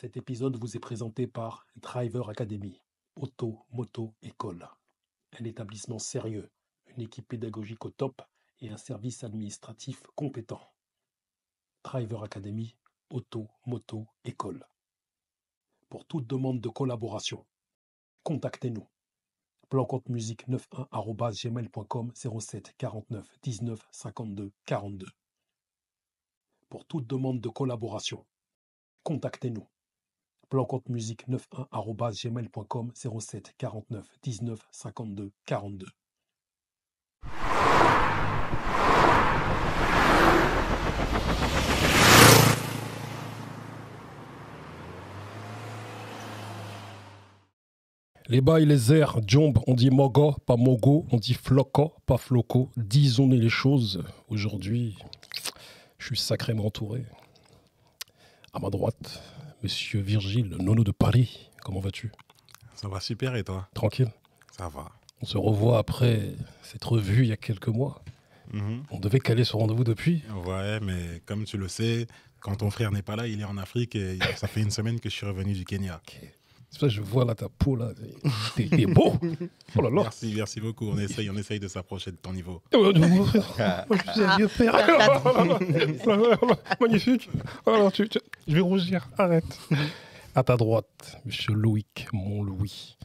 Cet épisode vous est présenté par Driver Academy, auto, moto, école. Un établissement sérieux, une équipe pédagogique au top et un service administratif compétent. Driver Academy, auto, moto, école. Pour toute demande de collaboration, contactez-nous. plancomptemusique91@gmail.com 07 49 19 52 42. Pour toute demande de collaboration, contactez-nous. plancomptemusique91@gmail.com 07 49 19 52 42. Les bails, les airs, Jomb, on dit Mogo, pas Mogo, on dit Floco, pas Floco. Disons les choses. Aujourd'hui, je suis sacrément entouré. À ma droite, monsieur Virgile, nono de Paris. Comment vas-tu? Ça va super et toi? Tranquille. Ça va. On se revoit après cette revue il y a quelques mois. On devait caler ce rendez-vous depuis. Ouais, mais comme tu le sais, quand ton frère n'est pas là, il est en Afrique et ça fait une semaine que je suis revenu du Kenya. Okay. C'est ça que je vois là ta peau là. T'es beau. Oh là là. Merci beaucoup. On essaye de s'approcher de ton niveau. Moi je suis un vieux père. Magnifique. Alors, je vais rougir. Arrête. À ta droite, monsieur Loïc, mon Louis.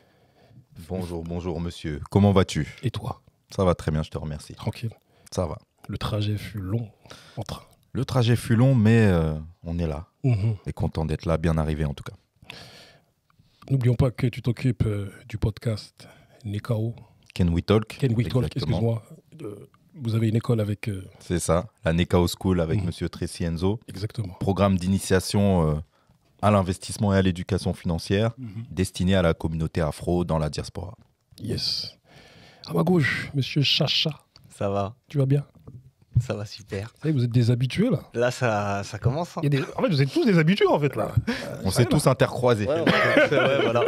Bonjour monsieur. Comment vas-tu? Et toi? Ça va très bien, je te remercie. Tranquille. Ça va. Le trajet fut long en train. Le trajet fut long, mais on est là. Et content d'être là, bien arrivé en tout cas. N'oublions pas que tu t'occupes du podcast Nekao. Can We Talk? Can We Talk, excuse-moi. Vous avez une école avec... C'est ça, la Nekao School avec monsieur Tracy Enzo. Exactement. Programme d'initiation à l'investissement et à l'éducation financière destiné à la communauté afro dans la diaspora. Yes. À ma gauche, monsieur Chacha. Ça va. Tu vas bien? Ça va super. Vous, vous êtes des habitués là. Là, ça commence. Hein. En fait, vous êtes tous des habitués en fait là. On s'est tous intercroisés. Ouais, voilà.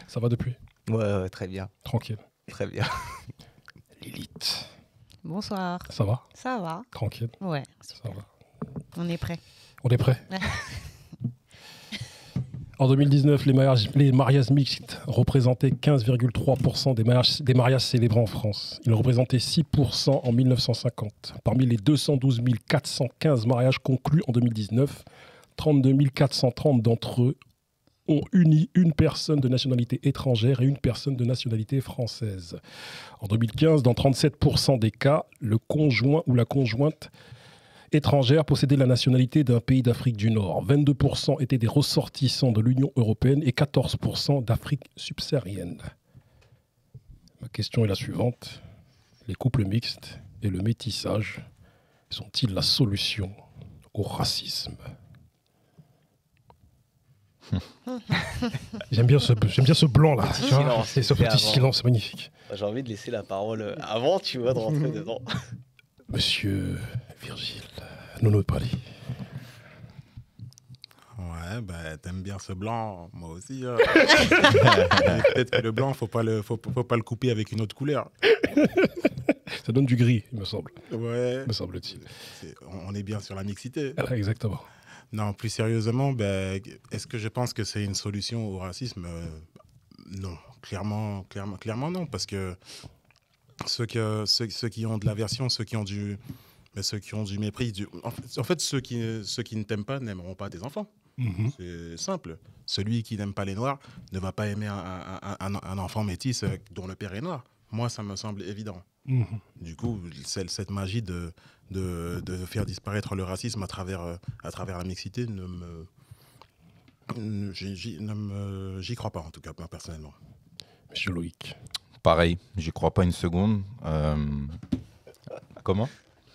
Ça va depuis? Ouais, très bien. Tranquille. Très bien. Lilith. Bonsoir. Ça va? Ça va. Tranquille. Ouais. Ça va. On est prêt. On est prêt. En 2019, les mariages mixtes représentaient 15,3% des mariages célébrés en France. Ils représentaient 6% en 1950. Parmi les 212 415 mariages conclus en 2019, 32 430 d'entre eux ont uni une personne de nationalité étrangère et une personne de nationalité française. En 2015, dans 37% des cas, le conjoint ou la conjointe étrangère possédait la nationalité d'un pays d'Afrique du Nord. 22% étaient des ressortissants de l'Union européenne et 14% d'Afrique subsaharienne. Ma question est la suivante. Les couples mixtes et le métissage sont-ils la solution au racisme? J'aime bien ce blanc là. C'est ce petit silence magnifique. J'ai envie de laisser la parole avant, tu vois, de rentrer dedans. Monsieur Virgile, nono de Paris. Ouais, bah t'aimes bien ce blanc, moi aussi. Peut-être que le blanc, faut pas le couper avec une autre couleur. Ça donne du gris, il me semble. Ouais. Me semble-t-il. On est bien sur la mixité. Ah, exactement. Non, plus sérieusement, est-ce que je pense que c'est une solution au racisme? Non, clairement non, parce que ceux qui ont de l'aversion, ceux qui ont du mépris, en fait ceux qui ne t'aiment pas n'aimeront pas tes enfants. C'est simple. Celui qui n'aime pas les noirs ne va pas aimer un enfant métis dont le père est noir. Moi, ça me semble évident. Du coup, cette magie de faire disparaître le racisme à travers la mixité j'y crois pas, en tout cas, moi, personnellement. Monsieur Loïc. Pareil, j'y crois pas une seconde. Comment?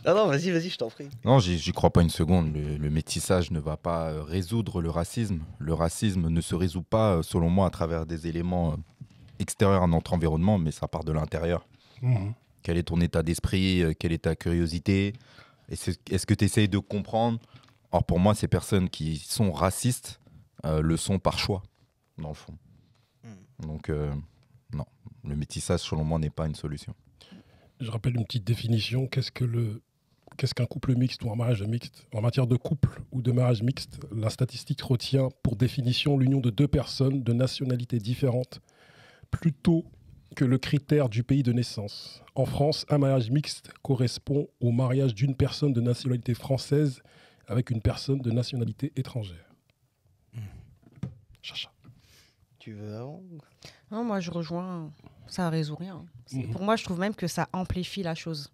Non, vas-y, je t'en prie. Non, j'y crois pas une seconde. Le métissage ne va pas résoudre le racisme. Le racisme ne se résout pas, selon moi, à travers des éléments extérieurs à notre environnement, mais ça part de l'intérieur. Quel est ton état d'esprit? Quelle est ta curiosité? Est-ce que tu essayes de comprendre? Or, pour moi, ces personnes qui sont racistes le sont par choix, dans le fond. Donc, non, le métissage, selon moi, n'est pas une solution. Je rappelle une petite définition. Qu'est-ce qu'est-ce qu'un couple mixte ou un mariage mixte? En matière de couple ou de mariage mixte, la statistique retient pour définition l'union de deux personnes de nationalités différentes plutôt que le critère du pays de naissance. En France, un mariage mixte correspond au mariage d'une personne de nationalité française avec une personne de nationalité étrangère. Chacha. Tu veux avant? Non, moi, je rejoins. Ça résout rien. Pour moi, je trouve même que ça amplifie la chose.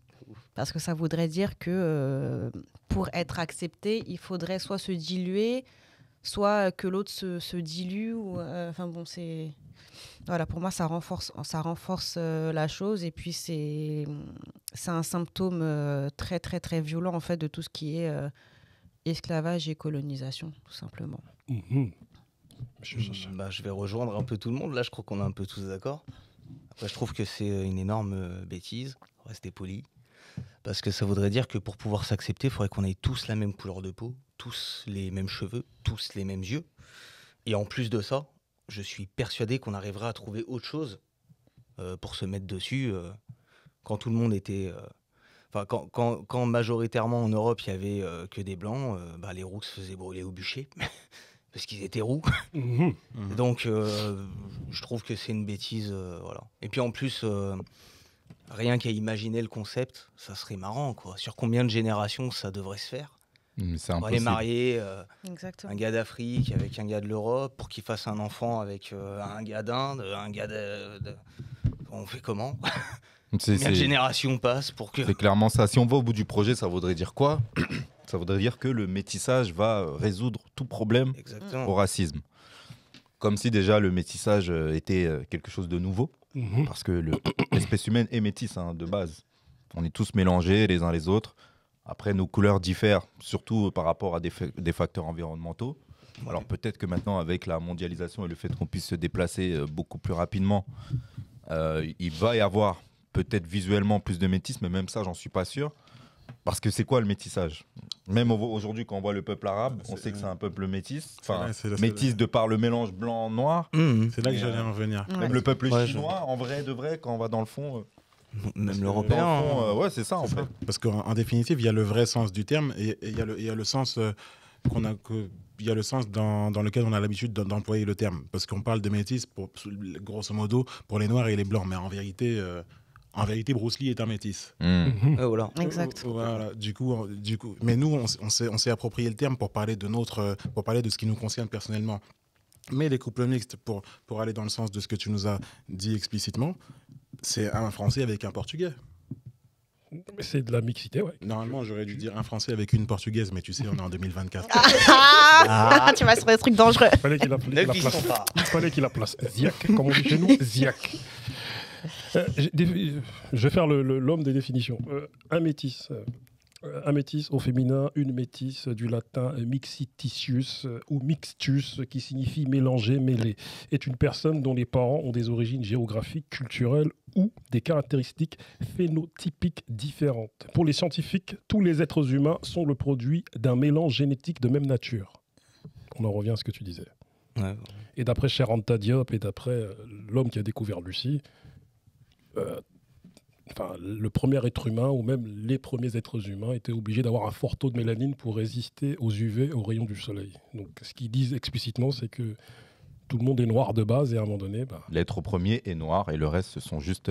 Parce que ça voudrait dire que pour être accepté, il faudrait soit se diluer, soit que l'autre se dilue. Enfin bon, c'est... Voilà, pour moi, ça renforce la chose. Et puis, c'est un symptôme très, très, très violent, en fait, de tout ce qui est esclavage et colonisation, tout simplement. Monsieur Chacha. Bah, je vais rejoindre un peu tout le monde. Là, je crois qu'on est un peu tous d'accord. Après, je trouve que c'est une énorme bêtise. Restez poli. Parce que ça voudrait dire que pour pouvoir s'accepter, il faudrait qu'on ait tous la même couleur de peau, tous les mêmes cheveux, tous les mêmes yeux. Et en plus de ça, je suis persuadé qu'on arrivera à trouver autre chose pour se mettre dessus quand tout le monde était... quand majoritairement en Europe, il n'y avait que des blancs, les roux se faisaient brûler au bûcher. Parce qu'ils étaient roux. Donc, je trouve que c'est une bêtise. Voilà. Et puis en plus, rien qu'à imaginer le concept, ça serait marrant, quoi. Sur combien de générations ça devrait se faire? C'est On va aller impossible. marier Exactement. un gars d'Afrique avec un gars de l'Europe pour qu'il fasse un enfant avec un gars d'Inde, un gars On fait comment? Combien de générations passent pour que... C'est clairement ça. Si on va au bout du projet, ça voudrait dire quoi? Ça voudrait dire que le métissage va résoudre tout problème Exactement. au racisme. Comme si déjà le métissage était quelque chose de nouveau. Parce que l'espèce humaine est métisse de base. On est tous mélangés les uns les autres. Après, nos couleurs diffèrent, surtout par rapport à des facteurs environnementaux. Alors peut-être que maintenant, avec la mondialisation et le fait qu'on puisse se déplacer beaucoup plus rapidement, il va y avoir peut-être visuellement plus de métis, mais même ça, j'en suis pas sûr. Parce que c'est quoi le métissage? Même aujourd'hui, quand on voit le peuple arabe, on sait que c'est un peuple métis. Enfin, métis de par le mélange blanc-noir. C'est là que j'allais en venir. Ouais. Même le peuple chinois, en vrai de vrai, quand on va dans le fond... Même dans l'européen. le fond, ouais, c'est ça, en fait. Parce qu'en définitive, il y a le vrai sens du terme et il y a le sens il y a le sens dans lequel on a l'habitude d'employer le terme. Parce qu'on parle de métis, grosso modo, pour les noirs et les blancs. Mais en vérité, Bruce Lee est un métis. Voilà. Exact. Voilà, du coup, mais nous, on s'est approprié le terme pour parler de ce qui nous concerne personnellement. Mais les couples mixtes, pour aller dans le sens de ce que tu nous as dit explicitement, c'est un Français avec un Portugais. C'est de la mixité, ouais. Normalement, j'aurais dû dire un Français avec une Portugaise, mais tu sais, on est en 2024. Tu vas sur des trucs dangereux. Fallait qu'il la place. Ziac, comme on dit chez nous, Ziac. Je vais faire l'homme des définitions. Un métis au féminin, une métisse du latin mixititius ou mixtus, qui signifie mélanger, mêler, est une personne dont les parents ont des origines géographiques, culturelles ou des caractéristiques phénotypiques différentes. Pour les scientifiques, tous les êtres humains sont le produit d'un mélange génétique de même nature. On en revient à ce que tu disais. Ouais. Et d'après Cheranta Diop et d'après l'homme qui a découvert Lucie, le premier être humain ou même les premiers êtres humains étaient obligés d'avoir un fort taux de mélanine pour résister aux UV, aux rayons du soleil. Donc ce qu'ils disent explicitement, c'est que tout le monde est noir de base et à un moment donné... L'être premier est noir et le reste, ce sont juste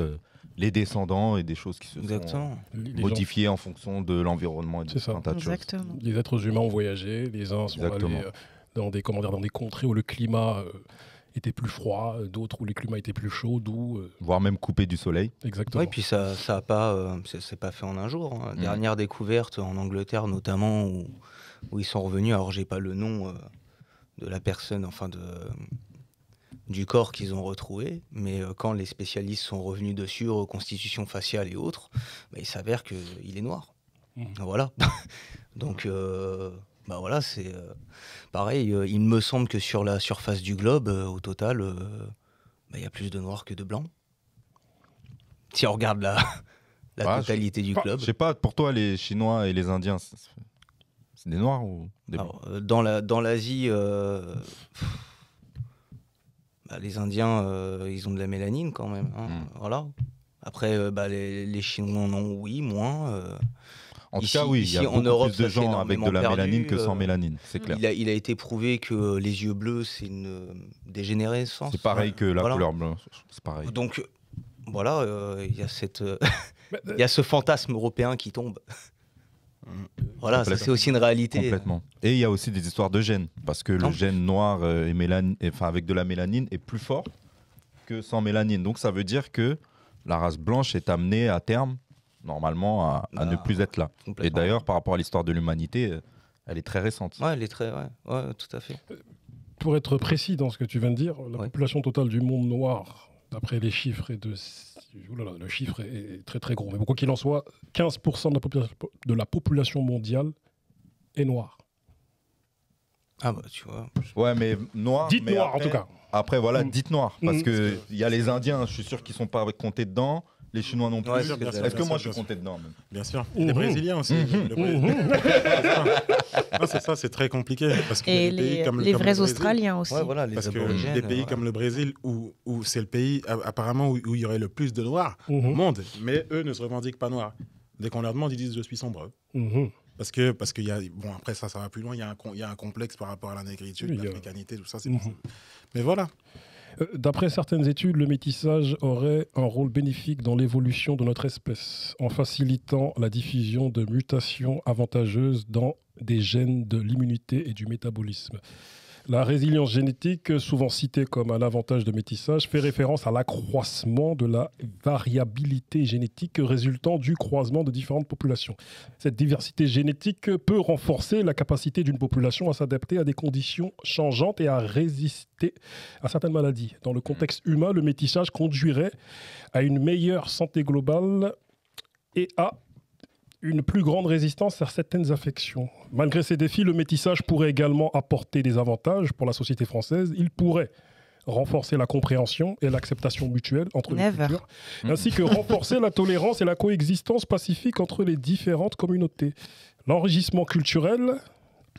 les descendants et des choses qui se sont modifiées en fonction de l'environnement et de tout un tas de choses. Exactement. Les êtres humains ont voyagé, les uns sont allés dans des contrées où le climat... était plus froid, d'autres où les climats étaient plus chauds, doux. Voire même coupé du soleil. Exactement. Oui, puis ça a pas, c'est pas fait en un jour. Dernière découverte en Angleterre notamment, où ils sont revenus, alors j'ai pas le nom de la personne, du corps qu'ils ont retrouvé, mais quand les spécialistes sont revenus dessus, reconstitution faciale et autres, il s'avère qu'il est noir. Voilà. Donc... voilà, c'est pareil. Il me semble que sur la surface du globe, au total, il y a plus de noirs que de blancs. Si on regarde la totalité du globe. Je sais pas, pour toi, les Chinois et les Indiens, c'est des noirs ou des blancs? Alors, dans l'Asie, les Indiens, ils ont de la mélanine quand même. Voilà. Après, les Chinois en ont, oui, moins. En tout Ici- cas, oui, il y ici, a en beaucoup Europe, plus de ça s'est gens avec de énormément la perdu, mélanine que sans mélanine, c'est clair. Il a été prouvé que les yeux bleus, c'est une dégénérescence. C'est pareil que la Voilà. couleur blanche, c'est pareil. Donc, voilà, il y a Mais, il y a ce fantasme européen qui tombe. Voilà, ça, Complètement. c'est aussi une réalité. Complètement. Et il y a aussi des histoires de gènes, parce que le Non. gène noir avec de la mélanine est plus fort que sans mélanine. Donc ça veut dire que la race blanche est amenée à terme, normalement, à ne plus être là. Et Complètement. d'ailleurs, par rapport à l'histoire de l'humanité, elle est très récente. Ouais, elle est très, ouais, tout à fait. Pour être précis dans ce que tu viens de dire, la Ouais. population totale du monde noir, d'après les chiffres, le chiffre est très très gros. Mais bon, quoi qu'il en soit, 15% de la population mondiale est noire. Ah bah tu vois. Ouais, mais noir. Dites mais noir après- en tout cas. Après, voilà, Mm. dites noir. Parce Mm. que il y a les Indiens, je suis sûr qu'ils sont pas comptés dedans. Les Chinois non plus. Ouais, Bien sûr, bien sûr, Est-ce que bien moi sûr, je suis compté dedans même? Bien sûr. Mhm. Les Brésiliens aussi. Mhm. Le Brésil- Non, c'est ça, c'est très compliqué. Parce qu'il y a Et des pays comme les comme le vrais Brésil, Australiens aussi. Ouais, voilà, les Parce que aborigènes. des pays ouais. comme le Brésil, où c'est le pays apparemment où il y aurait le plus de noirs au Mhm. monde, mais eux ne se revendiquent pas noirs. Dès qu'on leur demande, ils disent je suis sombre. Mhm. Parce qu'il y a, bon après ça va plus loin, il y a un complexe par rapport à la négritude, Oui, l'africanité, tout ça. Mhm. Mais voilà. D'après certaines études, le métissage aurait un rôle bénéfique dans l'évolution de notre espèce, en facilitant la diffusion de mutations avantageuses dans des gènes de l'immunité et du métabolisme. La résilience génétique, souvent citée comme un avantage de métissage, fait référence à l'accroissement de la variabilité génétique résultant du croisement de différentes populations. Cette diversité génétique peut renforcer la capacité d'une population à s'adapter à des conditions changeantes et à résister à certaines maladies. Dans le contexte humain, le métissage conduirait à une meilleure santé globale et à une plus grande résistance à certaines affections. Malgré ces défis, le métissage pourrait également apporter des avantages pour la société française. Il pourrait renforcer la compréhension et l'acceptation mutuelle entre les Never. cultures, ainsi que renforcer la tolérance et la coexistence pacifique entre les différentes communautés. L'enrichissement culturel,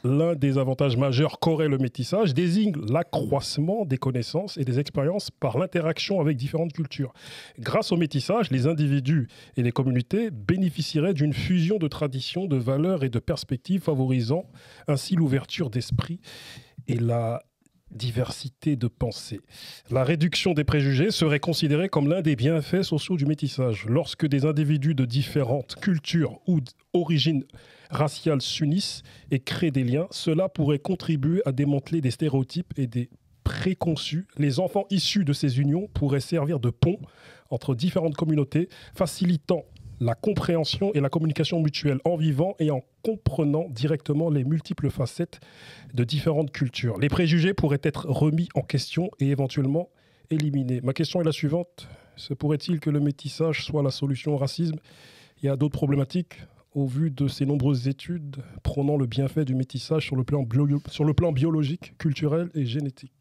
l'un des avantages majeurs qu'aurait le métissage, désigne l'accroissement des connaissances et des expériences par l'interaction avec différentes cultures. Grâce au métissage, les individus et les communautés bénéficieraient d'une fusion de traditions, de valeurs et de perspectives, favorisant ainsi l'ouverture d'esprit et la diversité de pensée. La réduction des préjugés serait considérée comme l'un des bienfaits sociaux du métissage. Lorsque des individus de différentes cultures ou origines raciales s'unissent et créent des liens, cela pourrait contribuer à démanteler des stéréotypes et des préconçus. Les enfants issus de ces unions pourraient servir de pont entre différentes communautés, facilitant la compréhension et la communication mutuelle en vivant et en comprenant directement les multiples facettes de différentes cultures. Les préjugés pourraient être remis en question et éventuellement éliminés. Ma question est la suivante. Se pourrait-il que le métissage soit la solution au racisme et à d'autres problématiques au vu de ces nombreuses études prônant le bienfait du métissage sur le plan biologique, culturel et génétique?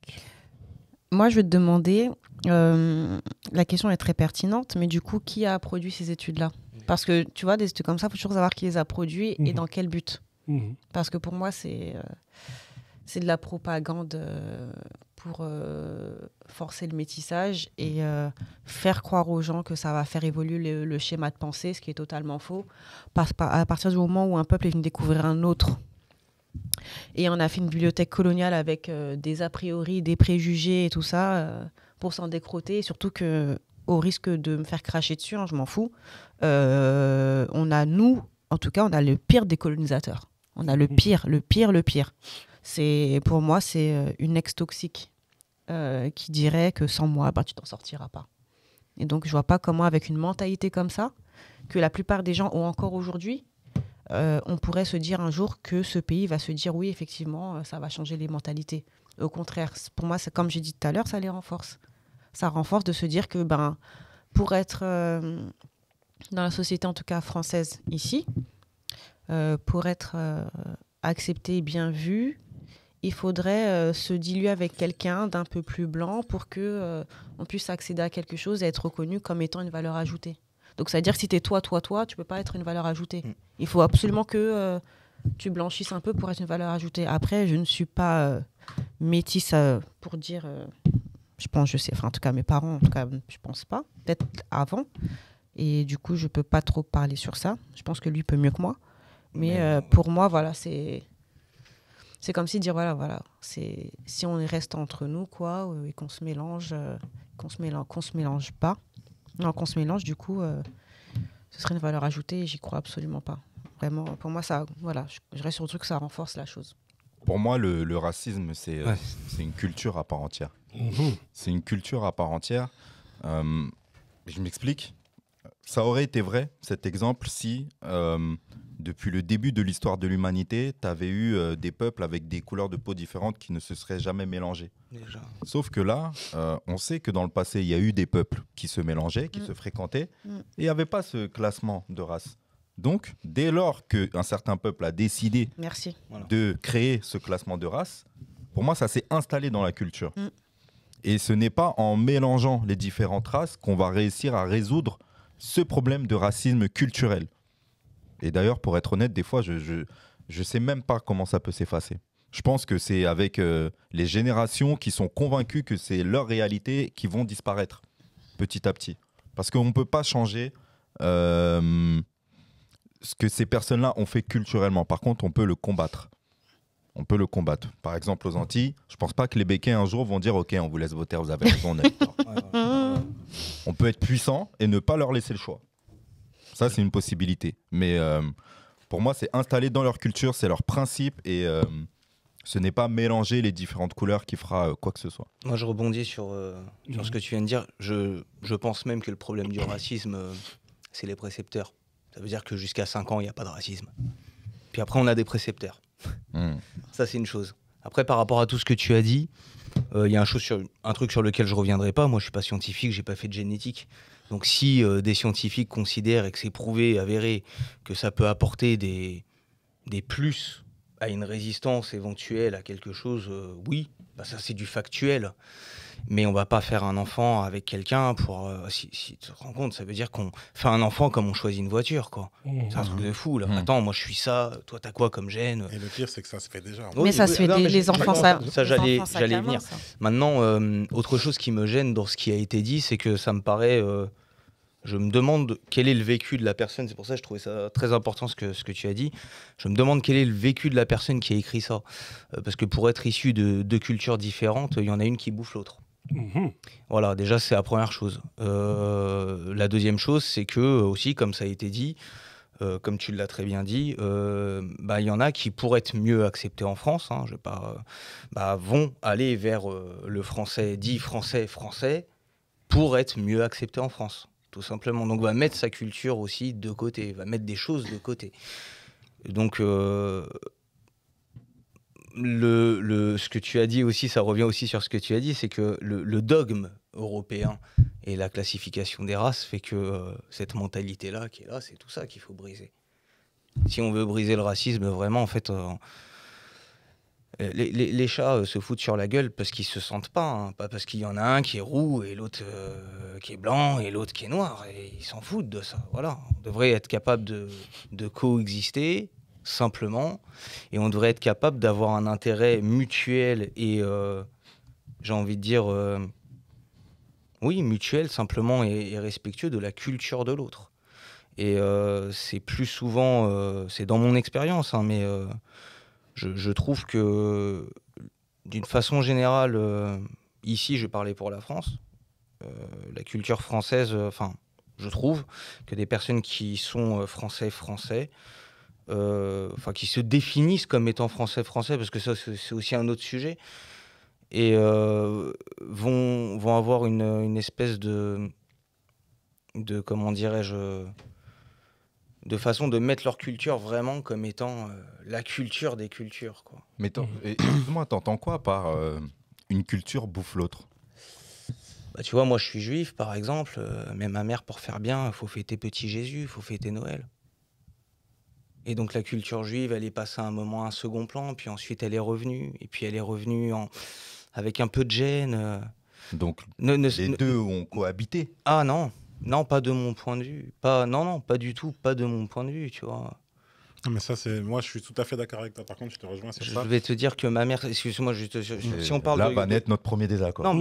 Moi, je vais te demander, la question est très pertinente, mais du coup, qui a produit ces études-là? Parce que tu vois, des études comme ça, il faut toujours savoir qui les a produits et dans quel but. Mhm. Parce que pour moi, c'est de la propagande pour forcer le métissage et faire croire aux gens que ça va faire évoluer le schéma de pensée, ce qui est totalement faux. À partir du moment où un peuple est venu découvrir un autre, et on a fait une bibliothèque coloniale avec des a priori, des préjugés et tout ça, pour s'en décroter, et surtout que, au risque de me faire cracher dessus, hein, je m'en fous, on a, nous, en tout cas, on a le pire des colonisateurs. On a le pire. Pour moi, c'est une ex-toxique qui dirait que sans moi, bah, tu t'en sortiras pas. Et donc, je vois pas comment, avec une mentalité comme ça, que la plupart des gens ont encore aujourd'hui, on pourrait se dire un jour que ce pays va se dire oui, effectivement, ça va changer les mentalités. Au contraire, pour moi, c'est comme j'ai dit tout à l'heure, ça les renforce. Ça renforce de se dire que pour être dans la société, en tout cas française ici, pour être accepté et bien vu, il faudrait se diluer avec quelqu'un d'un peu plus blanc pour que on puisse accéder à quelque chose et être reconnu comme étant une valeur ajoutée. Donc, ça veut dire que si tu es toi, tu ne peux pas être une valeur ajoutée. Il faut absolument que tu blanchisses un peu pour être une valeur ajoutée. Après, je ne suis pas métisse pour dire... en tout cas, mes parents, je pense pas. Peut-être avant. Et du coup, je peux pas trop parler sur ça. Je pense que lui peut mieux que moi. Mais pour moi, voilà, c'est comme si dire, voilà, si on reste entre nous, quoi, et qu'on se mélange, qu'on se mélange pas, non, qu'on se mélange, du coup, ce serait une valeur ajoutée et j'y crois absolument pas. Vraiment, pour moi, ça, voilà, je reste sur le truc, ça renforce la chose. Pour moi, le racisme, c'est une culture à part entière. C'est une culture à part entière. Je m'explique. Ça aurait été vrai, cet exemple, si, depuis le début de l'histoire de l'humanité, tu avais eu des peuples avec des couleurs de peau différentes qui ne se seraient jamais mélangés. Déjà. Sauf que là, on sait que dans le passé, il y a eu des peuples qui se mélangeaient, qui se fréquentaient, et il n'y avait pas ce classement de race. Donc, dès lors qu'un certain peuple a décidé Merci. de créer ce classement de race, pour moi, ça s'est installé dans la culture. Et ce n'est pas en mélangeant les différentes races qu'on va réussir à résoudre ce problème de racisme culturel. Et d'ailleurs, pour être honnête, des fois, je sais même pas comment ça peut s'effacer. Je pense que c'est avec les générations qui sont convaincues que c'est leur réalité qui vont disparaître petit à petit. Parce qu'on ne peut pas changer ce que ces personnes-là ont fait culturellement. Par contre, on peut le combattre. On peut le combattre. Par exemple, aux Antilles, je pense pas que les Békés un jour vont dire « Ok, on vous laisse voter, vous avez raison, on a eu tort. » On peut être puissant et ne pas leur laisser le choix. Ça, c'est une possibilité. Mais pour moi, c'est installé dans leur culture, c'est leur principe et ce n'est pas mélanger les différentes couleurs qui fera quoi que ce soit. Moi, je rebondis sur ce que tu viens de dire. Je pense même que le problème du racisme, c'est les précepteurs. Ça veut dire que jusqu'à 5 ans, il n'y a pas de racisme. Puis après, on a des précepteurs. Ça, c'est une chose. Après, par rapport à tout ce que tu as dit, il y a un truc sur lequel je ne reviendrai pas. Moi, je ne suis pas scientifique, je n'ai pas fait de génétique. Donc, si des scientifiques considèrent et que c'est prouvé, avéré, que ça peut apporter des plus à une résistance éventuelle à quelque chose, oui, bah ça, c'est du factuel. Mais on va pas faire un enfant avec quelqu'un pour... si tu te rends compte, ça veut dire qu'on fait un enfant comme on choisit une voiture, quoi. C'est un truc de fou, là. Attends, moi, je suis ça, toi, t'as quoi comme gène? Et le pire, c'est que ça se fait déjà. Mais ça se fait, les enfants, ça j'allais clairement, venir. ça. Maintenant, autre chose qui me gêne dans ce qui a été dit, c'est que ça me paraît... je me demande quel est le vécu de la personne, c'est pour ça que je trouvais ça très important ce que tu as dit. Je me demande quel est le vécu de la personne qui a écrit ça. Parce que pour être issu de deux cultures différentes, il y en a une qui bouffe l'autre. Voilà, déjà c'est la première chose. La deuxième chose, c'est que aussi, comme ça a été dit, comme tu l'as très bien dit, il y en a qui, pour être mieux acceptés en France, je vais pas, vont aller vers le français dit français pour être mieux acceptés en France. Tout simplement. Donc, va mettre sa culture aussi de côté, va mettre des choses de côté. Donc, ce que tu as dit aussi, ça revient aussi sur ce que tu as dit, c'est que le dogme européen et la classification des races fait que cette mentalité-là qui est là, c'est tout ça qu'il faut briser. Si on veut briser le racisme, vraiment, en fait... Les chats se foutent sur la gueule parce qu'ils se sentent pas, pas parce qu'il y en a un qui est roux et l'autre qui est blanc et l'autre qui est noir. Et ils s'en foutent de ça. Voilà. On devrait être capable de coexister simplement et on devrait être capable d'avoir un intérêt mutuel et j'ai envie de dire oui, mutuel simplement et respectueux de la culture de l'autre. Et c'est plus souvent, c'est dans mon expérience, mais je trouve que, d'une façon générale, ici, je parlais pour la France, la culture française, je trouve que des personnes qui sont français, qui se définissent comme étant français, parce que ça, c'est aussi un autre sujet, et vont avoir une espèce de comment dirais-je... de façon de mettre leur culture vraiment comme étant la culture des cultures, quoi. Mais excuse-moi, t'entends quoi par une culture bouffe l'autre? Tu vois, moi je suis juif par exemple, mais ma mère, pour faire bien, il faut fêter petit Jésus, il faut fêter Noël. Et donc la culture juive, elle est passée à un moment à un second plan, puis ensuite elle est revenue, et puis elle est revenue avec un peu de gêne. Donc les deux ont cohabité? Ah non. Non, pas de mon point de vue. Non, pas du tout, pas de mon point de vue, tu vois. Non, mais ça, moi, je suis tout à fait d'accord avec toi. Par contre, je te rejoins sur ça. Je vais te dire que ma mère... Excuse-moi, si on parle là, va naître notre premier désaccord.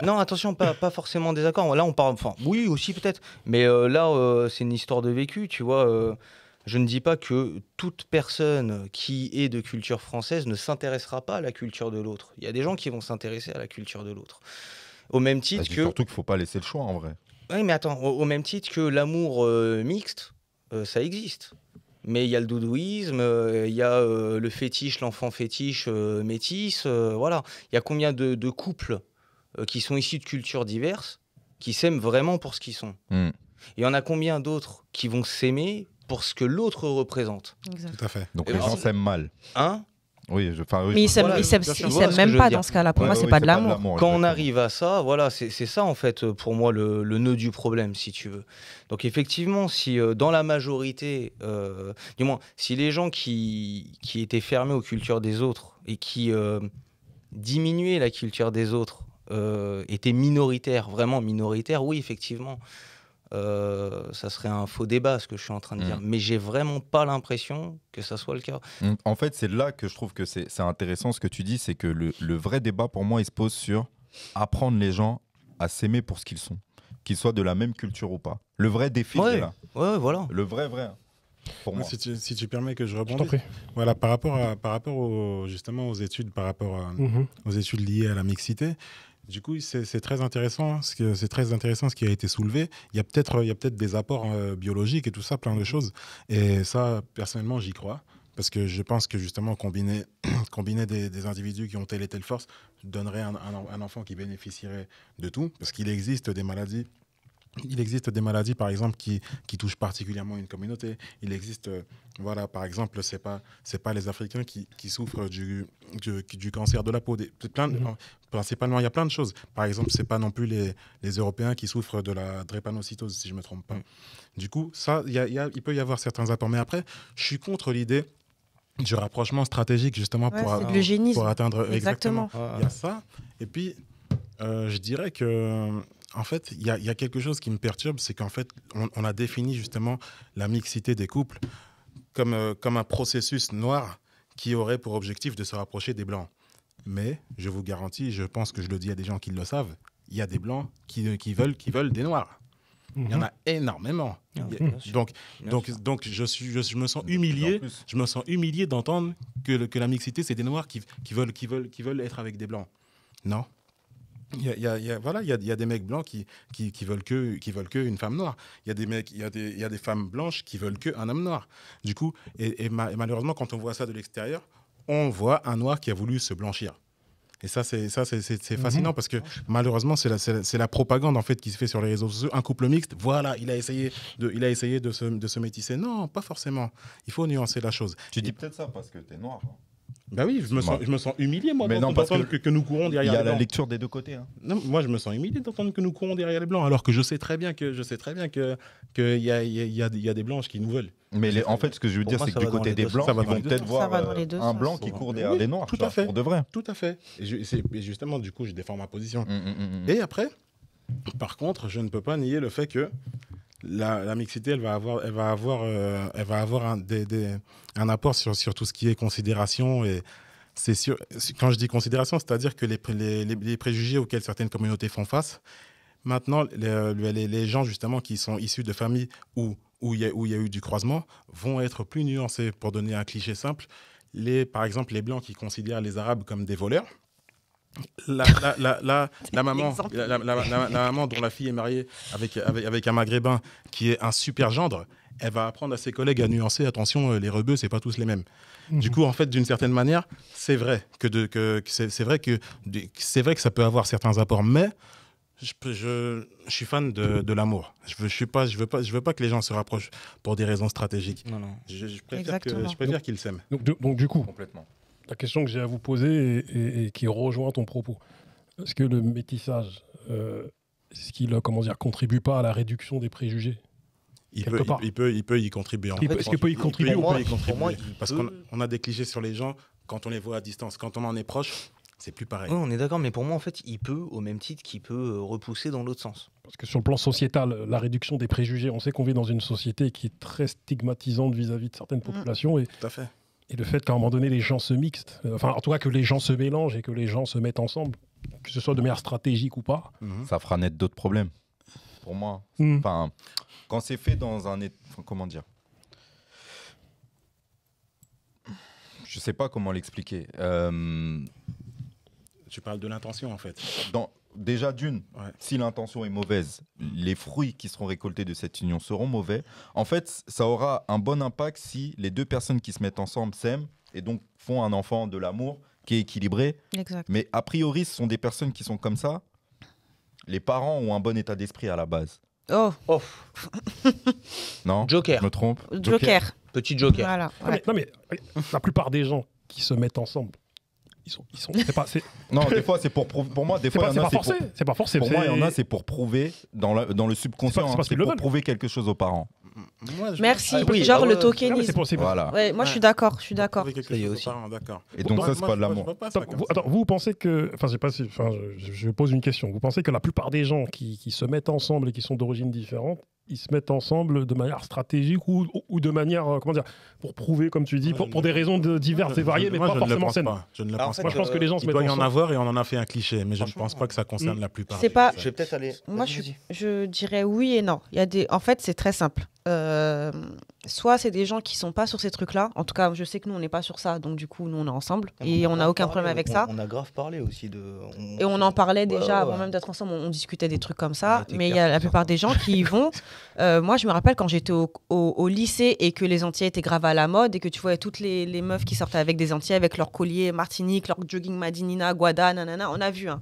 Non, attention, pas forcément désaccord. Là, on parle... Enfin, oui, aussi, peut-être. Mais là, c'est une histoire de vécu, tu vois. Je ne dis pas que toute personne qui est de culture française ne s'intéressera pas à la culture de l'autre. Il y a des gens qui vont s'intéresser à la culture de l'autre. Au même Bah, titre c'est que... surtout qu'il ne faut pas laisser le choix en vrai. Oui, mais attends, au même titre que l'amour mixte, ça existe. Mais il y a le doudouisme, il y a le fétiche, l'enfant fétiche métis, voilà. Il y a combien de couples qui sont issus de cultures diverses, qui s'aiment vraiment pour ce qu'ils sont. Mm. Il y en a combien d'autres qui vont s'aimer pour ce que l'autre représente. Exact. Tout à fait. Donc Et les alors, gens s'aiment mal. Hein? Oui, Mais ils s'aiment Voilà, ils s'aiment- bien sûr, ils je vois s'aiment ce que je même veux pas dire. dans ce cas-là. Pour Ouais, moi, ouais, c'est oui, pas de l'amour. Quand on exactement. arrive à ça, voilà, c'est ça en fait pour moi le nœud du problème, si tu veux. Donc effectivement, si dans la majorité, du moins, si les gens qui étaient fermés aux cultures des autres et qui diminuaient la culture des autres étaient minoritaires, vraiment minoritaires, oui, effectivement, ça serait un faux débat ce que je suis en train de dire. Mais j'ai vraiment pas l'impression que ça soit le cas. En fait, c'est là que je trouve que c'est intéressant ce que tu dis, c'est que le vrai débat pour moi, il se pose sur apprendre les gens à s'aimer pour ce qu'ils sont, qu'ils soient de la même culture ou pas. Le vrai défi, il est là. Ouais, voilà. Le vrai, hein, pour moi. Si tu permets que je Je t'en rebondisse. prie. Voilà, par rapport justement aux études, par rapport aux études liées à la mixité, du coup, c'est très intéressant ce qui a été soulevé. Il y a peut-être des apports biologiques et tout ça, plein de choses. Et ça, personnellement, j'y crois. Parce que je pense que justement, combiner des individus qui ont telle et telle force donnerait un enfant qui bénéficierait de tout. Parce qu'il existe des maladies. Il existe des maladies, par exemple, qui touchent particulièrement une communauté. Il existe, voilà, par exemple, c'est pas les Africains qui souffrent du cancer de la peau. Principalement, il y a plein de choses. Par exemple, c'est pas non plus les Européens qui souffrent de la drépanocytose, si je me trompe pas. Du coup, ça, il peut y avoir certains apports. Mais après, je suis contre l'idée du rapprochement stratégique, justement, Ouais, c'est de l'eugénisme. pour atteindre... Exactement. Il y a ça. Et puis, je dirais que... En fait, il y a quelque chose qui me perturbe, c'est qu'en fait, on a défini justement la mixité des couples comme un processus noir qui aurait pour objectif de se rapprocher des Blancs. Mais, je vous garantis, je pense que je le dis à des gens qui le savent, il y a des Blancs qui veulent des Noirs. Il y en a énormément. Bien sûr. Donc je me sens humilié. Je me sens humilié d'entendre que la mixité, c'est des Noirs qui veulent être avec des Blancs. Non. Il y a des mecs blancs qui veulent que une femme noire. Il y a des femmes blanches qui veulent que un homme noir. Du coup, et malheureusement, quand on voit ça de l'extérieur, on voit un noir qui a voulu se blanchir. Et ça, c'est fascinant parce que malheureusement, c'est la propagande en fait qui se fait sur les réseaux sociaux. Un couple mixte, voilà, il a essayé de se métisser. Non, pas forcément. Il faut nuancer la chose. Tu dis peut-être ça parce que t'es noir. Hein. Bah oui, je me sens humilié, moi, Mais non, parce d'entendre que nous courons Il derrière y a les la Blancs. lecture des deux côtés. Hein. Non, moi, je me sens humilié d'entendre que nous courons derrière les Blancs, alors que je sais très bien que qu'il y a des Blanches qui nous veulent. Mais en fait, ce que je veux Pour dire, moi, c'est ça que va du dans côté les des deux Blancs, sens. Ça va ils dans vont les deux peut-être sens. voir Ça va dans les deux un sens. blanc qui court derrière Oui, des Noirs. tout tu à vois, fait. Pour de vrai. Tout à fait. Et justement, du coup, je défends ma position. Mm. Et après, par contre, je ne peux pas nier le fait que la mixité, elle va avoir un apport sur tout ce qui est considération. Et c'est sûr, quand je dis considération, c'est-à-dire que les préjugés auxquels certaines communautés font face, maintenant, les gens justement qui sont issus de familles où il y a eu du croisement vont être plus nuancés. Pour donner un cliché simple, par exemple, les Blancs qui considèrent les Arabes comme des voleurs, la maman dont la fille est mariée avec un Maghrébin qui est un super gendre, elle va apprendre à ses collègues à nuancer. Attention, les rebeux, c'est pas tous les mêmes. Du coup, en fait, d'une certaine manière, c'est vrai c'est vrai que ça peut avoir certains apports, mais je suis fan de l'amour. Je veux pas que les gens se rapprochent pour des raisons stratégiques. Non. Je Exactement. préfère qu'ils s'aiment. Donc du coup, Complètement. la question que j'ai à vous poser et qui rejoint ton propos, est-ce que le métissage, est-ce qu'il contribue pas à la réduction des préjugés? Il Quelque part. peut y contribuer. En Il fait. peut- est-ce qu'il peut y contribuer Il ou peut pas y contribuer. Pour moi, Parce qu'on a des clichés sur les gens quand on les voit à distance. Quand on en est proche, c'est plus pareil. Oui, on est d'accord, mais pour moi, en fait, il peut, au même titre qu'il peut repousser dans l'autre sens. Parce que sur le plan sociétal, la réduction des préjugés, on sait qu'on vit dans une société qui est très stigmatisante vis-à-vis de certaines populations et Tout à fait. le fait qu'à un moment donné, les gens se mixent, enfin, en tout cas que les gens se mélangent et que les gens se mettent ensemble, que ce soit de manière stratégique ou pas. Ça fera naître d'autres problèmes. Pour moi. Mm. Enfin, quand c'est fait dans un... Comment dire Je sais pas comment l'expliquer. Tu parles de l'intention, en fait. Déjà d'une, Ouais. si l'intention est mauvaise, les fruits qui seront récoltés de cette union seront mauvais. En fait, ça aura un bon impact si les deux personnes qui se mettent ensemble s'aiment et donc font un enfant de l'amour qui est équilibré. Exact. Mais a priori, ce sont des personnes qui sont comme ça. Les parents ont un bon état d'esprit à la base. Oh, Oh, Non, Joker. je me trompe. Joker. Petit Joker. Voilà. Non, ouais. mais la plupart des gens qui se mettent ensemble, Non, des fois, c'est pour moi, des fois, il y en a, pas forcé. C'est pas forcé. Pour moi, il y en a, c'est pour prouver dans le subconscient, C'est parce c'est qu'ils le pour veulent. prouver quelque chose aux parents. Moi, Merci. oui, Genre ah le ouais. tokenisme. Voilà. Ouais, moi, je suis Ouais. d'accord. Je suis d'accord. Ça y est aussi. D'accord. Et donc ça, c'est pas de l'amour. Vous pensez que, enfin, je pose une question. Vous pensez que la plupart des gens qui se mettent ensemble et qui sont d'origine différente, ils se mettent ensemble de manière stratégique ou de manière, comment dire, pour prouver, comme tu dis, Moi, pour des raisons diverses et variées, mais pas forcément saines. Je ne le Alors, en pense fait, pas. Moi, je pense que les gens se Il mettent doit y en ensemble. avoir et on en a fait un cliché, mais je ne Franchement, pense pas que ça concerne la plupart. C'est des pas- personnes. Je vais peut-être aller. Moi, Vas-y. je dirais oui et non. Il y a en fait, c'est très simple. Soit c'est des gens qui sont pas sur ces trucs-là. En tout cas, je sais que nous, on n'est pas sur ça. Donc, du coup, nous, on est ensemble. Et on n'a aucun problème avec ça. On a grave parlé aussi de. Et on en parlait déjà Ouais, avant ouais. même d'être ensemble. On discutait des trucs comme On ça. a été Mais il y clair a la sur ça. plupart des gens qui y vont. Moi, je me rappelle quand j'étais au lycée et que les Antillais étaient grave à la mode et que tu voyais toutes les meufs qui sortaient avec des Antillais, avec leur collier Martinique, leur jogging Madinina, Guada, nanana. On a vu. Hein.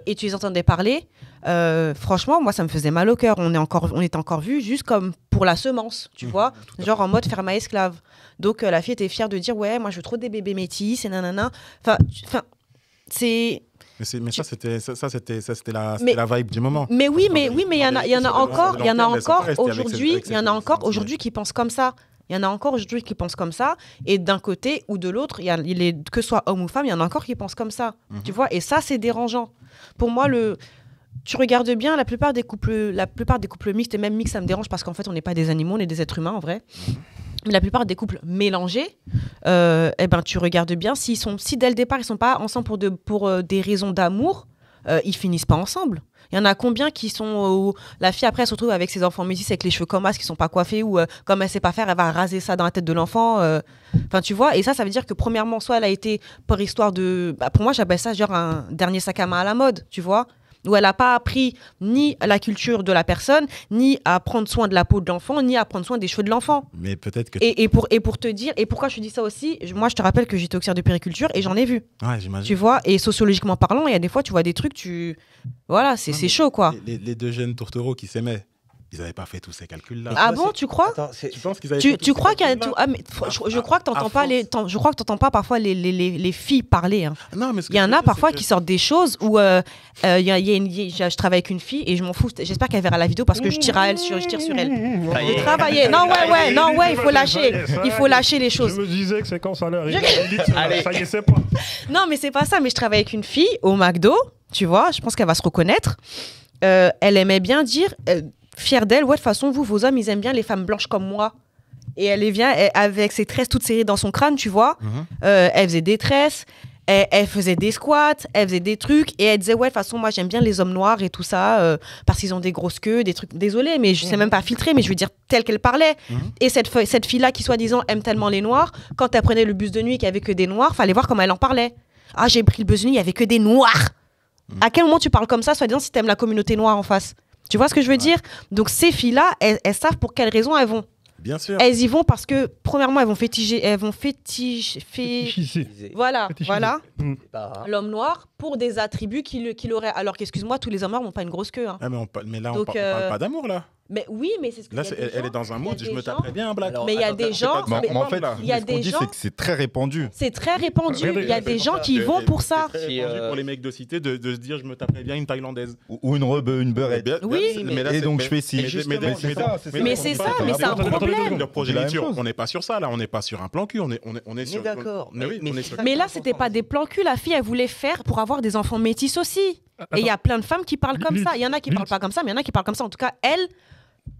Et tu les entendais parler. Franchement, moi, ça me faisait mal au cœur. On était encore vus juste comme pour la semence, tu vois, tout à genre en mode ferme à esclave. Donc la fille était fière de dire ouais, moi je veux trop des bébés métis et nanana. Enfin, c'est. Mais ça, c'était Mais- la vibe du moment. Mais oui, Parce mais il y en a, il y en a encore, il y en a encore aujourd'hui, il y en a encore aujourd'hui aujourd'hui qui pensent comme ça. Il y en a encore aujourd'hui qui pensent comme ça. Et d'un côté ou de l'autre, que ce soit homme ou femme, il y en a encore qui pensent comme ça. Tu vois, et ça, c'est dérangeant. Pour moi, tu regardes bien la plupart des couples mixtes, et même mixtes, ça me dérange parce qu'en fait, on n'est pas des animaux, on est des êtres humains en vrai. Mais la plupart des couples mélangés, tu regardes bien, si dès le départ, ils sont pas ensemble pour des raisons d'amour, ils finissent pas ensemble. Il y en a combien qui sont... la fille, après, elle se retrouve avec ses enfants métis avec les cheveux comme as, qui sont pas coiffés, ou comme elle sait pas faire, elle va raser ça dans la tête de l'enfant. Enfin, tu vois, et ça veut dire que premièrement, soit elle a été pour histoire de... pour moi, j'appelle ça genre un dernier sac à main à la mode, tu vois, où elle n'a pas appris ni la culture de la personne, ni à prendre soin de la peau de l'enfant, ni à prendre soin des cheveux de l'enfant. Mais peut-être que. Et pour te dire, et pourquoi je te dis ça aussi, moi je te rappelle que j'étais auxiliaire de périculture et j'en ai vu, Ouais, tu j'imagine. vois, et sociologiquement parlant, il y a des fois tu vois des trucs, voilà, c'est chaud quoi. Les deux jeunes tourtereaux qui s'aimaient, ils n'avaient pas fait tous ces calculs-là. Ah Ouais, bon, c'est- tu crois? Attends, c'est- Tu penses qu'ils avaient fait tous Tu ces crois qu'il y a calculs-là tout, mais je crois que t'entends pas je crois que t'entends pas parfois les filles parler, hein. Non, mais ce que Il y je en veux a dire, parfois c'est que- qui sortent des choses où je travaille avec une fille et je m'en fous. J'espère qu'elle verra la vidéo parce que je tire sur elle. Ça y est. Travailler. Non, ouais, il faut lâcher. Il faut lâcher les choses. Je me disais que c'est quand ça allait arriver. Allez. Ça y est, c'est pas. Non, mais c'est pas ça. Mais je travaille avec une fille au McDo, tu vois. Je pense qu'elle va se reconnaître. Elle aimait bien dire, fière d'elle, ouais, de toute façon, vos hommes, ils aiment bien les femmes blanches comme moi. Et elle vient avec ses tresses toutes serrées dans son crâne, tu vois. Elle faisait des tresses. Elle faisait des squats, elle faisait des trucs et elle disait ouais de toute façon moi j'aime bien les hommes noirs et tout ça parce qu'ils ont des grosses queues, des trucs. Désolée mais je sais même pas filtrer mais je veux dire telle qu'elle parlait. Et cette fille là qui soi-disant aime tellement les noirs, quand elle prenait le bus de nuit et qu'il y avait que des noirs, fallait voir comment elle en parlait. Ah j'ai pris le bus de nuit, il y avait que des noirs. À quel moment tu parles comme ça soi-disant si t'aimes la communauté noire en face? Tu vois ce que je veux dire? Donc ces filles là elles savent pour quelles raisons elles vont. Bien sûr. Elles y vont parce que premièrement elles vont féticher, voilà, Fétichiser. voilà. C'est pas grave. L'homme noir pour des attributs qu'il aurait. Alors qu'excuse-moi, tous les hommes noirs n'ont pas une grosse queue. Hein. Ah, mais là, on Donc, parle pas d'amour, là. Mais oui, mais c'est ce que Là, il y a des elle gens- est dans un il y a mood, je des me gens- taperais bien un black. Alors, Mais il y a attends, des c'est gens. pas- mais- Mais en fait, il y a ce qu'on des dit, gens- c'est que c'est très répandu. c'est très répandu. Regardez, Il y a des gens qui Et- vont et- pour c'est ça. très Si, répandu pour les mecs de cité de se dire je me taperais bien une thaïlandaise. Ou une beurette. Oui, là, Et c'est- donc je fais ci. mais justement, c'est ça, Mais c'est ça, mais c'est un Attendez, problème. de progéniture. C'est la même chose. On n'est pas sur ça, là. On n'est pas sur un plan cul. On est On est sur. d'accord. Mais oui, Mais on est c'est sur. ça Mais qui là, est c'était important. pas des plans cul. La fille, elle voulait faire pour avoir des enfants métis aussi. Et il y a plein de femmes qui parlent comme Lilith, ça. Il y en a qui parlent Lilith. pas comme ça, mais il y en a qui parlent comme ça. En tout cas, elle,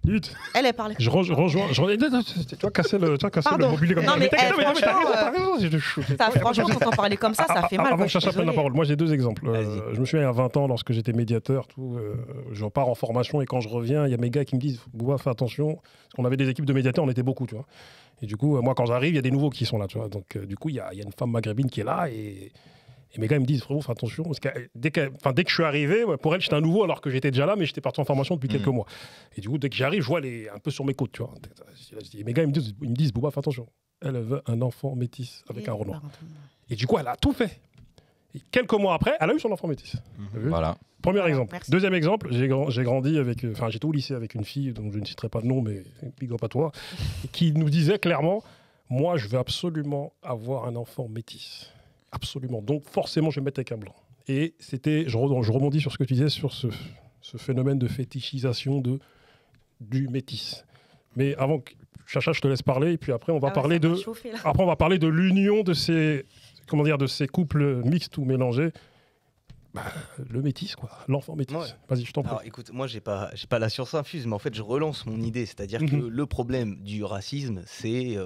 Lutte. Elle parlait. Je rejoins. Tu vas casser le Pardon. mobilier comme Non, ça. mais, t'inquiète, franchement, t'as raison. franchement, quand on parlait comme ça fait mal. Avant que Chacha prenne la parole, moi j'ai 2 exemples. Vas-y. Je me souviens il y a 20 ans, lorsque j'étais médiateur, je pars en formation et quand je reviens, il y a mes gars qui me disent Bouba, fais attention. Parce qu'on avait des équipes de médiateurs, on était beaucoup, tu vois. Et du coup, moi quand j'arrive, il y a des nouveaux qui sont là, tu vois. Donc du coup, il y a une femme maghrébine qui est là et mes gars ils me disent frérot, fais attention. Parce que dès que je suis arrivé, pour elle, j'étais un nouveau alors que j'étais déjà là, mais j'étais parti en formation depuis quelques mois. Et du coup, dès que j'arrive, je vois elle est un peu sur mes côtes, tu vois. Et mes gars ils me disent Bouba, fais attention. Elle veut un enfant métis avec un Renoir. Et du coup, elle a tout fait. Et quelques mois après, elle a eu son enfant métis. Voilà. Premier exemple. Merci. Deuxième exemple, j'ai grandi avec. Enfin, j'étais au lycée avec une fille, dont je ne citerai pas de nom, mais big up à toi, qui nous disait clairement moi, je veux absolument avoir un enfant métis. Absolument. Donc, forcément, je vais me mettre avec un blanc. Et c'était. Je rebondis sur ce que tu disais, sur ce phénomène de fétichisation du métis. Mais avant que. Chacha, je te laisse parler, et puis après, on va parler de. Après, on va parler de l'union de ces couples mixtes ou mélangés. Le métis, quoi. L'enfant métis. Ouais. Vas-y, je t'en prie. Alors écoute, moi j'ai pas la science infuse, mais en fait je relance mon idée, c'est-à-dire que le problème du racisme, c'est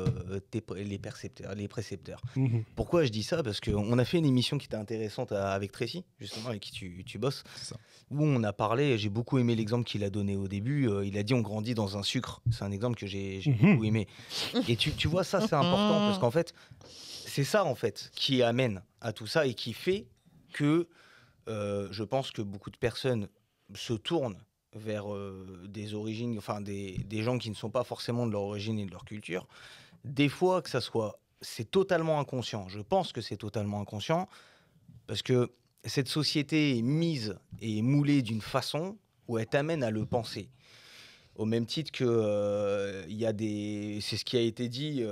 les précepteurs. Pourquoi je dis ça? Parce qu'on a fait une émission qui était intéressante avec Tracy, justement, avec qui tu bosses, où on a parlé, j'ai beaucoup aimé l'exemple qu'il a donné au début, il a dit on grandit dans un sucre, c'est un exemple que j'ai beaucoup aimé. Et tu vois, ça c'est important, parce qu'en fait, c'est ça en fait qui amène à tout ça et qui fait que je pense que beaucoup de personnes se tournent vers des origines, enfin des gens qui ne sont pas forcément de leur origine et de leur culture. Des fois, c'est totalement inconscient. Je pense que c'est totalement inconscient parce que cette société est mise et moulée d'une façon où elle t'amène à le penser. Au même titre que c'est ce qui a été dit.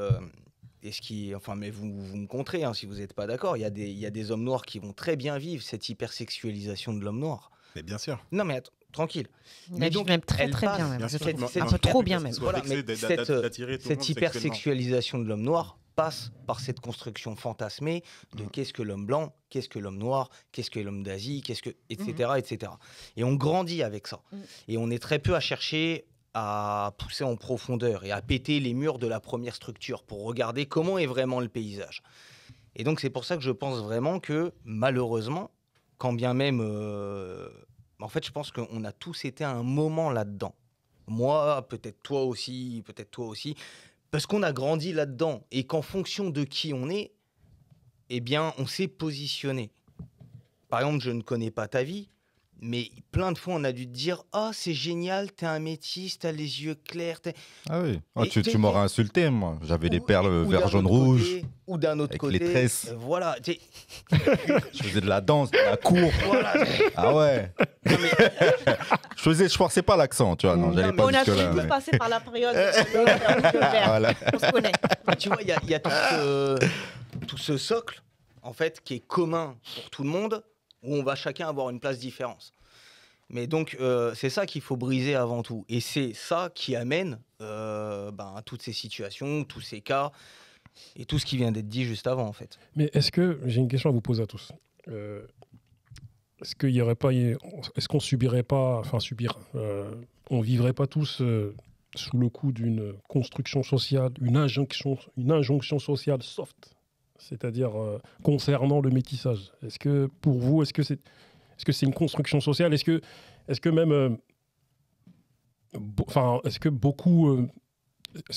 Mais vous me contrez si vous n'êtes pas d'accord. Il y a des hommes noirs qui vont très bien vivre cette hypersexualisation de l'homme noir. Mais bien sûr. Non, mais tranquille. Mais donc même très bien, même. Un peu trop bien même. Voilà, mais cette hypersexualisation de l'homme noir passe par cette construction fantasmée de qu'est-ce que l'homme blanc, qu'est-ce que l'homme noir, qu'est-ce que l'homme d'Asie, etc., etc. Et on grandit avec ça. Et on est très peu à chercher à pousser en profondeur et à péter les murs de la première structure pour regarder comment est vraiment le paysage. Et donc c'est pour ça que je pense vraiment que malheureusement, quand bien même, en fait je pense qu'on a tous été à un moment là-dedans. Moi, peut-être toi aussi, parce qu'on a grandi là-dedans et qu'en fonction de qui on est, eh bien on s'est positionné. Par exemple, je ne connais pas ta vie, mais plein de fois, on a dû te dire « Ah, c'est génial, t'es un métis, t'as les yeux clairs. » Ah oui, tu m'aurais insulté, moi. J'avais des perles vert, jaune, rouge. Ou d'un autre côté. Avec les tresses. Voilà. Je faisais de la danse, de la cour. Voilà. Ah ouais. Non, mais... je forçais pas l'accent, tu vois. Non, j'allais pas jusque-là. On a tous passé par la période voilà. On se connaît. Tu vois, il y a tout ce socle, en fait, qui est commun pour tout le monde, où on va chacun avoir une place différente. Mais donc, c'est ça qu'il faut briser avant tout. Et c'est ça qui amène à toutes ces situations, tous ces cas, et tout ce qui vient d'être dit juste avant, en fait. Mais j'ai une question à vous poser à tous. Est-ce qu'on subirait pas, on vivrait pas tous sous le coup d'une construction sociale, une injonction sociale soft, c'est-à-dire concernant le métissage? Est-ce que pour vous, est-ce que c'est une construction sociale? Est-ce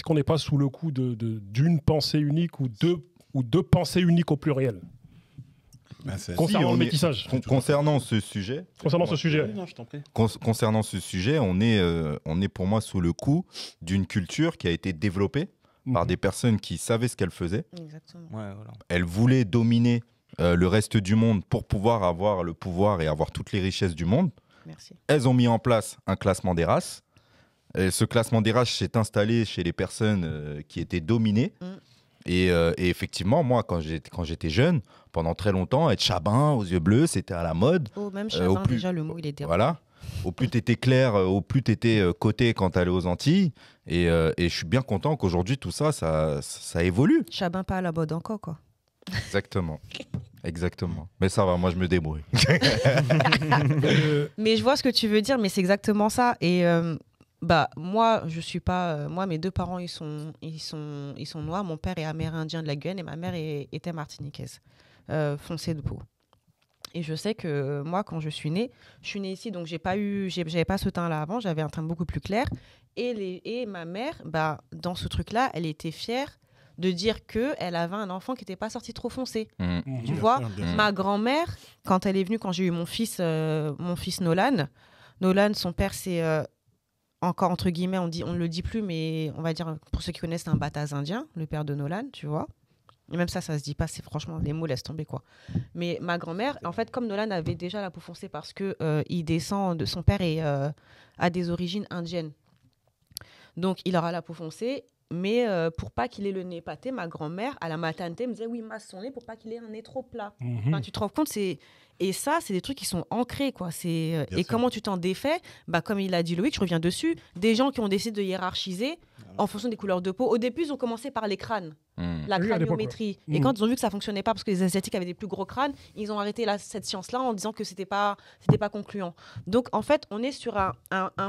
qu'on n'est pas sous le coup d'une pensée unique ou deux pensées uniques au pluriel? Concernant le métissage. Concernant ce sujet. Concernant ce sujet. Non, je t'en prie. Concernant ce sujet, on est pour moi sous le coup d'une culture qui a été développée par des personnes qui savaient ce qu'elles faisaient. Exactement. Ouais, voilà. Elles voulaient dominer le reste du monde pour pouvoir avoir le pouvoir et avoir toutes les richesses du monde. Merci. Elles ont mis en place un classement des races. Et ce classement des races s'est installé chez les personnes qui étaient dominées. Et effectivement, moi, quand j'étais jeune, pendant très longtemps, être chabin aux yeux bleus, c'était à la mode. Oh, même chabin, déjà, le mot, il est dérangeant. Voilà. Au plus tu étais clair, au plus tu étais coté quand tu allais aux Antilles. Et je suis bien content qu'aujourd'hui, tout ça évolue. Chabin pas à la mode encore, quoi. Exactement. Exactement. Mais ça va, moi, je me débrouille. Mais je vois ce que tu veux dire, mais c'est exactement ça. Et Bah, moi, je suis pas. Moi, mes deux parents, ils sont noirs. Mon père est amérindien de la Guyane et ma mère était martiniquaise, foncée de peau. Et je sais que moi, quand je suis née ici, donc j'avais pas ce teint-là avant, j'avais un teint beaucoup plus clair. Et ma mère, bah, dans ce truc-là, elle était fière de dire qu'elle avait un enfant qui n'était pas sorti trop foncé. Tu Bien vois, sûr, bien sûr. ma grand-mère, quand elle est venue, quand j'ai eu mon fils Nolan, son père, c'est encore entre guillemets, on ne le dit plus, mais on va dire, pour ceux qui connaissent, c'est un Bataz indien, le père de Nolan, tu vois. Et même ça se dit pas, c'est franchement, les mots laissent tomber, quoi. Mais ma grand-mère, en fait, comme Nolan avait déjà la peau foncée parce que il descend de son père et a des origines indiennes. Donc, il aura la peau foncée, mais pour pas qu'il ait le nez épaté, ma grand-mère, à la maternité, me disait, oui, masse son nez pour pas qu'il ait un nez trop plat. Enfin, tu te rends compte, et ça, c'est des trucs qui sont ancrés, quoi. Et sûr. comment tu t'en défais, bah, comme il a dit Loïc, je reviens dessus, des gens qui ont décidé de hiérarchiser en fonction des couleurs de peau. Au début, ils ont commencé par les crânes, la Oui, à l'époque, craniométrie. ouais. Et quand ils ont vu que ça fonctionnait pas parce que les Asiatiques avaient des plus gros crânes, ils ont arrêté cette science-là en disant que c'était pas concluant. Donc, en fait, on est sur un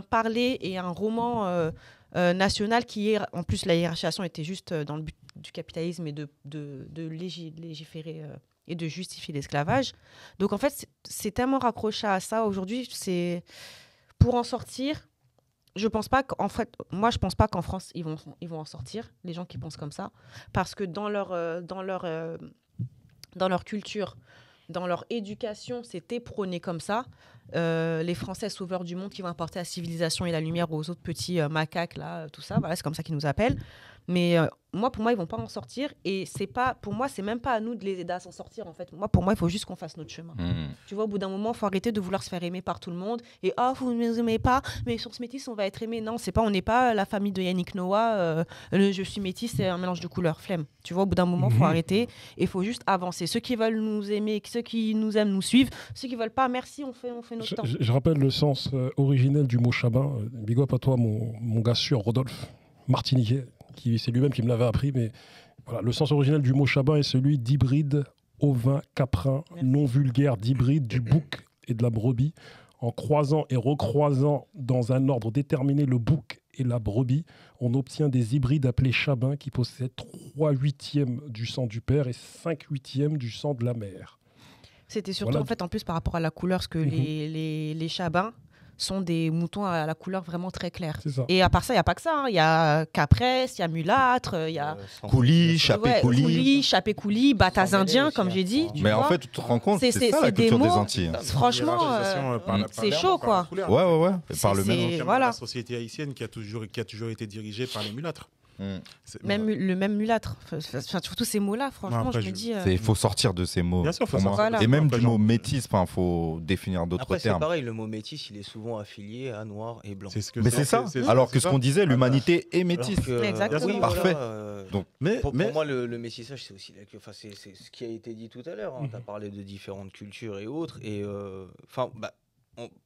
parler et un roman national qui est, en plus, la hiérarchisation était juste dans le but du capitalisme et de légiférer et de justifier l'esclavage. Donc, en fait, c'est tellement raccroché à ça aujourd'hui. C'est pour en sortir. Je pense pas qu'en fait, moi, je pense pas qu'en France ils vont en sortir, les gens qui pensent comme ça, parce que dans leur culture, dans leur éducation, c'était prôné comme ça. Les Français sauveurs du monde qui vont apporter la civilisation et la lumière aux autres petits macaques là, tout ça. Voilà, c'est comme ça qu'ils nous appellent. Mais pour moi, ils vont pas en sortir. Et pour moi, c'est même pas à nous de les aider à s'en sortir. En fait, pour moi, il faut juste qu'on fasse notre chemin. Tu vois, au bout d'un moment, il faut arrêter de vouloir se faire aimer par tout le monde. Et vous ne nous aimez pas, mais sur ce métis, on va être aimé. Non, on n'est pas la famille de Yannick Noah. Je suis métis, c'est un mélange de couleurs, flemme. Tu vois, au bout d'un moment, il faut arrêter et il faut juste avancer. Ceux qui veulent nous aimer, ceux qui nous aiment, nous suivent. Ceux qui veulent pas, merci, on fait notre temps. Je rappelle le sens originel du mot chabin. Big up à toi, mon gars sûr, Rodolphe, martiniquais. C'est lui-même qui me l'avait appris, mais voilà, le sens originel du mot chabin est celui d'hybride, ovin, caprin, non vulgaire, d'hybride, du bouc et de la brebis. En croisant et recroisant dans un ordre déterminé le bouc et la brebis, on obtient des hybrides appelés chabins qui possèdent 3/8 du sang du père et 5/8 du sang de la mère. C'était surtout Voilà. en fait en plus par rapport à la couleur, parce que les chabins sont des moutons à la couleur vraiment très claire. C'est ça. Et à part ça, il n'y a pas que ça. Hein. Il y a capresse, il y a mulâtre, il y a Coulis, chapé coulis. chapé coulis, bataz indien, comme j'ai dit. Mais en fait, tu te rends compte, c'est ça la culture des Antilles. Franchement, c'est chaud, quoi. Ouais. Et par le mélange. Voilà. La société haïtienne qui a toujours été dirigée par les mulâtres. Le même mulâtre. Enfin, surtout ces mots-là, franchement, après, je me dis. Il faut sortir de ces mots. Bien sûr, faut pour moi. sortir. Et même Après, du mot genre- métis, il faut définir d'autres Après, c'est termes. pareil, le mot métis, il est souvent affilié à noir et blanc. Mais c'est ça. Alors que ce qu'on disait, l'humanité est métisse. Exactement. oui, Parfait. voilà, Donc, pour moi, le métissage, c'est aussi c'est ce qui a été dit tout à l'heure. Tu as parlé de différentes cultures et autres. Et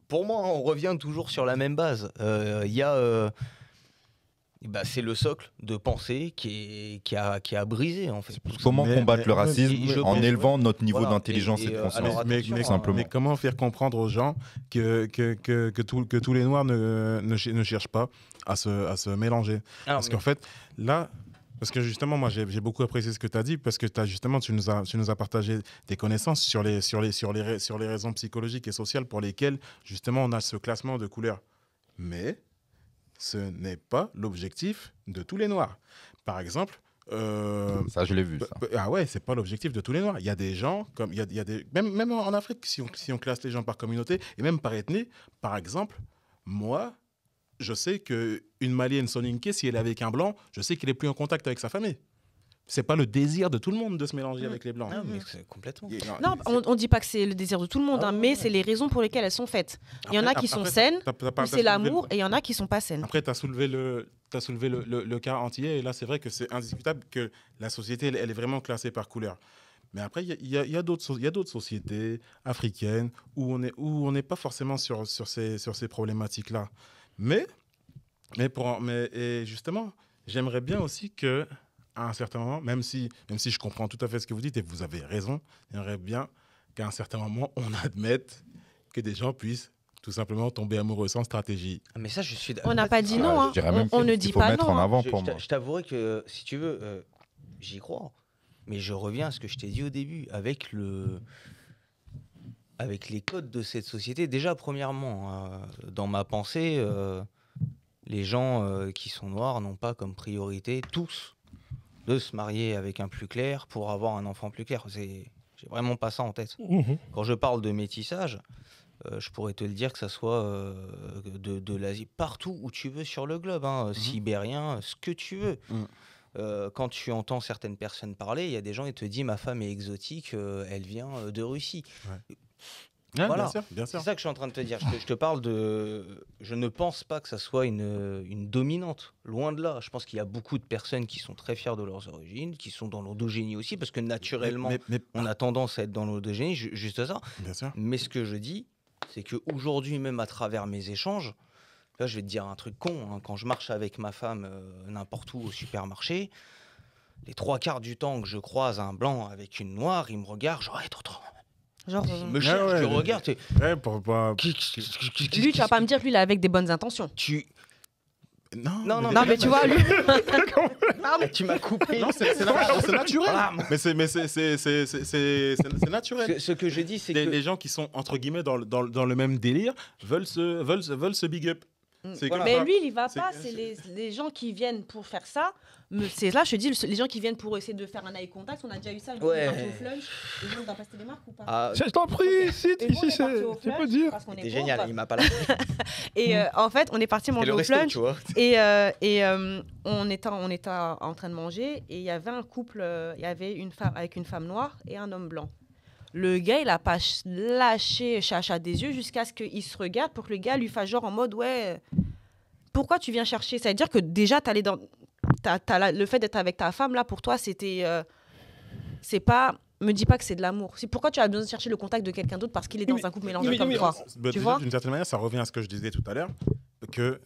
pour moi, on revient toujours sur la même base. Il y a. C'est le socle de pensée qui a brisé, en fait. comment combattre le racisme je en pense, élevant notre niveau Voilà. d'intelligence et de alors, conscience attention, Mais simplement. comment faire comprendre aux gens que tous les Noirs ne cherchent pas à se mélanger? Parce qu'en fait, là, parce que justement, moi, j'ai beaucoup apprécié ce que tu as dit, parce que tu nous as partagé des connaissances sur les raisons psychologiques et sociales pour lesquelles, justement, on a ce classement de couleurs. Mais ce n'est pas l'objectif de tous les Noirs. Par exemple... Ça, je l'ai vu, ça. Ah ouais, c'est pas l'objectif de tous les Noirs. Il y a des gens, comme il y a des, même en Afrique, si on classe les gens par communauté et même par ethnie, par exemple, moi, je sais qu'une Malienne soninké, si elle est avec un Blanc, je sais qu'il est plus en contact avec sa famille. C'est pas le désir de tout le monde de se mélanger avec les Blancs. Non, mais c'est complètement. Non, on ne dit pas que c'est le désir de tout le monde, mais c'est les raisons pour lesquelles elles sont faites. Il y en a qui sont saines, où c'est l'amour, et il y en a qui sont pas saines. Après, tu as soulevé le cas antillais, et là, c'est vrai que c'est indiscutable que la société, elle est vraiment classée par couleur. Mais après, il y a d'autres sociétés africaines où on n'est pas forcément sur ces problématiques-là. Mais justement, j'aimerais bien aussi que, à un certain moment, même si je comprends tout à fait ce que vous dites et vous avez raison, j'aimerais bien qu'à un certain moment, on admette que des gens puissent Tout simplement tomber amoureux sans stratégie. Ah, mais ça, je suis. On n'a pas dit non. Je Hein. dirais même On ne qu'il dit faut pas mettre non. en Hein. avant Je, pour je moi. t'a- je t'avouerai que, si tu veux, j'y crois. Mais je reviens à ce que je t'ai dit au début. Avec les codes de cette société, déjà, premièrement, dans ma pensée, les gens qui sont noirs n'ont pas comme priorité, tous, de se marier avec un plus clair pour avoir un enfant plus clair. J'ai vraiment pas ça en tête. Mhm. Quand je parle de métissage, je pourrais te le dire que ça soit de l'Asie, partout où tu veux sur le globe, hein, sibérien, ce que tu veux. Quand tu entends certaines personnes parler, il y a des gens qui te disent ma femme est exotique, elle vient de Russie. Voilà. Bien C'est sûr. ça que je suis en train de te dire. Je te parle de. Je ne pense pas que ça soit une dominante. Loin de là. Je pense qu'il y a beaucoup de personnes qui sont très fières de leurs origines, qui sont dans l'endogénie aussi, parce que naturellement, Mais- on a tendance à être dans l'endogénie, juste ça. bien sûr. Mais ce que je dis, c'est qu'aujourd'hui, même à travers mes échanges, là, je vais te dire un truc con. Hein, quand je marche avec ma femme n'importe où au supermarché, les 3/4 du temps que je croise un blanc avec une noire, il me regarde, genre, hey, tonton, Genre, il me cherche, ouais, je ouais. regarde. Ouais, lui, tu vas pas me dire que lui, il est avec des bonnes intentions. Non, Non, mais tu vois, lui. Tu m'as coupé. Non, c'est naturel. Bam. Mais c'est naturel. Ce que je dis, c'est que. Les gens qui sont entre guillemets dans le même délire veulent se big up. C'est Voilà. comme Mais ça. lui, il y va C'est- pas. C'est les gens qui viennent pour faire ça. C'est là, je te dis, les gens qui viennent pour essayer de faire un eye contact. On a déjà eu ça. Ouais. On est parti au flunch. Les gens, on doit passer des marques ou pas Ah, Je t'en prie, ici, Et nous, on ici, est parti au tu peux flunch dire. parce qu'on est c'était pauvres. génial, il m'a pas la. Et en fait, on est parti C'est manger le au resto, flunch. tu vois. Et on était en train de manger. Et il y avait un couple. Il y avait une femme avec une femme noire et un homme blanc. Le gars, il a pas lâché Chacha des yeux jusqu'à ce qu'il se regarde pour que le gars lui fasse genre en mode ouais. Pourquoi tu viens chercher? Ça veut dire que déjà, t'allais dans... le fait d'être avec ta femme, là, pour toi, c'était... c'est pas... Me dis pas que c'est de l'amour. C'est pourquoi tu as besoin de chercher le contact de quelqu'un d'autre parce qu'il est dans un couple mélangé comme toi. Bah, Tu déjà, vois d'une certaine manière, ça revient à ce que je disais tout à l'heure, que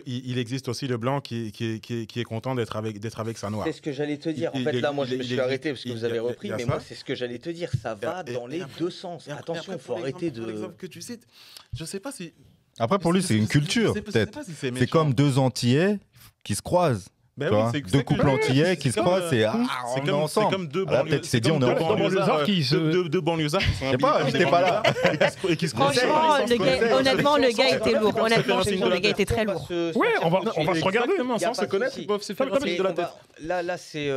il existe aussi le blanc qui est content d'être avec sa noire. C'est ce que j'allais te dire. En Il- fait, il- là, moi, je il- me il- suis il- arrêté parce que il- vous il y a- avez repris, il y a mais ça. moi, c'est ce que j'allais te dire. Ça va Et dans les après- deux sens. Et après, Attention, il faut pour arrêter l'exemple- pour l'exemple de. que tu cites, je sais pas si. Après, pour lui, c'est une culture, je sais peut-être. pas si C'est méchant. comme deux Antillais qui se croisent. Ben tu oui, vois. c'est- Deux c'est couples comme- antillais qui se comme, croisent, c'est c'est on est comme- ensemble. C'est comme deux Ah, là, peut-être qu'il s'est dit, on est deux ensemble. banlieusards qui se- deux banlieusards qui sont Je sais pas, habillés j'étais comme pas des là. banlieusards et qui se connaissent. Franchement, Ils se connaissent. honnêtement, le gars était lourd. Ils se Honnêtement, connaissent. je te jure, le gars était très lourd. Ouais, on va se regarder. Exactement, Y a sans pas se de connaître, souci. ils peuvent se faire un Mais de la on tête. va- Là, c'est.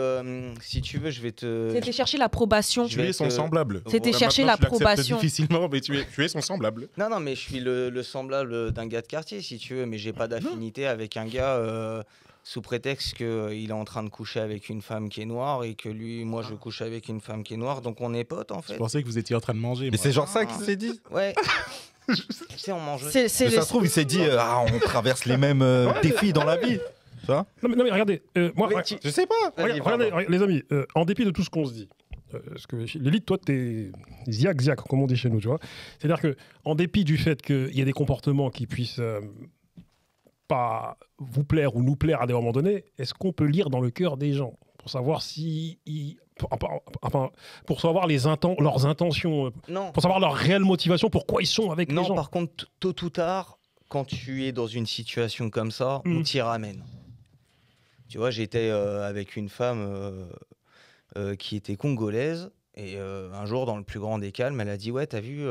Si tu veux, je vais te. C'était chercher l'approbation. Je vais Tu es son te- semblable. C'était Maintenant, chercher tu l'acceptes l'approbation. difficilement, mais tu es son semblable. Non, mais je suis le semblable d'un gars de quartier, si tu veux, mais j'ai pas d'affinité avec un gars sous prétexte qu'il est en train de coucher avec une femme qui est noire et que lui, moi, je couche avec une femme qui est noire, donc on est potes en fait. Je pensais que vous étiez en train de manger. Mais moi. c'est genre ça qu'il s'est dit. Ouais. Tu sais, on mange. C'est Mais ça se trouve, il s'est dit, on traverse les mêmes défis dans la vie. Tu vois? Non, mais regardez, moi, Je sais pas. Vas-y, regardez, pardon. les amis, en dépit de tout ce qu'on se dit, parce que l'élite, toi, t'es ziac, comme on dit chez nous, tu vois. C'est-à-dire que, en dépit du fait qu'il y ait des comportements qui puissent pas vous plaire ou nous plaire à des moments donnés, est-ce qu'on peut lire dans le cœur des gens pour savoir si, enfin, pour savoir leurs intentions, Non. pour savoir leur réelle motivation, pourquoi ils sont avec les Non, gens. par contre, tôt ou tard, quand tu es dans une situation comme ça, on t'y ramène. Tu vois, j'étais avec une femme qui était congolaise et un jour, dans le plus grand des calmes, elle a dit « Ouais, t'as vu,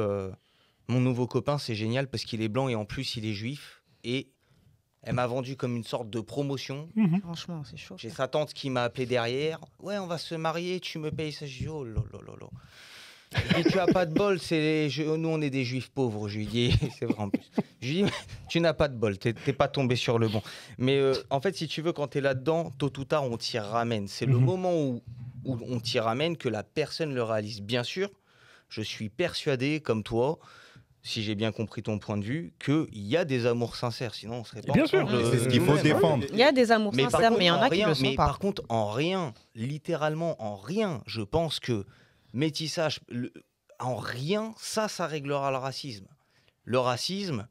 mon nouveau copain, c'est génial parce qu'il est blanc et en plus, il est juif. » Et elle m'a vendu comme une sorte de promotion. Franchement, c'est chaud. J'ai sa tante qui m'a appelé derrière. Ouais, on va se marier, tu me payes ça. Je dis, oh là là là là. Je lui dis, tu as pas de bol, nous on est des juifs pauvres. Je lui dis, c'est vrai en plus. Je lui dis, tu n'as pas de bol, t'es pas tombé sur le bon. Mais en fait, si tu veux, quand tu es là-dedans, tôt ou tard, on t'y ramène. C'est le moment où on t'y ramène que la personne le réalise. Bien sûr, je suis persuadé, comme toi, si j'ai bien compris ton point de vue, qu'il y a des amours sincères. Sinon, on serait pas Bien en sûr. train de- C'est ce qu'il faut nous-mêmes. défendre. Il y a des amours Mais par sincères, contre, mais il y en en a qui rien- le sont mais pas. par contre, en rien, littéralement en rien, je pense que métissage, en rien, ça réglera le racisme. Le racisme,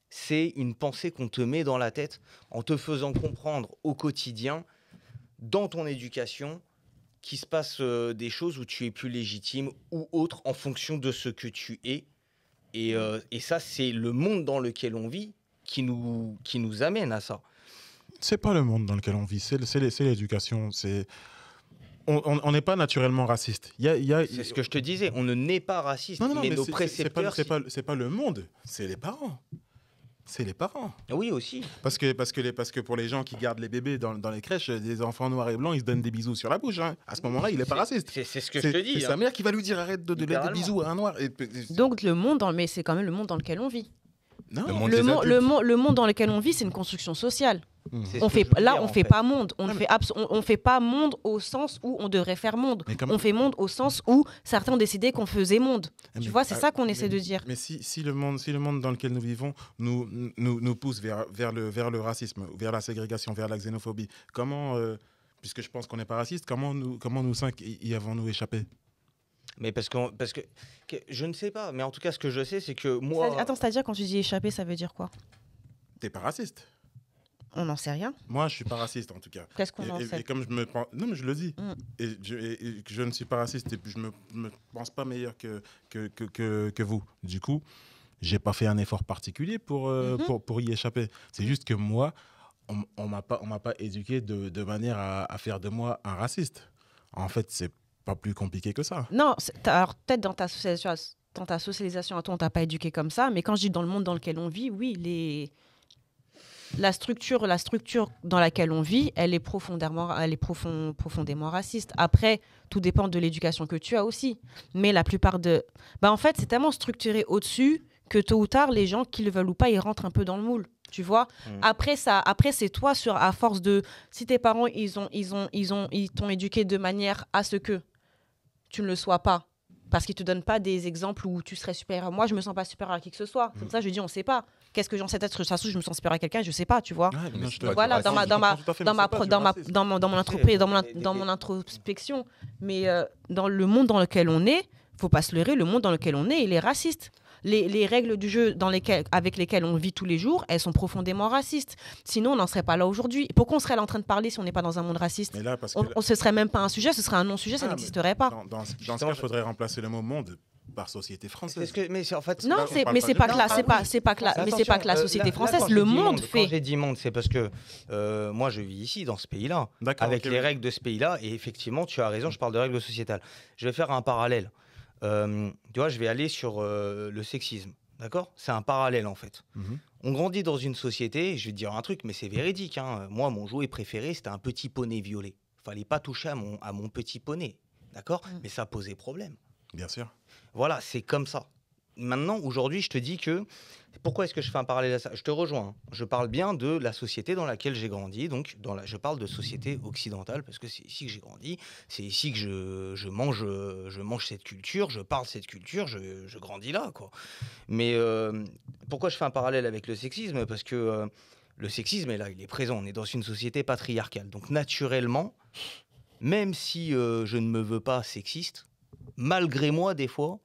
c'est une pensée qu'on te met dans la tête en te faisant comprendre au quotidien, dans ton éducation, qu'il se passe des choses où tu es plus légitime ou autre en fonction de ce que tu es Et ça, c'est le monde dans lequel on vit qui nous amène à ça. C'est pas le monde dans lequel on vit, c'est l'éducation. On n'est pas naturellement raciste. C'est ce que je te disais, on ne naît pas raciste, Non, mais nos précepteurs... c'est pas le monde, c'est les parents. C'est les parents. Oui, aussi. Parce que pour les gens qui gardent les bébés dans les crèches, des enfants noirs et blancs, ils se donnent des bisous sur la bouche. Hein. À ce moment-là, il n'est pas raciste. C'est ce que je te dis. C'est sa mère qui va lui dire arrête de donner des bisous à un noir. Donc mais c'est quand même le monde dans lequel on vit. Non. Le monde dans lequel on vit, c'est une construction sociale. On fait pas monde. On fait pas monde au sens où on devrait faire monde. On fait monde au sens où certains ont décidé qu'on faisait monde. Tu vois, c'est ça qu'on essaie de dire. Mais si le monde dans lequel nous vivons nous pousse vers le racisme, vers la ségrégation, vers la xénophobie, comment, puisque je pense qu'on n'est pas raciste, comment nous cinq y avons-nous échappé? Mais parce que je ne sais pas, mais en tout cas, ce que je sais, c'est que moi... Attends, c'est-à-dire quand tu dis échapper, ça veut dire quoi? T'es pas raciste. On n'en sait rien. Moi, je suis pas raciste en tout cas. Qu'est-ce qu'on en sait? Et comme je me prends... Non, mais je le dis. Et que je ne suis pas raciste et puis je me pense pas meilleur que vous. Du coup, j'ai pas fait un effort particulier pour y échapper. C'est juste que moi, on m'a pas éduqué de manière à faire de moi un raciste. En fait, c'est pas plus compliqué que ça. Non, alors peut-être dans ta socialisation à toi, on t'a pas éduqué comme ça, mais quand je dis dans le monde dans lequel on vit, oui, la structure dans laquelle on vit, elle est profondément raciste. Après, tout dépend de l'éducation que tu as aussi. Mais la plupart en fait, c'est tellement structuré au-dessus que tôt ou tard, les gens, qu'ils le veulent ou pas, ils rentrent un peu dans le moule. Tu vois. Après, c'est toi, à force de... Si tes parents, ils t'ont éduqué de manière à ce que tu ne le sois pas, parce qu'ils te donnent pas des exemples où tu serais supérieur. Moi, je me sens pas supérieur à qui que ce soit. Comme ça, je dis, on sait pas. Qu'est-ce que j'en sais peut-être que ça se trouve, je me sens supérieur à quelqu'un, je sais pas, tu vois. Voilà, dans mon introspection. Mais dans le monde dans lequel on est, faut pas se leurrer, le monde dans lequel on est, il est raciste. Les règles du jeu avec lesquelles on vit tous les jours, elles sont profondément racistes. Sinon, on n'en serait pas là aujourd'hui. Pourquoi on serait là en train de parler si on n'est pas dans un monde raciste? Ce serait même pas un sujet, ce serait un non-sujet, ça n'existerait pas. Dans ce cas, il faudrait remplacer le mot monde par société française. Mais c'est pas que la société française, le monde fait. Quand j'ai dit monde, c'est parce que moi je vis ici dans ce pays-là, avec les règles de ce pays-là, et effectivement, tu as raison, je parle de règles sociétales. Je vais faire un parallèle. Tu vois, je vais aller sur le sexisme, d'accord? C'est un parallèle en fait. On grandit dans une société, je vais te dire un truc, mais c'est véridique. Hein. Moi, mon jouet préféré, c'était un petit poney violet. Fallait pas toucher à mon petit poney, d'accord? Mais ça posait problème. Bien sûr. Voilà, c'est comme ça. Maintenant, aujourd'hui, je te dis que... Pourquoi est-ce que je fais un parallèle à ça? Je te rejoins. Hein. Je parle bien de la société dans laquelle j'ai grandi. Donc, je parle de société occidentale parce que c'est ici que j'ai grandi. C'est ici que je mange cette culture, je parle cette culture, je grandis là, quoi. Mais pourquoi je fais un parallèle avec le sexisme? Parce que le sexisme est là, il est présent. On est dans une société patriarcale. Donc, naturellement, même si je ne me veux pas sexiste, malgré moi, des fois...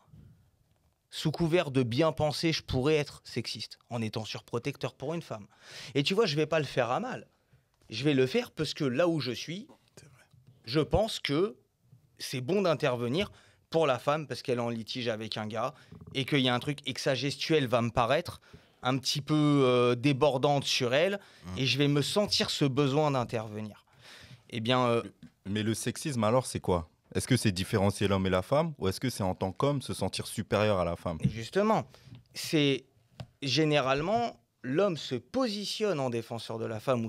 Sous couvert de bien penser, je pourrais être sexiste en étant surprotecteur pour une femme. Et tu vois, je ne vais pas le faire à mal. Je vais le faire parce que là où je suis, je pense que c'est bon d'intervenir pour la femme parce qu'elle est en litige avec un gars et qu'il y a un truc et que sa gestuelle va me paraître un petit peu débordante sur elle et je vais me sentir ce besoin d'intervenir. Eh bien... Mais le sexisme, alors, c'est quoi ? Est-ce que c'est différencier l'homme et la femme ou est-ce que c'est en tant qu'homme se sentir supérieur à la femme? Et justement, c'est généralement l'homme se positionne en défenseur de la femme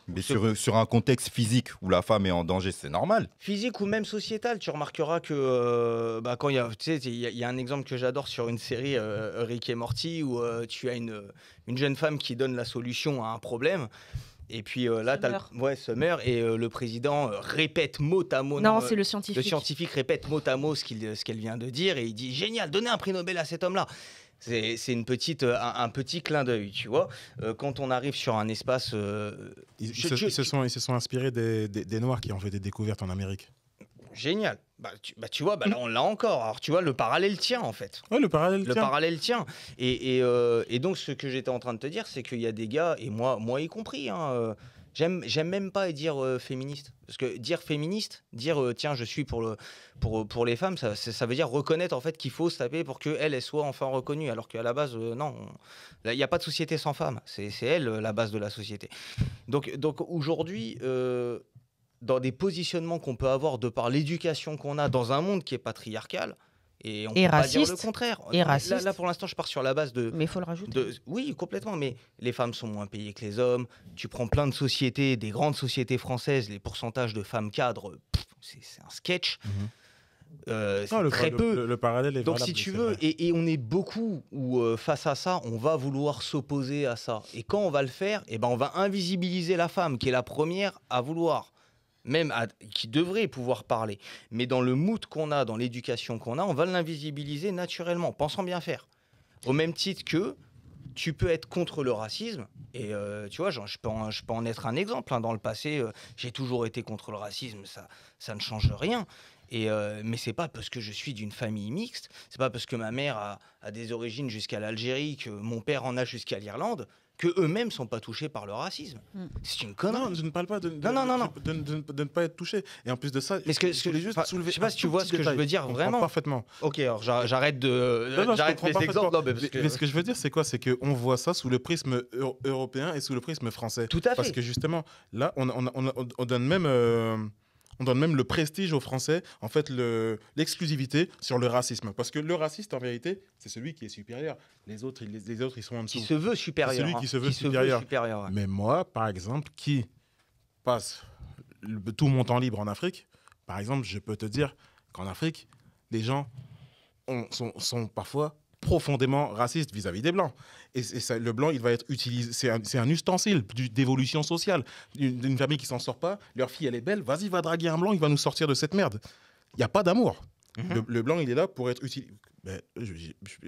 Mais sur un contexte physique où la femme est en danger, c'est normal. Physique ou même sociétal, tu remarqueras que quand il y a un exemple que j'adore sur une série Rick et Morty où tu as une jeune femme qui donne la solution à un problème. Et puis là, Summer, et le président répète mot à mot. Non, c'est le scientifique. Le scientifique répète mot à mot ce qu'elle vient de dire et il dit génial, donnez un prix Nobel à cet homme-là. C'est un petit clin d'œil, tu vois. Quand on arrive sur un espace. Ils se sont inspirés des Noirs qui ont fait des découvertes en Amérique. Génial. Tu vois, là, on l'a encore. Alors, tu vois, le parallèle tient, en fait. Oui, le parallèle tient. Et donc, ce que j'étais en train de te dire, c'est qu'il y a des gars, et moi y compris, hein, J'aime même pas dire féministe. Parce que dire féministe, dire tiens, je suis pour les femmes, ça veut dire reconnaître en fait qu'il faut se taper pour qu'elles soient enfin reconnues. Alors qu'à la base, non. Il n'y a pas de société sans femmes. C'est elle la base de la société. Donc aujourd'hui, dans des positionnements qu'on peut avoir de par l'éducation qu'on a dans un monde qui est patriarcal, et on peut pas dire le contraire. Et raciste. Là, pour l'instant, je pars sur la base de... Mais il faut le rajouter. Oui, complètement. Mais les femmes sont moins payées que les hommes. Tu prends plein de sociétés, des grandes sociétés françaises, les pourcentages de femmes cadres, c'est un sketch. C'est très peu. Le parallèle est Donc, valable, si tu c'est veux, vrai. et on est beaucoup où, face à ça, on va vouloir s'opposer à ça. Et quand on va le faire, eh ben, on va invisibiliser la femme, qui est la première à vouloir. Qui devrait pouvoir parler. Mais dans le mood qu'on a, dans l'éducation qu'on a, on va l'invisibiliser naturellement, pensant bien faire. Au même titre que tu peux être contre le racisme, et tu vois, je peux en être un exemple. Hein. Dans le passé, j'ai toujours été contre le racisme, ça ne change rien. Mais c'est pas parce que je suis d'une famille mixte, c'est pas parce que ma mère a des origines jusqu'à l'Algérie, que mon père en a jusqu'à l'Irlande, que eux-mêmes sont pas touchés par le racisme. C'est une connerie. Non, je ne parle pas de ne pas être touché. Et en plus de ça, mais je voulais juste soulever. Je sais pas si tu vois ce que je veux dire vraiment. Parfaitement. Ok, alors j'arrête mes exemples. Non, mais ce que je veux dire, c'est quoi? C'est qu'on voit ça sous le prisme européen et sous le prisme français. Tout à fait. Parce que justement, là, on donne même. On donne même le prestige aux Français, en fait, l'exclusivité sur le racisme. Parce que le raciste, en vérité, c'est celui qui est supérieur. Les autres, ils sont en dessous. Qui se veut supérieur. C'est celui qui se veut supérieur. Ouais. Mais moi, par exemple, qui passe tout mon temps libre en Afrique, par exemple, je peux te dire qu'en Afrique, les gens sont parfois profondément racistes vis-à-vis des Blancs. Et ça, le Blanc, il va être utilisé, c'est un ustensile d'évolution sociale. D'une famille qui s'en sort pas, leur fille, elle est belle, vas-y, va draguer un Blanc, il va nous sortir de cette merde. Il n'y a pas d'amour. Le Blanc, il est là pour être utilisé. Ben,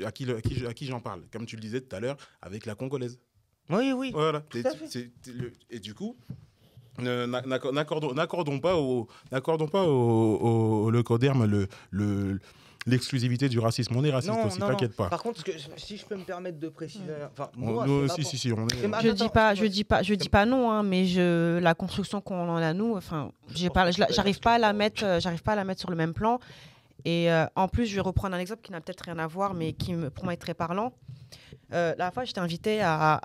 à qui j'en parle? Comme tu le disais tout à l'heure, avec la Congolaise. Oui. Voilà. Et du coup, n'accordons pas au Coderme l'exclusivité du racisme. On est raciste aussi, t'inquiète pas. Par contre, si je peux me permettre de préciser, je dis pas non, hein, mais la construction qu'on en a nous, enfin, j'arrive pas à la mettre sur le même plan. Et en plus, je vais reprendre un exemple qui n'a peut-être rien à voir, mais qui pour moi est très parlant. La fois, j'étais invitée à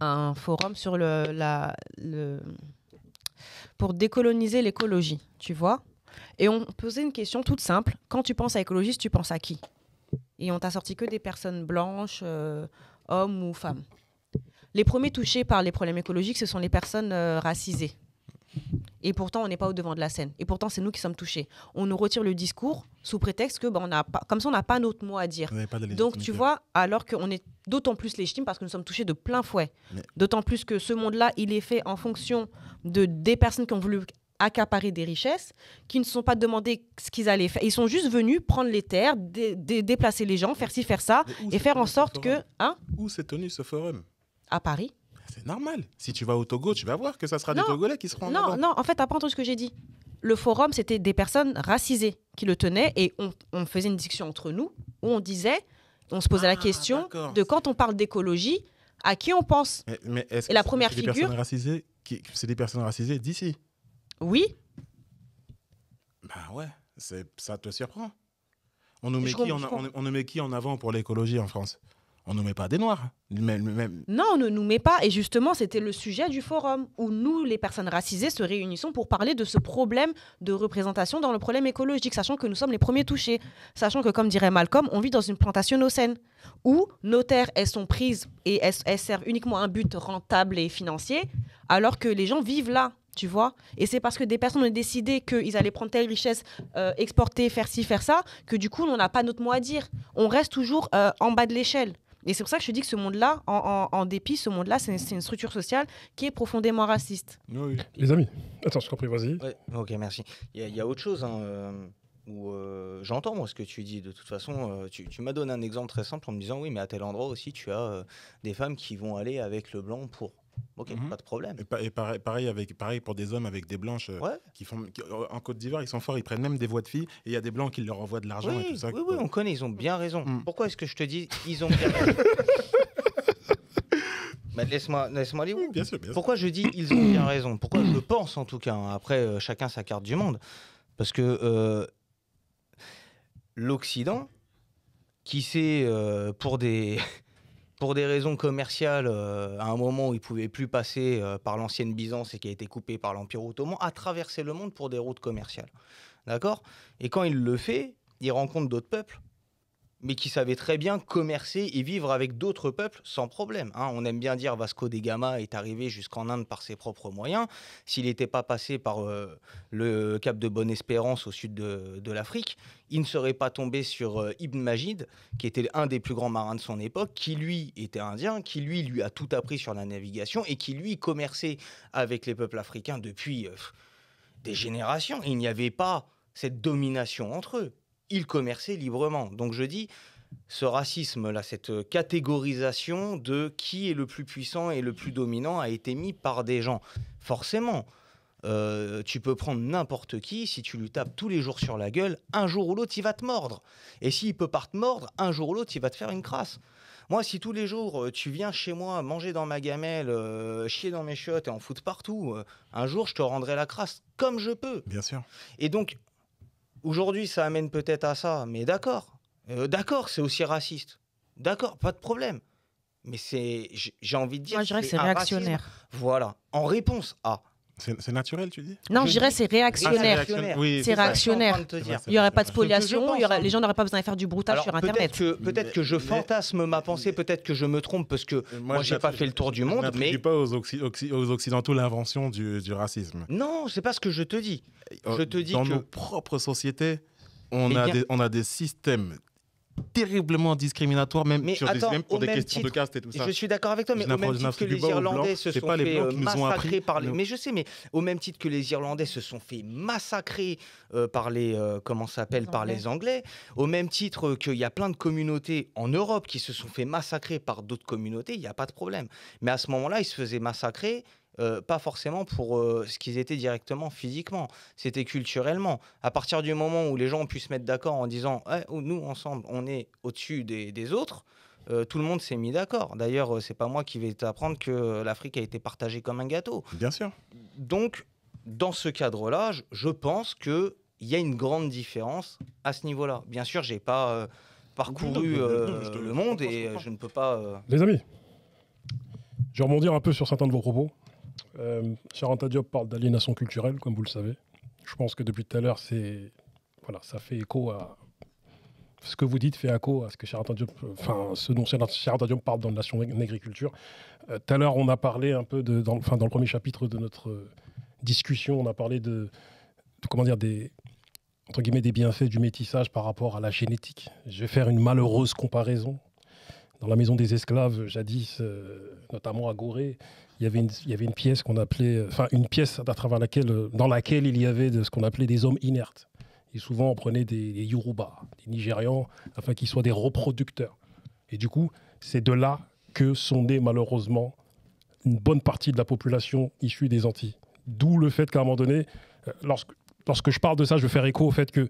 un forum sur pour décoloniser l'écologie, tu vois. Et on posait une question toute simple. Quand tu penses à écologiste, tu penses à qui? Et on t'a sorti que des personnes blanches, hommes ou femmes. Les premiers touchés par les problèmes écologiques, ce sont les personnes racisées. Et pourtant, on n'est pas au devant de la scène. Et pourtant, c'est nous qui sommes touchés. On nous retire le discours sous prétexte que, comme ça, on n'a pas notre mot à dire. Donc, tu vois, alors qu'on est d'autant plus légitime parce que nous sommes touchés de plein fouet. D'autant plus que ce monde-là, il est fait en fonction des personnes qui ont voulu accaparer des richesses, qui ne se sont pas demandé ce qu'ils allaient faire. Ils sont juste venus prendre les terres, déplacer les gens, faire ci, faire ça, et faire en sorte que... Hein? Où s'est tenu ce forum? À Paris. C'est normal. Si tu vas au Togo, tu vas voir que ça sera des Togolais qui seront là-bas. Non, en fait, t'as pas entendu ce que j'ai dit. Le forum, c'était des personnes racisées qui le tenaient, et on faisait une discussion entre nous, où on se posait la question de quand on parle d'écologie, à qui on pense. Mais est-ce et la première figure... C'est des personnes racisées d'ici? Oui. Bah ouais, ça te surprend. On nous met qui en avant pour l'écologie en France? On ne nous met pas des Noirs. Non, on ne nous met pas. Et justement, c'était le sujet du forum où nous, les personnes racisées, se réunissons pour parler de ce problème de représentation dans le problème écologique, sachant que nous sommes les premiers touchés. Sachant que, comme dirait Malcolm, on vit dans une plantation nocène où nos terres, elles sont prises et elles servent uniquement à un but rentable et financier, alors que les gens vivent là. Tu vois? Et c'est parce que des personnes ont décidé qu'ils allaient prendre telle richesse, exporter, faire ci, faire ça, que du coup, on n'a pas notre mot à dire. On reste toujours en bas de l'échelle. Et c'est pour ça que je te dis que ce monde-là, en dépit, ce monde-là, c'est une structure sociale qui est profondément raciste. Oui. Les amis, attends, je t'en prie, vas-y. Ouais, ok, merci. Il y a autre chose où j'entends moi ce que tu dis. De toute façon, tu m'as donné un exemple très simple en me disant oui, mais à tel endroit aussi, tu as des femmes qui vont aller avec le blanc pour... Ok, pas de problème. Et pareil pour des hommes avec des blanches en Côte d'Ivoire, ils sont forts, ils prennent même des voix de filles et il y a des blancs qui leur envoient de l'argent et tout ça. Oui, on connaît, ils ont bien raison. Pourquoi est-ce que je te dis ils ont bien raison? Bah, laisse-moi aller. Oui, bien sûr, bien sûr. Pourquoi je dis ils ont bien raison? Pourquoi je pense en tout cas, hein. Après, chacun sa carte du monde. Parce que l'Occident, qui sait, pour des, pour des raisons commerciales, à un moment où il ne pouvait plus passer par l'ancienne Byzance et qui a été coupé par l'Empire ottoman, a traversé le monde pour des routes commerciales. D'accord? Et quand il le fait, il rencontre d'autres peuples, mais qui savaient très bien commercer et vivre avec d'autres peuples sans problème, hein. On aime bien dire Vasco de Gama est arrivé jusqu'en Inde par ses propres moyens. S'il n'était pas passé par le cap de Bonne-Espérance au sud de l'Afrique, il ne serait pas tombé sur Ibn Majid, qui était un des plus grands marins de son époque, qui lui était indien, qui lui a tout appris sur la navigation et qui lui commerçait avec les peuples africains depuis des générations. Il n'y avait pas cette domination entre eux. Ils commerçaient librement. Donc je dis, ce racisme-là, cette catégorisation de qui est le plus puissant et le plus dominant a été mis par des gens. Forcément, tu peux prendre n'importe qui, si tu lui tapes tous les jours sur la gueule, un jour ou l'autre, il va te mordre. Et s'il ne peut pas te mordre, un jour ou l'autre, il va te faire une crasse. Moi, si tous les jours, tu viens chez moi manger dans ma gamelle, chier dans mes chiottes et en foutre partout, un jour, je te rendrai la crasse comme je peux. Bien sûr. Et donc, aujourd'hui, ça amène peut-être à ça, mais d'accord. D'accord, c'est aussi raciste. D'accord, pas de problème. Mais j'ai envie de dire... Moi, je dirais que c'est un réactionnaire. racisme, voilà, en réponse à... C'est naturel, tu dis? Non, Je je dirais dis- c'est réactionnaire. Oui, C'est réactionnaire. C'est vrai, Il n'y aurait pas de c'est vrai. spoliation, Je pense, les gens n'auraient pas besoin de faire du broutage Alors, sur Internet. peut-être que je fantasme ma pensée, peut-être que je me trompe, parce que moi, j'ai pas fait le tour du monde, Je mais... n'attribue pas aux Occidentaux l'invention du racisme. Non, c'est pas ce que je te dis. Je te dis Dans que... nos propres sociétés, on Eh a bien- des systèmes terriblement discriminatoires, même, Mais sur attends, même pour au des même questions de titre, caste et tout ça. Je suis d'accord avec toi, mais au même titre que les Irlandais se sont fait massacrer par les... Mais je sais, mais au même titre que les Irlandais se sont fait massacrer par les... comment ça s'appelle? Par les Anglais. Au même titre qu'il y a plein de communautés en Europe qui se sont fait massacrer par d'autres communautés, il n'y a pas de problème. Mais à ce moment-là, ils se faisaient massacrer... pas forcément pour ce qu'ils étaient directement physiquement, c'était culturellement. À partir du moment où les gens ont pu se mettre d'accord en disant nous ensemble on est au-dessus des autres, tout le monde s'est mis d'accord. D'ailleurs, c'est pas moi qui vais t'apprendre que l'Afrique a été partagée comme un gâteau. Bien sûr. Donc, dans ce cadre-là, je pense qu'il y a une grande différence à ce niveau-là. Bien sûr, j'ai pas parcouru le monde et je ne peux pas... Les amis, je vais rebondir un peu sur certains de vos propos. Cheikh Anta Diop parle d'aliénation culturelle, comme vous le savez. Je pense que depuis tout à l'heure, ça fait écho à... Ce que vous dites fait écho à ce que Cheikh Anta Diop, ce dont Cheikh Anta Diop parle dans Nation Négriculture. Tout à l'heure, on a parlé un peu, dans le premier chapitre de notre discussion, on a parlé de comment dire, entre guillemets, des bienfaits du métissage par rapport à la génétique. Je vais faire une malheureuse comparaison. Dans la maison des esclaves, jadis, notamment à Gorée, il y avait une pièce qu'on appelait, une pièce dans laquelle il y avait ce qu'on appelait des hommes inertes. Et souvent, on prenait des Yoruba, des Nigérians, afin qu'ils soient des reproducteurs. Et du coup, c'est de là que sont nés malheureusement une bonne partie de la population issue des Antilles. D'où le fait qu'à un moment donné, lorsque je parle de ça, je veux faire écho au fait que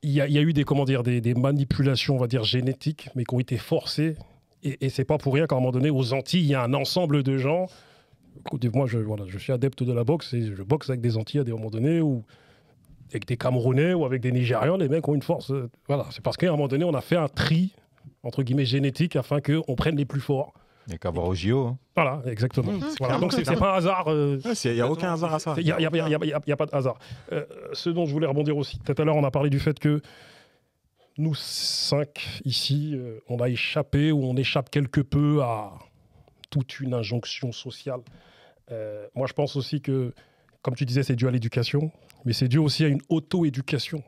il y a eu des manipulations, on va dire, génétiques, mais qui ont été forcées. Et c'est pas pour rien qu'à un moment donné, aux Antilles, il y a un ensemble de gens. Moi, je suis adepte de la boxe et je boxe avec des Antilles à des moments donnés, ou avec des Camerounais ou avec des Nigérians. Les mecs ont une force. C'est parce qu'à un moment donné, on a fait un tri, entre guillemets, génétique, afin qu'on prenne les plus forts. Il n'y a qu'à voir au JO. Hein. Voilà, exactement. Donc, c'est pas un hasard. Il n'y a aucun hasard à ça. Il n'y a pas de hasard. Ce dont je voulais rebondir aussi, tout à l'heure, on a parlé du fait que nous 5 ici, on a échappé ou on échappe quelque peu à toute une injonction sociale. Moi, je pense aussi que, comme tu disais, c'est dû à l'éducation, mais c'est dû aussi à une auto-éducation.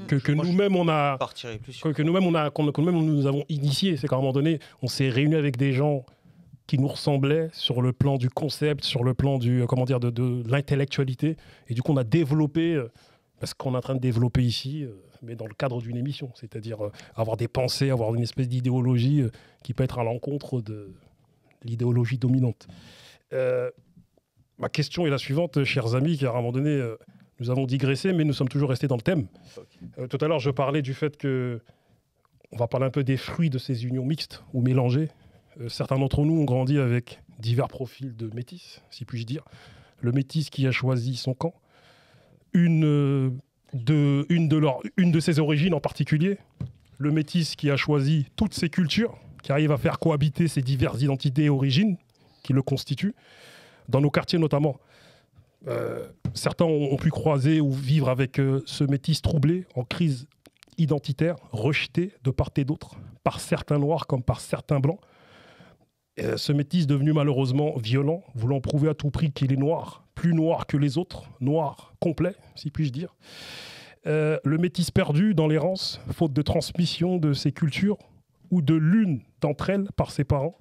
Que nous-mêmes on a, que nous-mêmes nous avons initié. C'est qu'à un moment donné, on s'est réunis avec des gens qui nous ressemblaient sur le plan du concept, sur le plan du de l'intellectualité, et du coup on a développé ce qu'on est en train de développer ici, mais dans le cadre d'une émission, c'est-à-dire avoir des pensées, avoir une espèce d'idéologie qui peut être à l'encontre de l'idéologie dominante. Ma question est la suivante, chers amis, car à un moment donné, nous avons digressé, mais nous sommes toujours restés dans le thème. Tout à l'heure, je parlais du fait que on va parler un peu des fruits de ces unions mixtes ou mélangées. certains d'entre nous ont grandi avec divers profils de métis, si puis-je dire. Le métis qui a choisi son camp, une de ses origines en particulier, le métis qui a choisi toutes ses cultures, qui arrive à faire cohabiter ces diverses identités et origines qui le constituent. Dans nos quartiers notamment, certains ont pu croiser ou vivre avec ce métis troublé, en crise identitaire, rejeté de part et d'autre, par certains noirs comme par certains blancs. Ce métis devenu malheureusement violent, voulant prouver à tout prix qu'il est noir, plus noir que les autres, noir complet, si puis-je dire. Le métis perdu dans l'errance, faute de transmission de ses cultures ou de l'une d'entre elles par ses parents.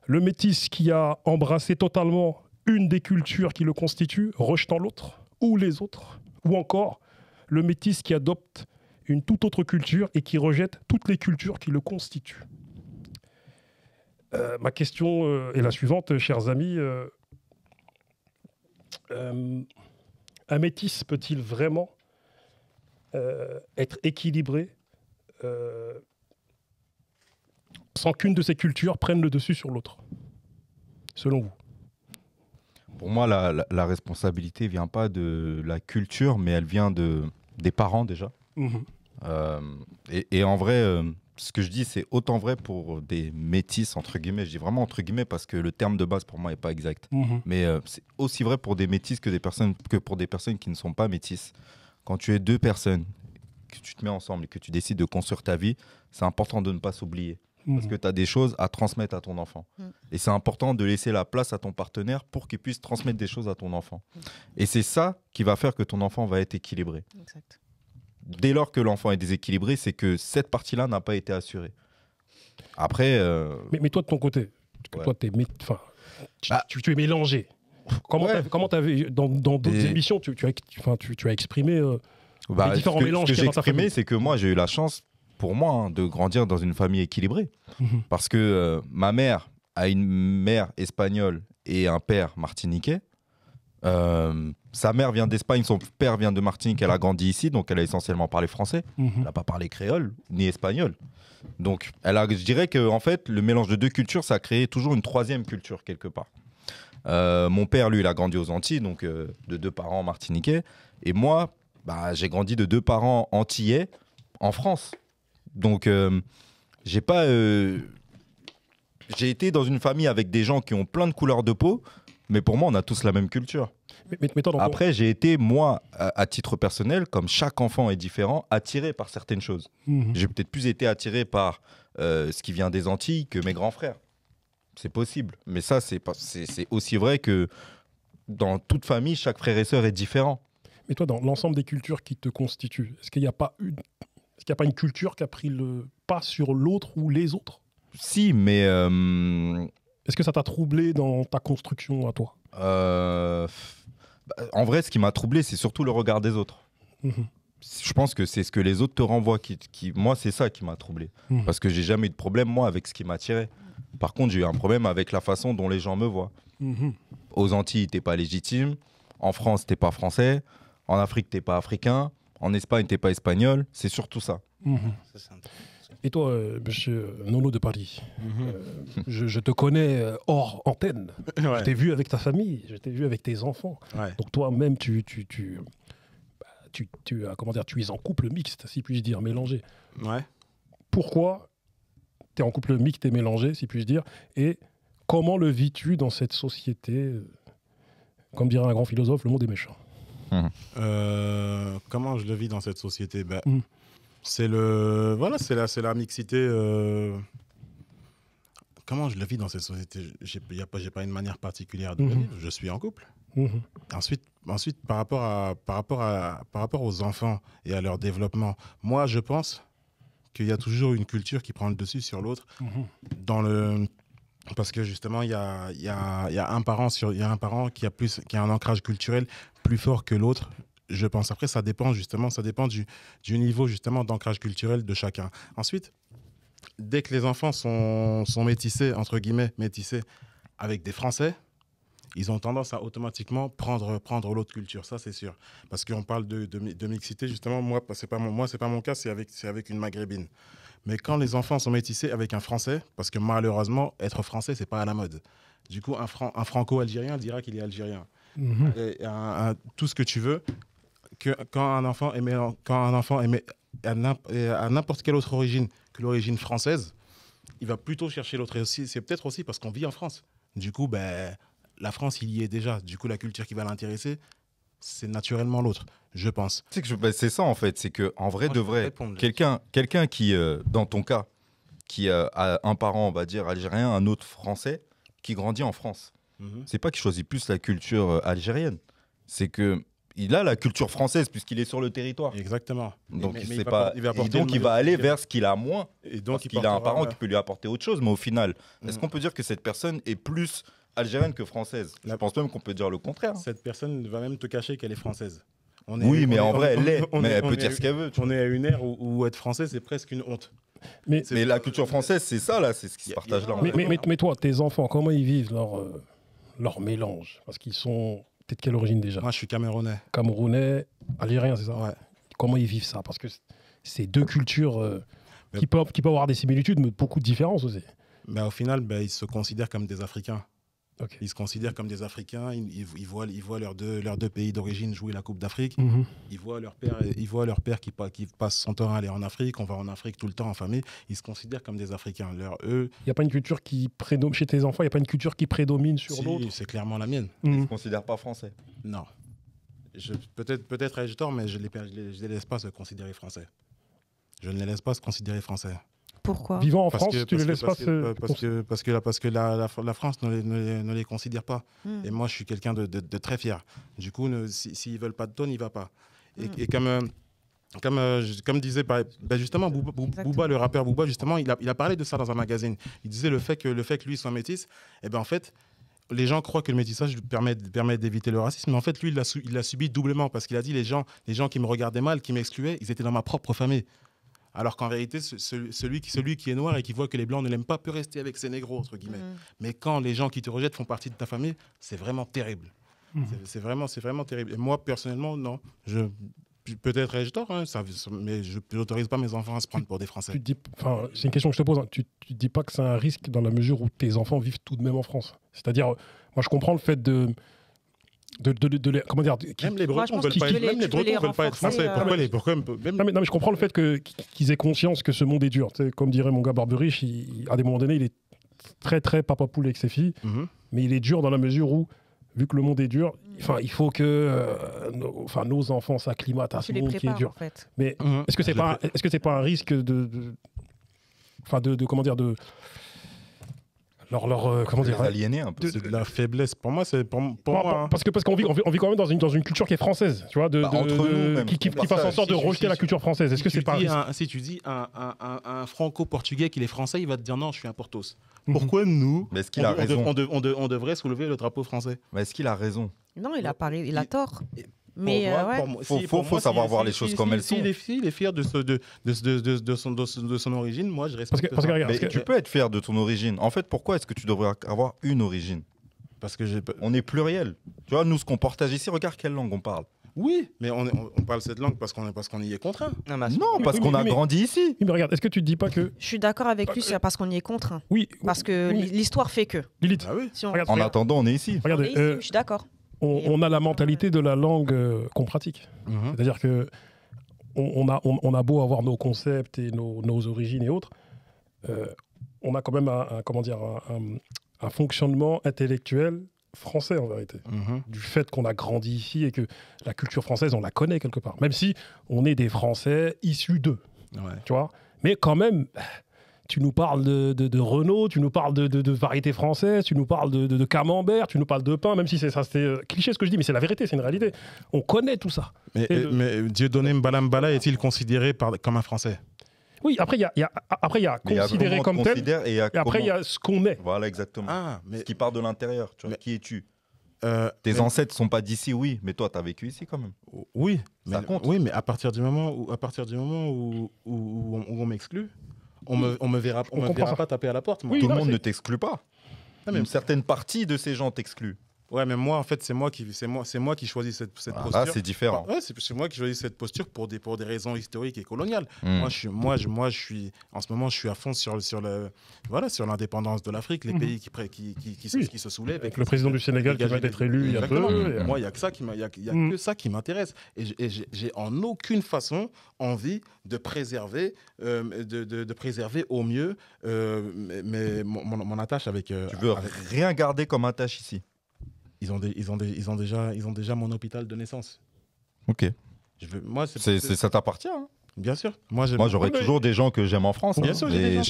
Le métis qui a embrassé totalement une des cultures qui le constituent, rejetant l'autre ou les autres. Ou encore, le métis qui adopte une toute autre culture et qui rejette toutes les cultures qui le constituent. Ma question est la suivante, chers amis. Un métis peut-il vraiment être équilibré sans qu'une de ces cultures prenne le dessus sur l'autre, selon vous? Pour moi, la responsabilité vient pas de la culture, mais elle vient des parents déjà. Et en vrai, ce que je dis, c'est autant vrai pour des métis, entre guillemets. Je dis vraiment entre guillemets parce que le terme de base, pour moi, n'est pas exact. Mais c'est aussi vrai pour des métis que pour des personnes qui ne sont pas métisses. Quand tu es deux personnes, que tu te mets ensemble et que tu décides de construire ta vie, c'est important de ne pas s'oublier. Parce que tu as des choses à transmettre à ton enfant. Et c'est important de laisser la place à ton partenaire pour qu'il puisse transmettre des choses à ton enfant. Et c'est ça qui va faire que ton enfant va être équilibré. Exact. Dès lors que l'enfant est déséquilibré, c'est que cette partie-là n'a pas été assurée. Après... Mais toi, de ton côté, toi, tu es mélangé. Comment t'avais dans d'autres émissions, tu as exprimé les différents mélanges qu'il y a dans ta famille. Ce que j'ai exprimé, famille. c'est que moi, j'ai eu la chance, pour moi, de grandir dans une famille équilibrée. Parce que ma mère a une mère espagnole et un père martiniquais. Sa mère vient d'Espagne, son père vient de Martinique, elle a grandi ici, donc elle a essentiellement parlé français. Elle n'a pas parlé créole ni espagnol. Donc je dirais que en fait, le mélange de deux cultures, ça a créé toujours une troisième culture quelque part. Mon père, lui, il a grandi aux Antilles, donc de deux parents martiniquais. Et moi, j'ai grandi de deux parents antillais en France. Donc j'ai été dans une famille avec des gens qui ont plein de couleurs de peau, mais pour moi, on a tous la même culture. Après, j'ai été, moi, à titre personnel, comme chaque enfant est différent, attiré par certaines choses. J'ai peut-être plus été attiré par ce qui vient des Antilles que mes grands frères. C'est possible. Mais ça, c'est aussi vrai que dans toute famille, chaque frère et sœur est différent. Mais toi, dans l'ensemble des cultures qui te constituent, est-ce qu'il n'y a pas une culture qui a pris le pas sur l'autre ou les autres? Si, mais... Est-ce que ça t'a troublé dans ta construction à toi? En vrai, ce qui m'a troublé, c'est surtout le regard des autres. Je pense que c'est ce que les autres te renvoient. Moi, c'est ça qui m'a troublé. Parce que j'ai jamais eu de problème, moi, avec ce qui m'attirait. Par contre, j'ai eu un problème avec la façon dont les gens me voient. Aux Antilles, t'es pas légitime. En France, t'es pas français. En Afrique, t'es pas africain. En Espagne, t'es pas espagnol. C'est surtout ça. Et toi, monsieur Nono de Paris, je te connais hors antenne. Je t'ai vu avec ta famille, je t'ai vu avec tes enfants. Donc toi-même, tu es en couple mixte, si puis-je dire, mélangé. Pourquoi tu es en couple mixte et mélangé, si puis-je dire, et comment le vis-tu dans cette société? Comme dirait un grand philosophe, le monde est méchant. Comment je le vis dans cette société? C'est la mixité. Comment je le vis dans cette société? J'ai pas une manière particulière de le vivre. Je suis en couple. Ensuite, par rapport aux enfants et à leur développement, moi, je pense qu'il y a toujours une culture qui prend le dessus sur l'autre. Parce que justement, il y a un parent qui a un ancrage culturel plus fort que l'autre. Je pense. Après, ça dépend du niveau justement d'ancrage culturel de chacun. Ensuite, dès que les enfants sont métissés, entre guillemets, métissés avec des Français, ils ont tendance à automatiquement prendre l'autre culture, ça c'est sûr. Parce qu'on parle de mixité, justement, moi, c'est pas mon cas, c'est avec une maghrébine. Mais quand les enfants sont métissés avec un Français, parce que malheureusement, être Français, c'est pas à la mode. Du coup, un Franco-Algérien dira qu'il est algérien. Et tout ce que tu veux, quand un enfant est à n'importe quelle autre origine que l'origine française, il va plutôt chercher l'autre. Et c'est peut-être aussi parce qu'on vit en France. Du coup, la France, il y est déjà. Du coup, la culture qui va l'intéresser, c'est naturellement l'autre, je pense. C'est ça, en fait. C'est qu'en vrai, de vrai, quelqu'un qui, dans ton cas, qui a un parent, on va dire, algérien, un autre français, qui grandit en France, c'est pas qu'il choisit plus la culture algérienne. C'est qu'il a la culture française puisqu'il est sur le territoire. Exactement. Donc, il va aller vers ce qu'il a moins. Et donc, parce qu'il a un parent qui peut lui apporter autre chose. Mais au final, est-ce qu'on peut dire que cette personne est plus algérienne que française? Je pense même qu'on peut dire le contraire. Cette personne va même te cacher qu'elle est française. Mais en vrai, elle l'est. Mais elle peut dire ce qu'elle veut. On est à une ère où être français, c'est presque une honte. Mais la culture française, c'est ça, là. C'est ce qui se partage là. Mais toi, tes enfants, comment ils vivent leur mélange? Parce qu'ils sont... T'es de quelle origine déjà? Moi, je suis camerounais. Camerounais, algérien, c'est ça? Ouais. Comment ils vivent ça? Parce que c'est deux cultures qui peuvent avoir des similitudes, mais beaucoup de différences aussi. Mais au final, ils se considèrent comme des Africains. Okay. Ils se considèrent comme des Africains. Ils voient leurs deux pays d'origine jouer la Coupe d'Afrique. Ils voient leur père qui passe son temps à aller en Afrique. On va en Afrique tout le temps en famille. Ils se considèrent comme des Africains. Il n'y a pas une culture qui prédomine chez tes enfants. Il n'y a pas une culture qui prédomine sur l'autre. C'est clairement la mienne. Ils ne se considèrent pas français. Non. Peut-être ai-je tort, mais je les laisse pas se considérer français. Je ne les laisse pas se considérer français. Pourquoi? Vivant en France, tu ne les laisses pas parce que la France ne les considère pas. Et moi, je suis quelqu'un de très fier. Du coup, s'ils ne veulent pas de toi, n'y va pas. Et comme disait justement Booba, le rappeur Booba, justement, il a parlé de ça dans un magazine. Il disait le fait que lui soit métis, en fait, les gens croient que le métissage permet d'éviter le racisme. Mais en fait, lui, il l'a subi doublement parce qu'il a dit les gens qui me regardaient mal, qui m'excluaient, ils étaient dans ma propre famille. Alors qu'en réalité, celui qui est noir et qui voit que les blancs ne l'aiment pas peut rester avec ses négros, entre guillemets. Mais quand les gens qui te rejettent font partie de ta famille, c'est vraiment terrible. C'est vraiment terrible. Et moi, personnellement, non. Peut-être ai-je tort, mais je n'autorise pas mes enfants à se prendre pour des Français. C'est une question que je te pose. Tu ne dis pas que c'est un risque dans la mesure où tes enfants vivent tout de même en France. C'est-à-dire, moi, je comprends le fait comment dire, même les Bretons ne veulent pas être français. Non, mais je comprends le fait qu'ils aient conscience que ce monde est dur. Comme dirait mon gars Barberich, à des moments donnés, il est très très papa poule avec ses filles, mais il est dur dans la mesure où, vu que le monde est dur, il faut que nos enfants s'acclimatent à ce monde qui est dur. En fait. Mais est-ce que c'est pas un risque comment dire, aliéner un peu. C'est de la faiblesse. Pour moi, parce qu'on vit quand même dans une culture qui est française, tu vois, qui fasse en sorte de rejeter la culture française. Est-ce que c'est pas si tu dis un franco-portugais qu'il est français, il va te dire non, je suis un Portos. Pourquoi nous, on devrait soulever le drapeau français? Mais est-ce qu'il a raison? Non, il a tort. Mais faut savoir voir les choses comme elles sont. S'il est fier de son origine, moi je respecte ça. Tu peux être fier de ton origine. En fait, pourquoi est-ce que tu devrais avoir une origine? Parce que on est pluriel. Tu vois, nous, ce qu'on partage ici, regarde quelle langue on parle. Oui, mais on parle cette langue parce qu'on y est contraint. Non, parce qu'on a grandi ici. Mais regarde, est-ce que tu te dis pas que... Je suis d'accord avec lui, c'est parce qu'on y est contraint. Oui. Parce que l'histoire fait que. Lilith, en attendant, on est ici. Regardez, je suis d'accord. On a la mentalité de la langue qu'on pratique. C'est-à-dire que on a beau avoir nos concepts et nos origines et autres, on a quand même un fonctionnement intellectuel français en vérité. Du fait qu'on a grandi ici et que la culture française, on la connaît quelque part. Même si on est des Français issus d'eux. Tu vois ? Mais quand même... Tu nous parles de Renault, tu nous parles de variétés françaises, tu nous parles de camembert, tu nous parles de pain, même si c'est cliché ce que je dis, mais c'est la vérité, c'est une réalité. On connaît tout ça. Mais Dieudonné Mbala est-il considéré comme un Français? Oui, après il y a considéré comme tel, et après il y a ce qu'on est. Voilà, exactement. Ce qui part de l'intérieur. Qui es-tu? Tes ancêtres ne sont pas d'ici, oui, mais toi, tu as vécu ici quand même. Oui, ça compte. Oui, mais à partir du moment où on m'exclut, on me verra pas taper à la porte. Moi. Oui, tout le monde ne t'exclut pas. Une certaine partie de ces gens t'excluent. Ouais, mais moi, en fait, c'est moi qui choisis cette posture. Là, c'est différent. Ouais, c'est moi qui choisis cette posture pour des raisons historiques et coloniales. Mm. Moi, je suis, en ce moment, je suis à fond sur l'indépendance de l'Afrique, les pays qui se soulèvent. Avec le président du Sénégal qui va être élu il y a peu. Exactement. Moi, il y a que ça que ça qui m'intéresse. Et j'ai en aucune façon envie de préserver au mieux mon attache avec. Tu veux rien garder comme attache ici. Ils ont déjà mon hôpital de naissance. Ok. Moi, ça t'appartient. Hein. Bien sûr. Moi, j'aurai toujours des gens que j'aime en France. Bien hein, sûr, et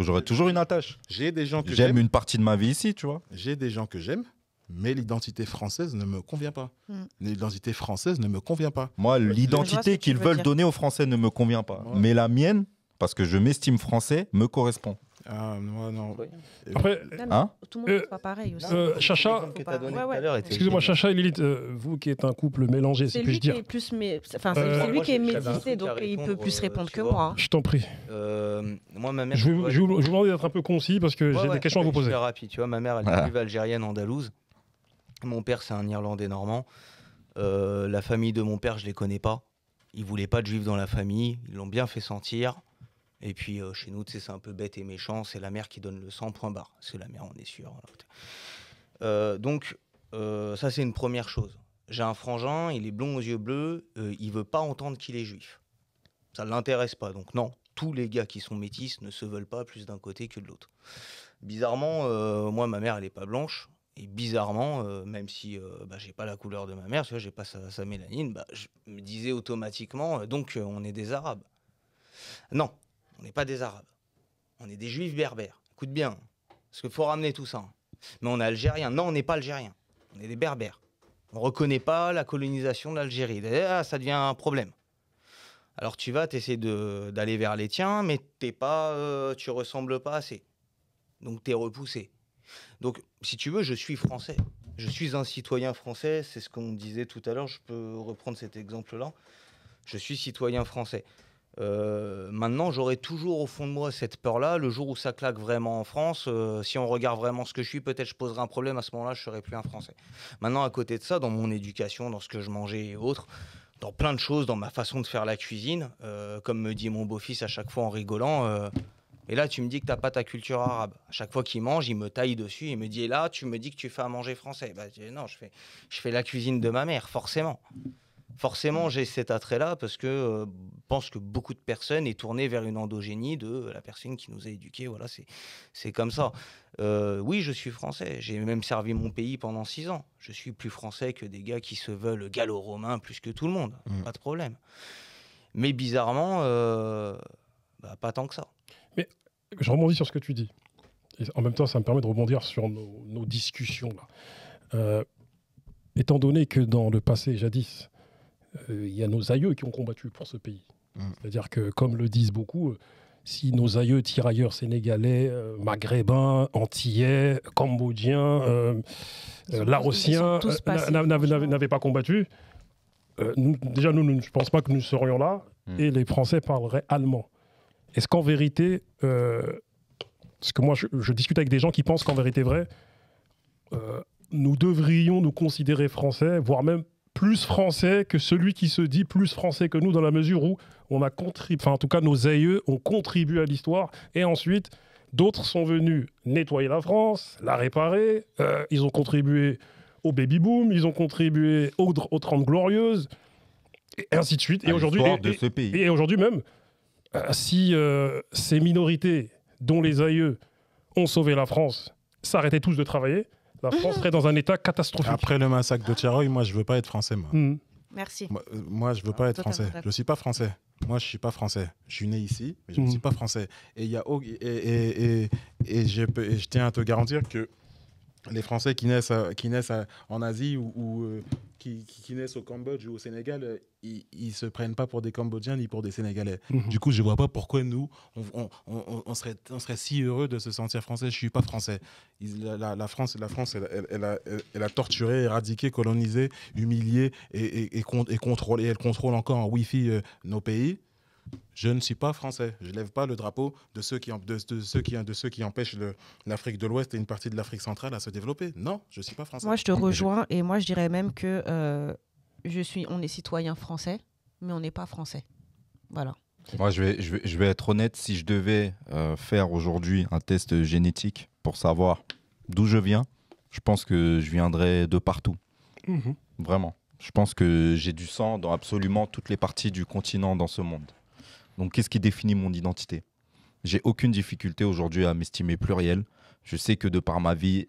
j'aurai toujours une attache. J'ai des gens que j'aime une partie de ma vie ici, tu vois. J'ai des gens que j'aime, mais l'identité française ne me convient pas. L'identité française ne me convient pas. Moi, l'identité qu'ils veulent donner aux Français ne me convient pas. Ouais. Mais la mienne, parce que je m'estime français, me correspond. Ah, moi, non. Après, tout le monde n'est pas pareil aussi. Chacha, excusez-moi, Chacha et Lilith, vous qui êtes un couple mélangé, si puis-je dire. C'est lui qui est métissé, donc il peut plus répondre que moi. Je t'en prie. Moi, ma mère. Je vous demande d'être un peu concis parce que j'ai des questions à vous poser. Je vais rapide, tu vois, ma mère, elle est juive algérienne andalouse. Mon père, c'est un Irlandais normand. La famille de mon père, je les connais pas. Ils voulaient pas de juifs dans la famille. Ils l'ont bien fait sentir. Et puis chez nous, c'est un peu bête et méchant, c'est la mère qui donne le sang, point barre. C'est la mère, on est sûr. Donc, ça, c'est une première chose. J'ai un frangin, il est blond aux yeux bleus, il veut pas entendre qu'il est juif. Ça ne l'intéresse pas. Donc non, tous les gars qui sont métis ne se veulent pas plus d'un côté que de l'autre. Bizarrement, moi, ma mère, elle n'est pas blanche. Et bizarrement, même si j'ai pas la couleur de ma mère, tu vois, j'ai pas sa mélanine, je me disais automatiquement, donc on est des Arabes. Non. On n'est pas des Arabes. On est des Juifs berbères. Écoute bien, parce qu'il faut ramener tout ça. Mais on est Algériens. Non, on n'est pas Algériens. On est des Berbères. On ne reconnaît pas la colonisation de l'Algérie. Ah, ça devient un problème. Alors tu vas, tu essaies d'aller vers les tiens, mais tu ressembles pas assez. Donc tu es repoussé. Donc, si tu veux, je suis français. Je suis un citoyen français. C'est ce qu'on disait tout à l'heure. Je peux reprendre cet exemple-là. Je suis citoyen français. Maintenant, j'aurai toujours au fond de moi cette peur-là. Le jour où ça claque vraiment en France, si on regarde vraiment ce que je suis, peut-être je poserai un problème. À ce moment-là, je ne serai plus un Français. Maintenant, à côté de ça, dans mon éducation, dans ce que je mangeais et autres, dans plein de choses, dans ma façon de faire la cuisine, comme me dit mon beau-fils à chaque fois en rigolant, et là, tu me dis que tu n'as pas ta culture arabe. À chaque fois qu'il mange, il me taille dessus. Il me dit, et là, tu me dis que tu fais à manger français. Je dis, non, je fais la cuisine de ma mère, forcément. Forcément, j'ai cet attrait-là parce que je pense que beaucoup de personnes est tourné vers une endogénie de la personne qui nous a éduqués. Voilà, c'est comme ça. Oui, je suis français. J'ai même servi mon pays pendant 6 ans. Je suis plus français que des gars qui se veulent gallo-romains plus que tout le monde. Pas de problème. Mais bizarrement, pas tant que ça. Mais je rebondis sur ce que tu dis. Et en même temps, ça me permet de rebondir sur nos discussions. Là. Étant donné que dans le passé, jadis, il y a nos aïeux qui ont combattu pour ce pays. C'est-à-dire que, comme le disent beaucoup, si nos aïeux tirailleurs sénégalais, maghrébins, antillais, cambodgiens, laotiens n'avaient pas combattu, je ne pense pas que nous serions là et les Français parleraient allemand. Est-ce qu'en vérité, parce que moi je discute avec des gens qui pensent qu'en vérité vrai, nous devrions nous considérer français, voire même plus français que celui qui se dit plus français que nous, dans la mesure où on a contribué, en tout cas nos aïeux ont contribué à l'histoire, et ensuite d'autres sont venus nettoyer la France, la réparer, ils ont contribué au baby-boom, ils ont contribué aux 30 Glorieuses, et ainsi de suite. Et aujourd'hui même, si ces minorités dont les aïeux ont sauvé la France s'arrêtaient tous de travailler, la France serait dans un état catastrophique. Après le massacre de Tcheroy, moi, je ne veux pas être français. Merci. Moi je ne veux pas être français. Je ne suis pas français. Moi, je ne suis pas français. Je suis né ici, mais je ne suis pas français. Et je tiens à te garantir que les Français qui naissent en Asie ou qui naissent au Cambodge ou au Sénégal, ils ne se prennent pas pour des Cambodgiens ni pour des Sénégalais. Du coup, je ne vois pas pourquoi nous, on serait si heureux de se sentir français. Je ne suis pas français. La France, elle a torturé, éradiqué, colonisé, humilié et contrôlé. Elle contrôle encore en Wi-Fi nos pays. Je ne suis pas français. Je ne lève pas le drapeau de ceux qui empêchent l'Afrique de l'Ouest et une partie de l'Afrique centrale à se développer. Non, je ne suis pas français. Moi, je te rejoins et moi, je dirais même que on est citoyen français, mais on n'est pas français. Voilà. Moi, je vais être honnête. Si je devais faire aujourd'hui un test génétique pour savoir d'où je viens, je pense que je viendrais de partout. Vraiment. Je pense que j'ai du sang dans absolument toutes les parties du continent dans ce monde. Donc, qu'est-ce qui définit mon identité ? J'ai aucune difficulté aujourd'hui à m'estimer pluriel. Je sais que de par ma vie,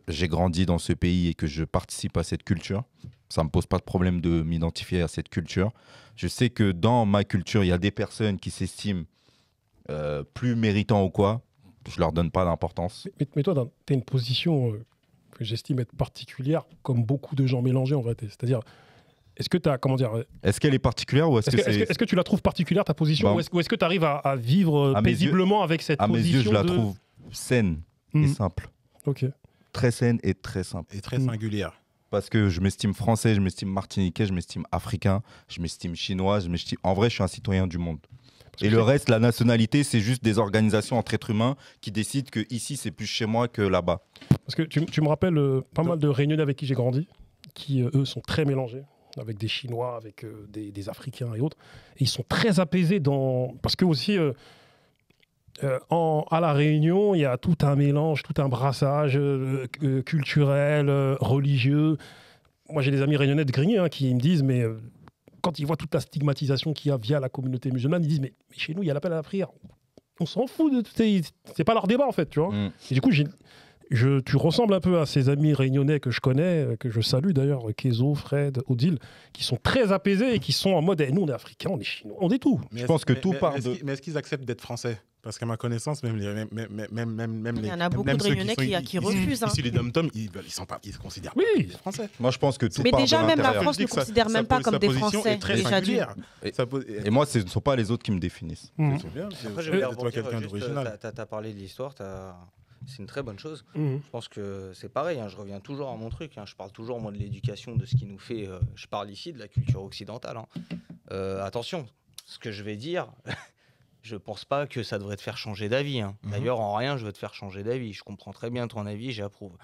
j'ai grandi dans ce pays et que je participe à cette culture. Ça ne me pose pas de problème de m'identifier à cette culture. Je sais que dans ma culture, il y a des personnes qui s'estiment plus méritants ou quoi. Je ne leur donne pas d'importance. Mais toi, tu as une position que j'estime être particulière, comme beaucoup de gens mélangés en vérité. C'est-à-dire, est-ce que tu as, comment dire... Est-ce qu'elle est particulière ou est-ce que tu la trouves particulière, ta position, ou est-ce que tu arrives à vivre paisiblement avec cette position? À mes yeux, je la trouve saine et simple. Ok. Très saine et très simple. Et très singulière. Parce que je m'estime français, je m'estime martiniquais, je m'estime africain, je m'estime chinois, en vrai, je suis un citoyen du monde. Et le reste, la nationalité, c'est juste des organisations entre êtres humains qui décident que ici, c'est plus chez moi que là-bas. Parce que tu me rappelles pas mal de Réunionnais avec qui j'ai grandi, qui, eux, sont très mélangés, avec des Chinois, avec des Africains et autres. Et ils sont très apaisés parce que aussi... à La Réunion, il y a tout un mélange, tout un brassage culturel, religieux. Moi, j'ai des amis réunionnais de Grigny qui me disent, mais quand ils voient toute la stigmatisation qu'il y a via la communauté musulmane, ils disent, mais chez nous, il y a l'appel à la prière. On s'en fout, c'est pas leur débat, en fait, tu vois. Et du coup, tu ressembles un peu à ces amis réunionnais que je connais, que je salue d'ailleurs, Kézo, Fred, Odile, qui sont très apaisés et qui sont en mode, nous, on est africains, on est chinois, on est tout. Je pense que tout part de... Mais est-ce qu'ils acceptent d'être français ? Parce qu'à ma connaissance, même les il y en a beaucoup de Réunionnais qui refusent. Ici, les dom-toms, ils se considèrent pas comme des Français. Moi, je pense que tout mais part déjà, de même la l'intérieur. France ne considère même pas comme des Français. Déjà Et moi, ce ne sont pas les autres qui me définissent. Après, je vais rebondir juste, t'as parlé de l'histoire, c'est une très bonne chose. Je pense que c'est pareil, je reviens toujours à mon truc. Je parle toujours, moi, de l'éducation, de ce qui nous fait... je parle ici de la culture occidentale. Attention, ce que je vais dire... Je pense pas que ça devrait te faire changer d'avis. D'ailleurs, en rien, je veux te faire changer d'avis. Je comprends très bien ton avis, j'approuve.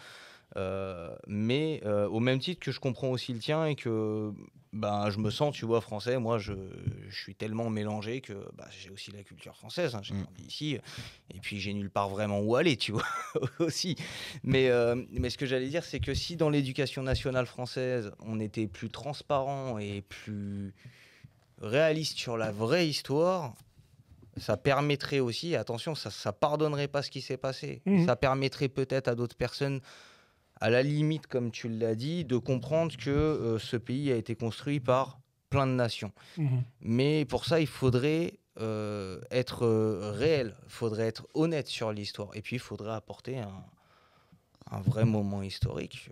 Mais au même titre que je comprends aussi le tien et que je me sens, tu vois, français. Moi, je suis tellement mélangé que j'ai aussi la culture française. J'ai grandi ici et puis j'ai nulle part vraiment où aller, tu vois, aussi. Mais ce que j'allais dire, c'est que si dans l'éducation nationale française, on était plus transparent et plus réaliste sur la vraie histoire... Ça permettrait aussi, attention, ça pardonnerait pas ce qui s'est passé. Ça permettrait peut-être à d'autres personnes, à la limite, comme tu l'as dit, de comprendre que ce pays a été construit par plein de nations. Mais pour ça, il faudrait être réel, il faudrait être honnête sur l'histoire. Et puis, il faudrait apporter un vrai moment historique.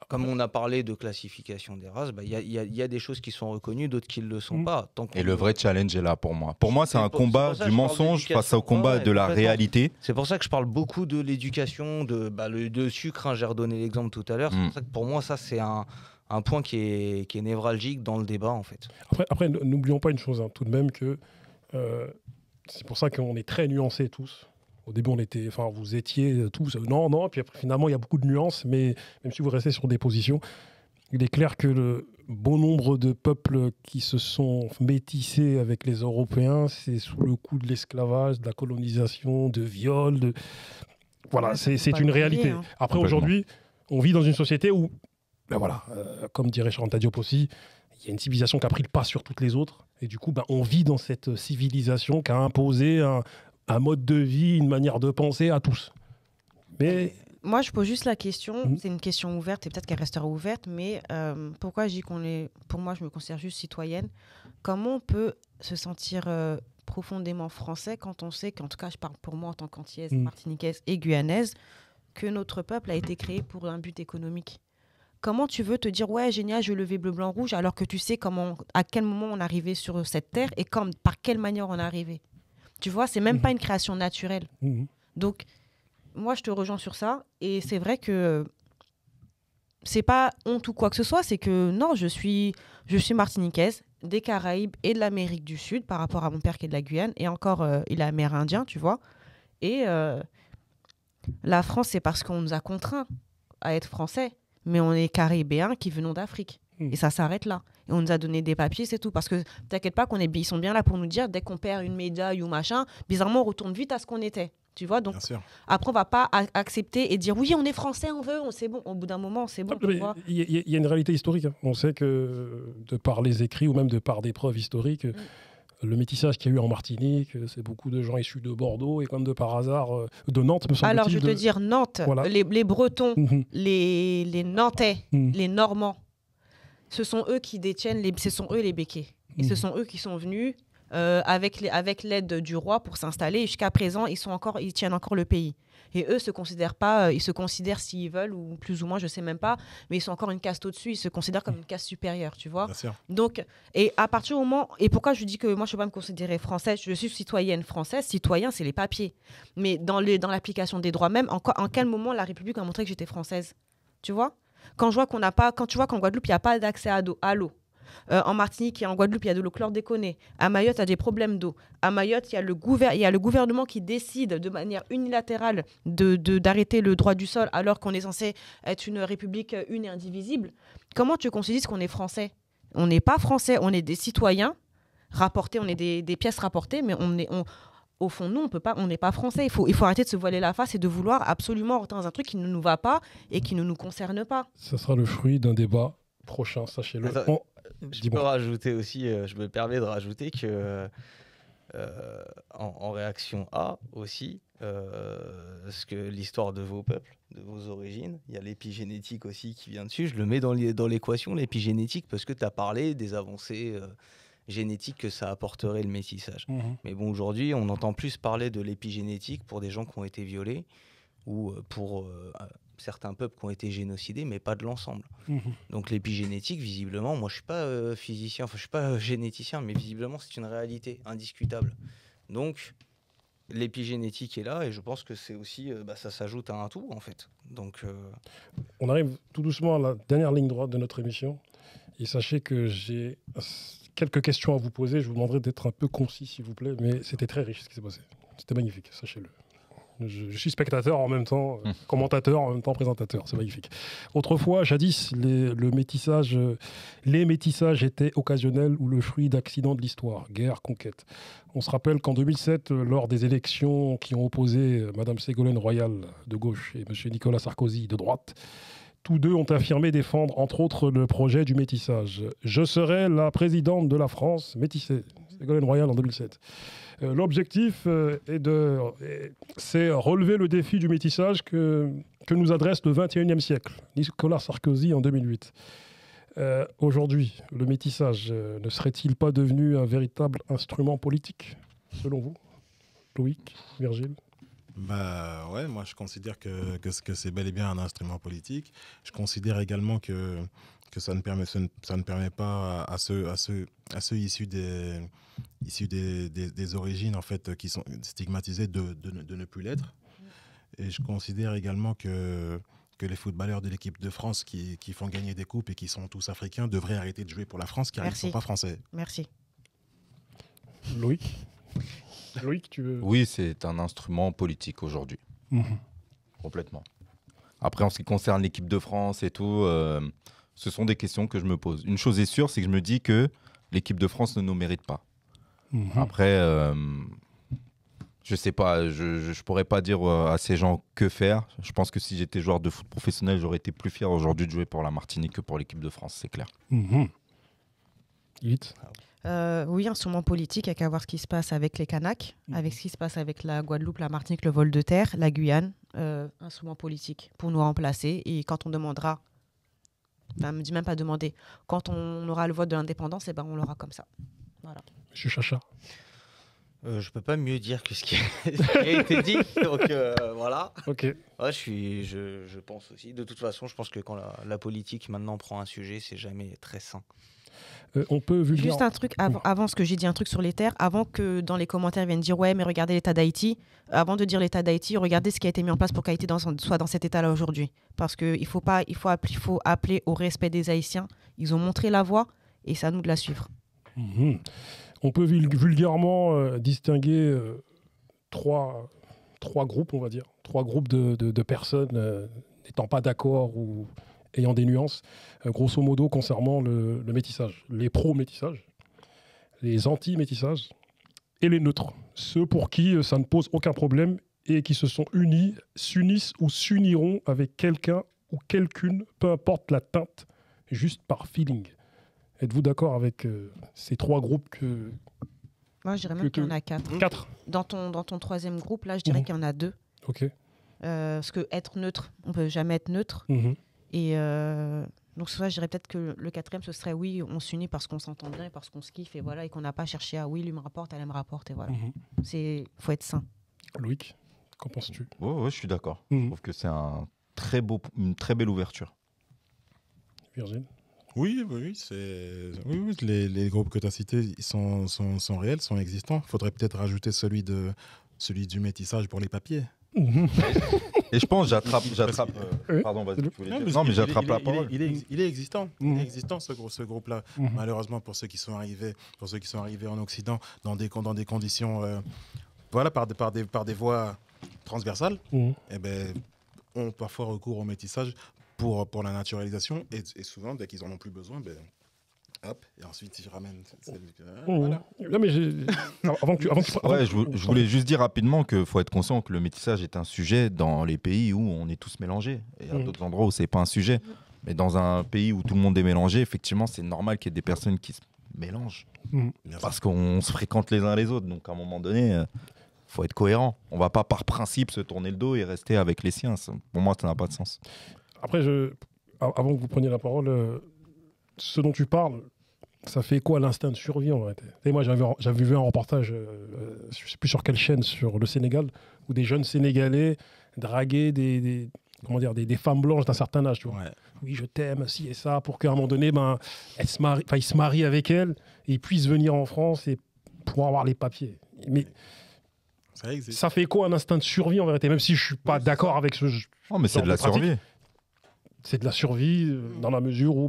Comme on a parlé de classification des races, il y a des choses qui sont reconnues, d'autres qui ne le sont pas. Et le vrai challenge est là pour moi. Pour moi, c'est un combat du mensonge face au combat de la réalité. C'est pour ça que je parle beaucoup de l'éducation, de sucre. J'ai redonné l'exemple tout à l'heure. C'est pour ça que pour moi, ça, c'est un point qui est névralgique dans le débat, en fait. Après n'oublions pas une chose, tout de même que c'est pour ça qu'on est très nuancés tous. Au début, vous étiez tous non, puis après, finalement, il y a beaucoup de nuances, mais même si vous restez sur des positions, il est clair que le bon nombre de peuples qui se sont métissés avec les Européens, c'est sous le coup de l'esclavage, de la colonisation, de viol. Voilà, c'est une réalité. Après, aujourd'hui, on vit dans une société où, comme dirait Chantal Diop aussi, il y a une civilisation qui a pris le pas sur toutes les autres, et du coup, on vit dans cette civilisation qui a imposé un mode de vie, une manière de penser à tous. Mais moi, je pose juste la question, c'est une question ouverte et peut-être qu'elle restera ouverte, mais pourquoi je dis pour moi, je me considère juste citoyenne. Comment on peut se sentir profondément français quand on sait qu'en tout cas, je parle pour moi en tant qu'antillaise, martiniquaise et guyanaise, que notre peuple a été créé pour un but économique. Comment tu veux te dire, ouais, génial, je veux lever bleu, blanc, rouge, alors que tu sais à quel moment on est arrivé sur cette terre et par quelle manière on est arrivé. Tu vois, c'est même pas une création naturelle. Donc, moi, je te rejoins sur ça. Et c'est vrai que c'est pas honte ou quoi que ce soit. C'est que non, je suis je suis martiniquaise, des Caraïbes et de l'Amérique du Sud, par rapport à mon père qui est de la Guyane, et encore, il est amérindien, tu vois. Et la France, c'est parce qu'on nous a contraints à être français, mais on est caribéens qui venons d'Afrique. Et ça s'arrête là. Et on nous a donné des papiers, c'est tout. Parce que t'inquiète pas, ils sont bien là pour nous dire, dès qu'on perd une médaille ou machin, bizarrement, on retourne vite à ce qu'on était. Tu vois, donc après, on va pas accepter et dire oui, on est français, on veut, c'est bon. Au bout d'un moment, c'est bon. Il y a une réalité historique. Hein. On sait que de par les écrits ou même de par des preuves historiques, le métissage qu'il y a eu en Martinique, c'est beaucoup de gens issus de Bordeaux et comme de par hasard de Nantes, me semble-t-il. Alors, je vais te dire Nantes, voilà. les Bretons, les Nantais, les Normands, ce sont eux qui détiennent, ce sont eux les béquets. Et ce sont eux qui sont venus avec l'aide du roi pour s'installer. Et jusqu'à présent, ils tiennent encore le pays. Et eux se considèrent pas, ils se considèrent s'ils veulent, ou plus ou moins, je sais même pas, mais ils sont encore une caste au-dessus, ils se considèrent comme une caste supérieure, tu vois. Donc, et à partir du moment, et pourquoi je dis que moi je peux pas me considérer française, je suis citoyenne française, citoyen c'est les papiers. Mais dans l'application des droits même, en quel moment la République a montré que j'étais française, tu vois? Quand tu vois qu'en Guadeloupe, il n'y a pas d'accès à l'eau. En Martinique et en Guadeloupe, il y a de l'eau chlordéconée. À Mayotte, il y a des problèmes d'eau. À Mayotte, il y a le gouvernement qui décide de manière unilatérale d'arrêter le droit du sol alors qu'on est censé être une république une et indivisible. Comment tu considères qu'on est français? On n'est pas français, on est des citoyens rapportés, on est des pièces rapportées, mais au fond, nous, on n'est pas français. Il faut arrêter de se voiler la face et de vouloir absolument rentrer dans un truc qui ne nous va pas et qui ne nous concerne pas. Ça sera le fruit d'un débat prochain, sachez-le. Je peux rajouter aussi, je me permets de rajouter que en réaction à aussi ce que l'histoire de vos peuples, de vos origines, il y a l'épigénétique aussi qui vient dessus. Je le mets dans l'équation, l'épigénétique, parce que tu as parlé des avancées génétiques que ça apporterait le métissage. Mais bon, aujourd'hui, on entend plus parler de l'épigénétique pour des gens qui ont été violés ou pour certains peuples qui ont été génocidés, mais pas de l'ensemble. Donc l'épigénétique, visiblement, moi je suis pas physicien, je suis pas généticien, mais visiblement c'est une réalité indiscutable. Donc l'épigénétique est là et je pense que c'est aussi, ça s'ajoute à un tout en fait. Donc on arrive tout doucement à la dernière ligne droite de notre émission et sachez que j'ai quelques questions à vous poser. Je vous demanderai d'être un peu concis s'il vous plaît, mais c'était très riche ce qui s'est passé. C'était magnifique, sachez-le. Je suis spectateur en même temps, commentateur en même temps présentateur, c'est magnifique. Autrefois, jadis, les métissages étaient occasionnels ou le fruit d'accidents de l'histoire, guerre, conquête. On se rappelle qu'en 2007, lors des élections qui ont opposé Mme Ségolène Royal de gauche et M. Nicolas Sarkozy de droite, tous deux ont affirmé défendre, entre autres, le projet du métissage. Je serai la présidente de la France métissée, Ségolène Royal en 2007. L'objectif c'est relever le défi du métissage que nous adresse le 21e siècle, Nicolas Sarkozy en 2008. Aujourd'hui, le métissage ne serait-il pas devenu un véritable instrument politique, selon vous, Loïc, Virgile? Ouais, moi je considère que c'est bel et bien un instrument politique. Je considère également que ça ne permet pas à ceux issus des origines en fait qui sont stigmatisés de ne plus l'être. Et je considère également que les footballeurs de l'équipe de France qui font gagner des coupes et qui sont tous africains devraient arrêter de jouer pour la France car ils ne sont pas français. Merci. Loïc, tu veux... Oui, c'est un instrument politique aujourd'hui. Complètement. Après, en ce qui concerne l'équipe de France et tout, ce sont des questions que je me pose. Une chose est sûre, c'est que je me dis que l'équipe de France ne nous mérite pas. Après, je sais pas, je pourrais pas dire à ces gens que faire. Je pense que si j'étais joueur de foot professionnel, j'aurais été plus fier aujourd'hui de jouer pour la Martinique que pour l'équipe de France, c'est clair. Oui, instrument politique, il n'y a qu'à voir ce qui se passe avec les Kanaks, avec ce qui se passe avec la Guadeloupe, la Martinique, le vol de terre, la Guyane. Instrument politique pour nous remplacer. Et quand on demandera, ne me dis même pas demander, quand on aura le vote de l'indépendance, on l'aura comme ça. Voilà. Monsieur Chacha. Je peux pas mieux dire que ce qui a été dit, donc voilà. Ok. Ouais, je pense aussi. De toute façon, je pense que quand la politique maintenant prend un sujet, c'est jamais très sain. On peut juste un truc avant ce que j'ai dit, un truc sur les terres, avant que dans les commentaires ils viennent dire ouais mais regardez l'état d'Haïti, avant de dire l'état d'Haïti, regardez ce qui a été mis en place pour qu'Haïti soit dans cet état là aujourd'hui, parce que il faut appeler au respect des Haïtiens. Ils ont montré la voie et c'est à nous de la suivre. Mhm. On peut vulgairement distinguer trois groupes, on va dire. 3 groupes de personnes n'étant pas d'accord ou ayant des nuances, grosso modo, concernant le métissage. Les pro-métissage, les anti-métissage et les neutres. Ceux pour qui ça ne pose aucun problème et qui se sont unis, s'unissent ou s'uniront avec quelqu'un ou quelqu'une, peu importe la teinte, juste par feeling. Êtes-vous d'accord avec ces 3 groupes que... Moi, je dirais même qu'il y en a 4. 4. Dans ton 3e groupe, là, je dirais qu'il y en a 2. Ok. Parce que être neutre, on peut jamais être neutre. Mhm. Et donc, soit je dirais peut-être que le 4e, ce serait oui, on s'unit parce qu'on s'entend bien et parce qu'on se kiffe et voilà, et qu'on n'a pas cherché à oui, lui me rapporte, elle me rapporte et voilà. Mhm. Faut être sain. Loïc, qu'en penses-tu? Ouais, je suis d'accord. Mhm. Je trouve que c'est une très belle ouverture. Virgile? Oui, les groupes que tu as cités ils sont réels, sont existants. Il faudrait peut-être rajouter celui du métissage pour les papiers. Et je pense, j'attrape. Oui. Pardon, vas-y, tu voulais dire. mais Non, mais j'attrape la il parole. est existant. Mhm. Il est existant ce groupe-là. Mhm. Malheureusement pour ceux qui sont arrivés en Occident dans des conditions, par des voies transversales, Mhm. eh ben, ont parfois recours au métissage pour la naturalisation et souvent dès qu'ils en ont plus besoin, ben, hop, et ensuite ils ramènent. Voilà. Non, mais avant que Ouais, je voulais juste dire rapidement qu'il faut être conscient que le métissage est un sujet dans les pays où on est tous mélangés. Et à d'autres endroits où c'est pas un sujet. Mais dans un pays où tout le monde est mélangé, effectivement, c'est normal qu'il y ait des personnes qui se mélangent. Bien sûr. Parce qu'on se fréquente les uns les autres. Donc à un moment donné, faut être cohérent. On va pas par principe se tourner le dos et rester avec les siens. Pour moi, ça n'a pas de sens. Après, avant que vous preniez la parole, ce dont tu parles, ça fait quoi l'instinct de survie en réalité? Et moi, j'avais vu un reportage, je ne sais plus sur quelle chaîne, sur le Sénégal, où des jeunes Sénégalais draguaient des femmes blanches d'un certain âge. Tu vois. Ouais. Oui, je t'aime, ci et ça, pour qu'à un moment donné, ils se marient avec elle et ils puissent venir en France et pouvoir avoir les papiers. Mais Ça existe. ça fait quoi un instinct de survie en vérité? Même si je ne suis pas d'accord avec ce Non, mais c'est genre de la pratique. survie. C'est de la survie dans la mesure où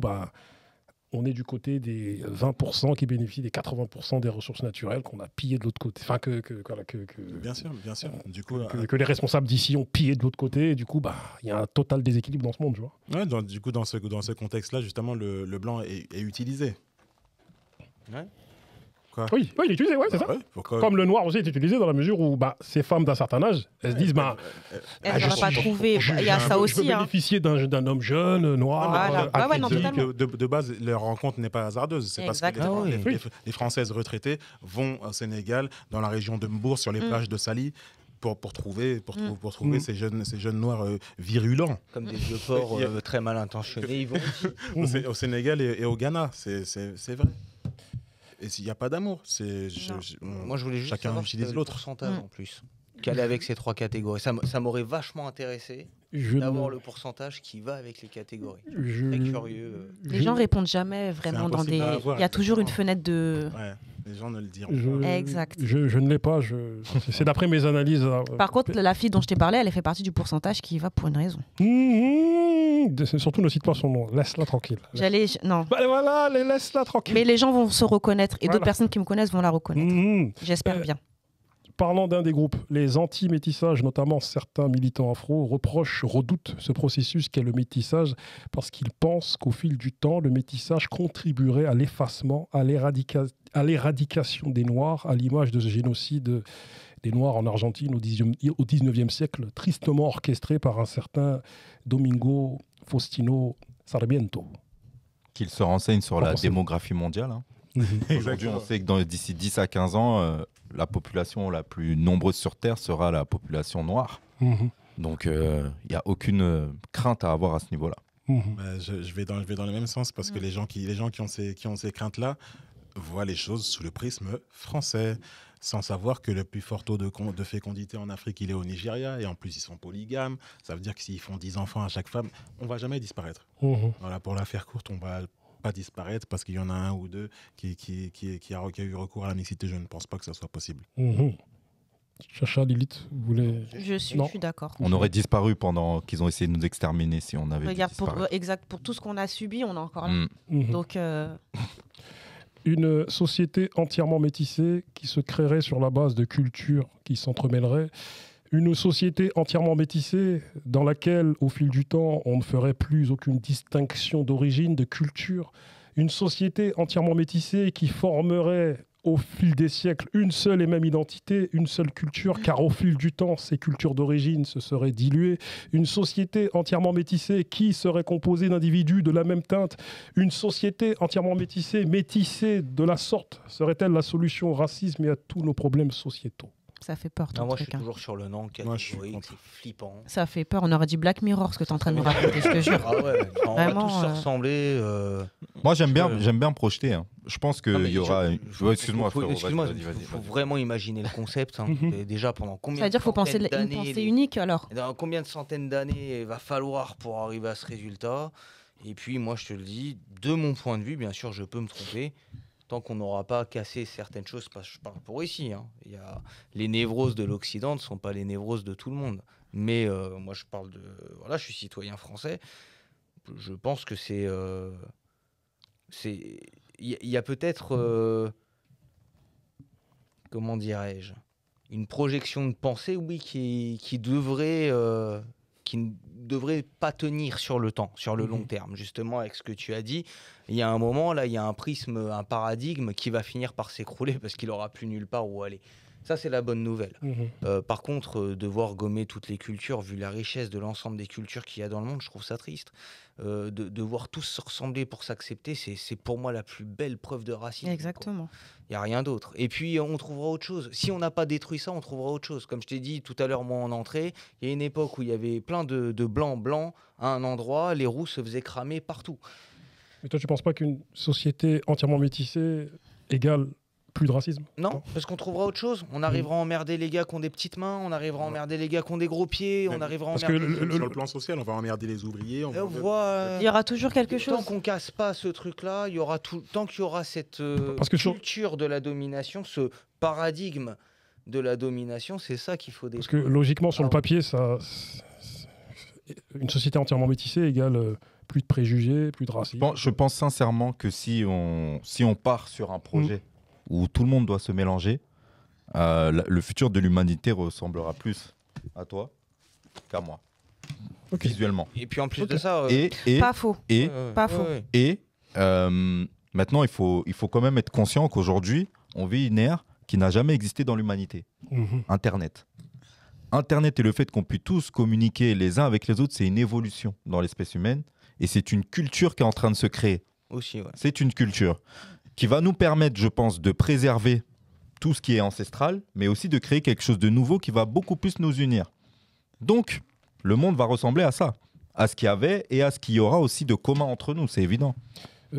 on est du côté des 20% qui bénéficient des 80% des ressources naturelles qu'on a pillées de l'autre côté. Enfin, Bien sûr. Du coup, que les responsables d'ici ont pillé de l'autre côté. Et du coup, il y a un total déséquilibre dans ce monde, tu vois. ouais, dans ce contexte-là, justement, le blanc est utilisé. Ouais. Quoi? Oui, il est utilisé, ouais, c'est ça. Ouais, pourquoi? Comme le noir aussi est utilisé dans la mesure où ces femmes d'un certain âge, elles se disent, Elle je n'aura pas suis- trouvé. Il y a ça je aussi. veux hein. bénéficier d'un homme jeune, noir, Voilà. Ouais, ouais, non, athlétique. totalement. De base, leur rencontre n'est pas hasardeuse. C'est parce que Exactement. les Françaises retraitées vont au Sénégal, dans la région de Mbour, sur les plages de Sali, pour trouver ces jeunes noirs virulents. Comme des vieux porcs très mal intentionnés, ils vont aussi. Au Sénégal et au Ghana, c'est vrai. Et il n'y a pas d'amour. Moi, je voulais juste chacun savoir utilise le l'autre. pourcentage en plus. Qu'elle est avec ces 3 catégories. Ça m'aurait vachement intéressé Je d'avoir ne- le pourcentage qui va avec les catégories. je- Très curieux. Les gens répondent jamais vraiment dans impossible des. à avoir, Il y a toujours une exactement. fenêtre de. Ouais, les gens ne le diront Je, pas. Exact. Je ne l'ai pas. C'est d'après mes analyses. Par contre, la fille dont je t'ai parlé, elle fait partie du pourcentage qui y va pour une raison. Surtout ne cite pas son nom. Laisse-la tranquille. Non. Voilà, laisse-la tranquille. Mais les gens vont se reconnaître et Voilà. d'autres personnes qui me connaissent vont la reconnaître. J'espère bien. Parlant d'un des groupes, les anti-métissages, notamment certains militants afro, redoutent ce processus qu'est le métissage parce qu'ils pensent qu'au fil du temps, le métissage contribuerait à l'effacement, à l'éradication des Noirs, à l'image de ce génocide des Noirs en Argentine au XIXe siècle, tristement orchestré par un certain Domingo Faustino Sarmiento. Qu'il se renseigne sur la Forcément. démographie mondiale. Hein. Aujourd'hui, on sait que d'ici 10 à 15 ans, la population la plus nombreuse sur Terre sera la population noire. Donc, il n'y a aucune crainte à avoir à ce niveau-là. Bah, je vais dans le même sens parce que les gens qui ont ces craintes-là voient les choses sous le prisme français, sans savoir que le plus fort taux de fécondité en Afrique, il est au Nigeria, et en plus ils sont polygames. Ça veut dire que s'ils font 10 enfants à chaque femme, on va jamais disparaître. Voilà, pour la faire courte, on va pas disparaître parce qu'il y en a un ou deux qui a eu recours à la mixité. Je ne pense pas que ça soit possible. Chacha, Lilith, vous voulez... Je Non. suis d'accord. On aurait disparu pendant qu'ils ont essayé de nous exterminer si on avait Regarde, disparu. pour tout ce qu'on a subi, on est encore là. Mm. Mhm. Donc, Une société entièrement métissée qui se créerait sur la base de cultures qui s'entremêleraient. Une société entièrement métissée dans laquelle, au fil du temps, on ne ferait plus aucune distinction d'origine, de culture. Une société entièrement métissée qui formerait au fil des siècles une seule et même identité, une seule culture, car au fil du temps, ces cultures d'origine se seraient diluées. Une société entièrement métissée qui serait composée d'individus de la même teinte. Une société entièrement métissée, métissée de la sorte, serait-elle la solution au racisme et à tous nos problèmes sociétaux? ça fait peur, ton Non, moi, je truc. suis hein. toujours sur le non Moi, je suis catégorique, contre. c'est flippant. Ça fait peur. On aurait dit Black Mirror, ce que tu es en train de nous raconter, je te jure. Ah ouais, on va Vraiment, tous se ressembler. Moi, j'aime bien, Ouais. j'aime bien me projeter. Hein. Je pense Non, mais qu'il y aura. Excuse-moi, frérot, excuse-moi, vas-y, vas-y, faut vas-y. vraiment imaginer le concept. Hein. Mhm. Et déjà, pendant combien Ça veut dire qu'il faut penser centaines une d'années, pensée unique, alors. dans combien de centaines d'années il va falloir pour arriver à ce résultat. Et puis, moi, je te le dis, de mon point de vue, bien sûr, je peux me tromper. Tant qu'on n'aura pas cassé certaines choses, parce que je parle pour ici. Hein. Les névroses de l'Occident ne sont pas les névroses de tout le monde. Mais moi, je parle de. Voilà, je suis citoyen français. Je pense que c'est. Il y a peut-être. Comment dirais-je, une projection de pensée, oui, qui ne devrait pas tenir sur le temps, sur le long terme, justement, avec ce que tu as dit. Il y a un moment, là, il y a un prisme, un paradigme qui va finir par s'écrouler parce qu'il n'aura plus nulle part où aller. Ça, c'est la bonne nouvelle. Par contre, devoir gommer toutes les cultures, vu la richesse de l'ensemble des cultures qu'il y a dans le monde, je trouve ça triste. De voir tous se ressembler pour s'accepter, c'est pour moi la plus belle preuve de racisme. Exactement. Il n'y a rien d'autre. Et puis, on trouvera autre chose. Si on n'a pas détruit ça, on trouvera autre chose. Comme je t'ai dit tout à l'heure, moi, en entrée, il y a une époque où il y avait plein de blancs à un endroit, les roux se faisaient cramer partout. Mais toi, tu ne penses pas qu'une société entièrement métissée égale plus de racisme? Non, parce qu'on trouvera autre chose. On arrivera à emmerder les gars qui ont des petites mains, on arrivera à emmerder les gars qui ont des gros pieds, on arrivera à Parce que emmerder... Sur le plan social, on va emmerder les ouvriers. On va- Il y aura toujours quelque Tant chose. qu'on casse pas ce truc-là, il y aura tant qu'il y aura cette Parce que culture de la domination, ce paradigme de la domination, c'est ça qu'il faut Parce que détruire. logiquement, sur le Ah ouais. papier, une société entièrement métissée égale plus de préjugés, plus de racisme. Je pense sincèrement que si on part sur un projet où tout le monde doit se mélanger, le futur de l'humanité ressemblera plus à toi qu'à moi, Ok. visuellement. Et puis en plus Ok. de ça... Et Pas faux. Pas faux. maintenant, il faut quand même être conscient qu'aujourd'hui, on vit une ère qui n'a jamais existé dans l'humanité. Mhm. Internet. Internet et le fait qu'on puisse tous communiquer les uns avec les autres, c'est une évolution dans l'espèce humaine et c'est une culture qui est en train de se créer. Aussi, ouais. C'est une culture qui va nous permettre, je pense, de préserver tout ce qui est ancestral, mais aussi de créer quelque chose de nouveau qui va beaucoup plus nous unir. Donc, le monde va ressembler à ça, à ce qu'il y avait et à ce qu'il y aura aussi de commun entre nous, c'est évident.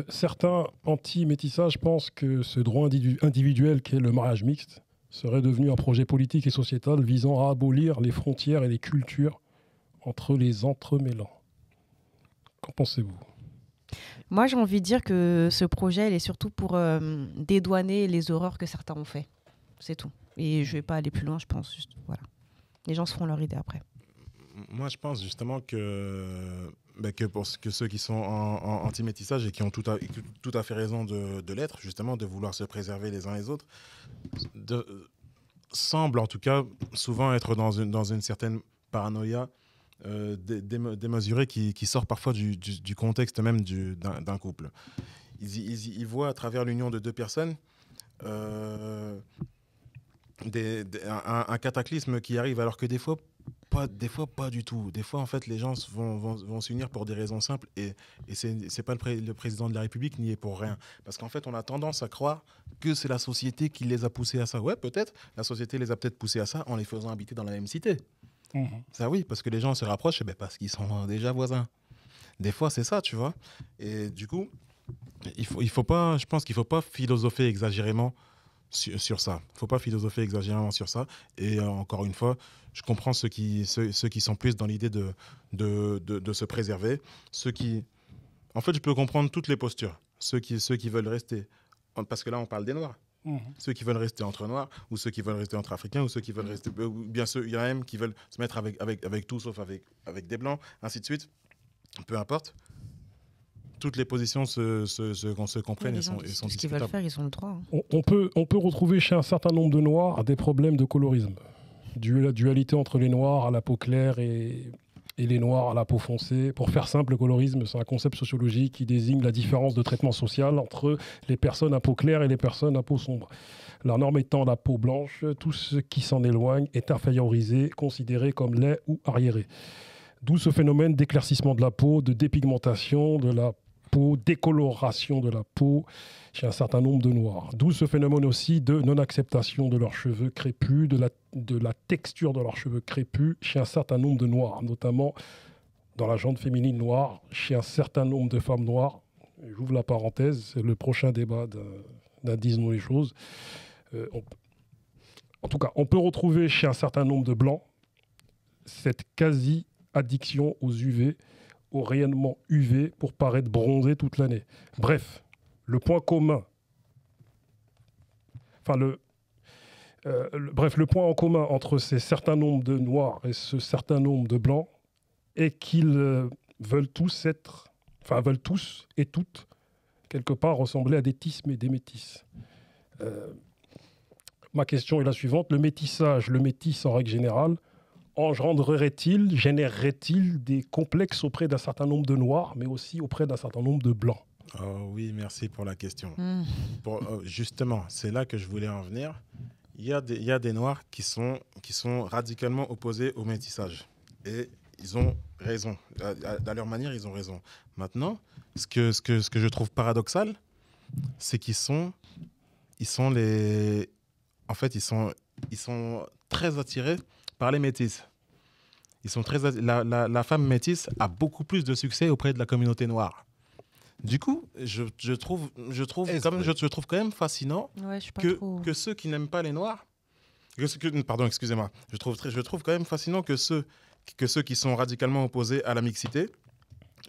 Certains anti-métissage pensent que ce droit individuel qu'est le mariage mixte serait devenu un projet politique et sociétal visant à abolir les frontières et les cultures entre les entremêlants. Qu'en pensez-vous? Moi, j'ai envie de dire que ce projet, il est surtout pour dédouaner les horreurs que certains ont fait. C'est tout. Et je vais pas aller plus loin, je pense. Juste, voilà. Les gens se feront leur idée après. Moi, je pense justement que pour ceux qui sont en anti-métissage et qui ont tout à fait raison de l'être, justement, de vouloir se préserver les uns les autres, semblent en tout cas souvent être dans une certaine paranoïa démesurée qui sort parfois du contexte même d'un couple. Ils voient à travers l'union de deux personnes un cataclysme qui arrive alors que des fois pas du tout. Des fois, en fait, les gens vont s'unir pour des raisons simples et c'est pas le président de la République ni pour rien. Parce qu'en fait, on a tendance à croire que c'est la société qui les a poussés à ça. Ouais, peut-être. La société les a peut-être poussés à ça en les faisant habiter dans la même cité. Ça, oui, parce que les gens se rapprochent parce qu'ils sont déjà voisins. Des fois, c'est ça, tu vois. Et du coup, je pense qu'il faut pas philosopher exagérément sur ça. Il ne faut pas philosopher exagérément sur ça. Et encore une fois, je comprends ceux qui sont plus dans l'idée de se préserver. En fait, je peux comprendre toutes les postures. Ceux qui veulent rester. Parce que là, on parle des Noirs. Ceux qui veulent rester entre noirs, ou ceux qui veulent rester entre africains, ou ceux qui veulent rester. Ou bien ceux, il y en a même qui veulent se mettre avec tout, sauf avec des blancs, ainsi de suite. Peu importe. Toutes les positions se comprennent et sont Ce qu'ils veulent discutables. faire, ils ont le droit. On peut retrouver chez un certain nombre de Noirs des problèmes de colorisme. La dualité entre les Noirs à la peau claire et les Noirs à la peau foncée. Pour faire simple, le colorisme, c'est un concept sociologique qui désigne la différence de traitement social entre les personnes à peau claire et les personnes à peau sombre. La norme étant la peau blanche, tout ce qui s'en éloigne est infériorisé, considéré comme laid ou arriéré. D'où ce phénomène d'éclaircissement de la peau, de dépigmentation de la peau, décoloration de la peau chez un certain nombre de Noirs. D'où ce phénomène aussi de non-acceptation de leurs cheveux crépus, de la texture de leurs cheveux crépus chez un certain nombre de Noirs, notamment dans la gente féminine noire, chez un certain nombre de femmes noires. J'ouvre la parenthèse, c'est le prochain débat d'Indice-nous les choses. En tout cas, on peut retrouver chez un certain nombre de Blancs cette quasi-addiction aux UV, au rayonnement UV pour paraître bronzé toute l'année. Bref, le point commun, le point en commun entre ces certains nombres de Noirs et ce certain nombre de Blancs est qu'ils veulent tous et toutes, quelque part, ressembler à des tis et des métis. Ma question est la suivante. Le métis en règle générale, générerait-il des complexes auprès d'un certain nombre de Noirs, mais aussi auprès d'un certain nombre de Blancs? Oh oui, merci pour la question. Justement, c'est là que je voulais en venir. Il y a des Noirs qui sont radicalement opposés au métissage. Et ils ont raison. À leur manière, ils ont raison. Maintenant, ce que je trouve paradoxal, c'est qu'ils sont très attirés par les métis. La femme métisse a beaucoup plus de succès auprès de la communauté noire. Du coup, je trouve quand même fascinant que ceux qui n'aiment pas les noirs, pardon, excusez-moi, je trouve quand même fascinant que ceux qui sont radicalement opposés à la mixité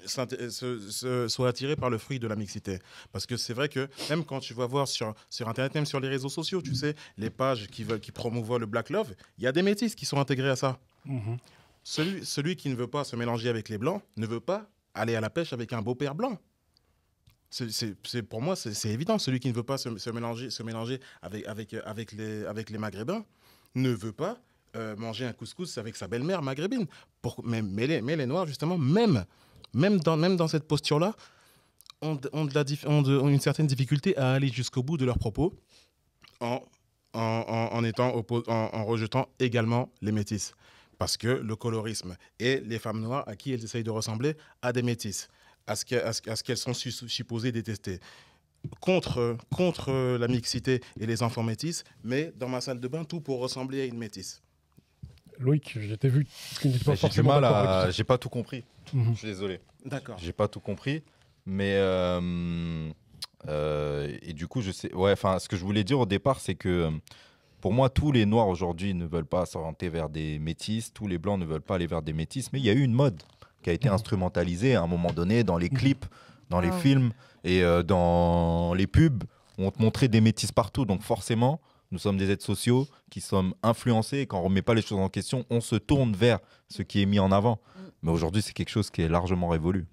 soient attirés par le fruit de la mixité. Parce que c'est vrai que même quand tu vas voir sur Internet, même sur les réseaux sociaux, tu sais, les pages qui promouvoient le Black Love, il y a des métis qui sont intégrés à ça. Celui qui ne veut pas se mélanger avec les blancs ne veut pas aller à la pêche avec un beau-père blanc. Pour moi, c'est évident. Celui qui ne veut pas se mélanger avec les Maghrébins ne veut pas manger un couscous avec sa belle-mère maghrébine. Mais les Noirs, justement, même dans cette posture-là, ont une certaine difficulté à aller jusqu'au bout de leurs propos en rejetant également les métis. Parce que le colorisme et les femmes noires à qui elles essayent de ressembler à des métis, à ce qu'elles sont supposées détester. Contre la mixité et les enfants métis, mais dans ma salle de bain, tout pour ressembler à une métisse. Loïc, je t'ai vu. J'ai du mal j'ai pas tout compris. Je suis désolé. D'accord. J'ai pas tout compris, mais et du coup, je sais. Ouais, enfin, ce que je voulais dire au départ, c'est que pour moi, tous les Noirs aujourd'hui ne veulent pas s'orienter vers des métis, tous les Blancs ne veulent pas aller vers des métis, mais il y a eu une mode qui a été instrumentalisée à un moment donné dans les clips, dans les films et dans les pubs. On te montrait des métis partout, donc forcément, nous sommes des êtres sociaux qui sommes influencés et quand on ne remet pas les choses en question, on se tourne vers ce qui est mis en avant. Mais aujourd'hui, c'est quelque chose qui est largement révolu.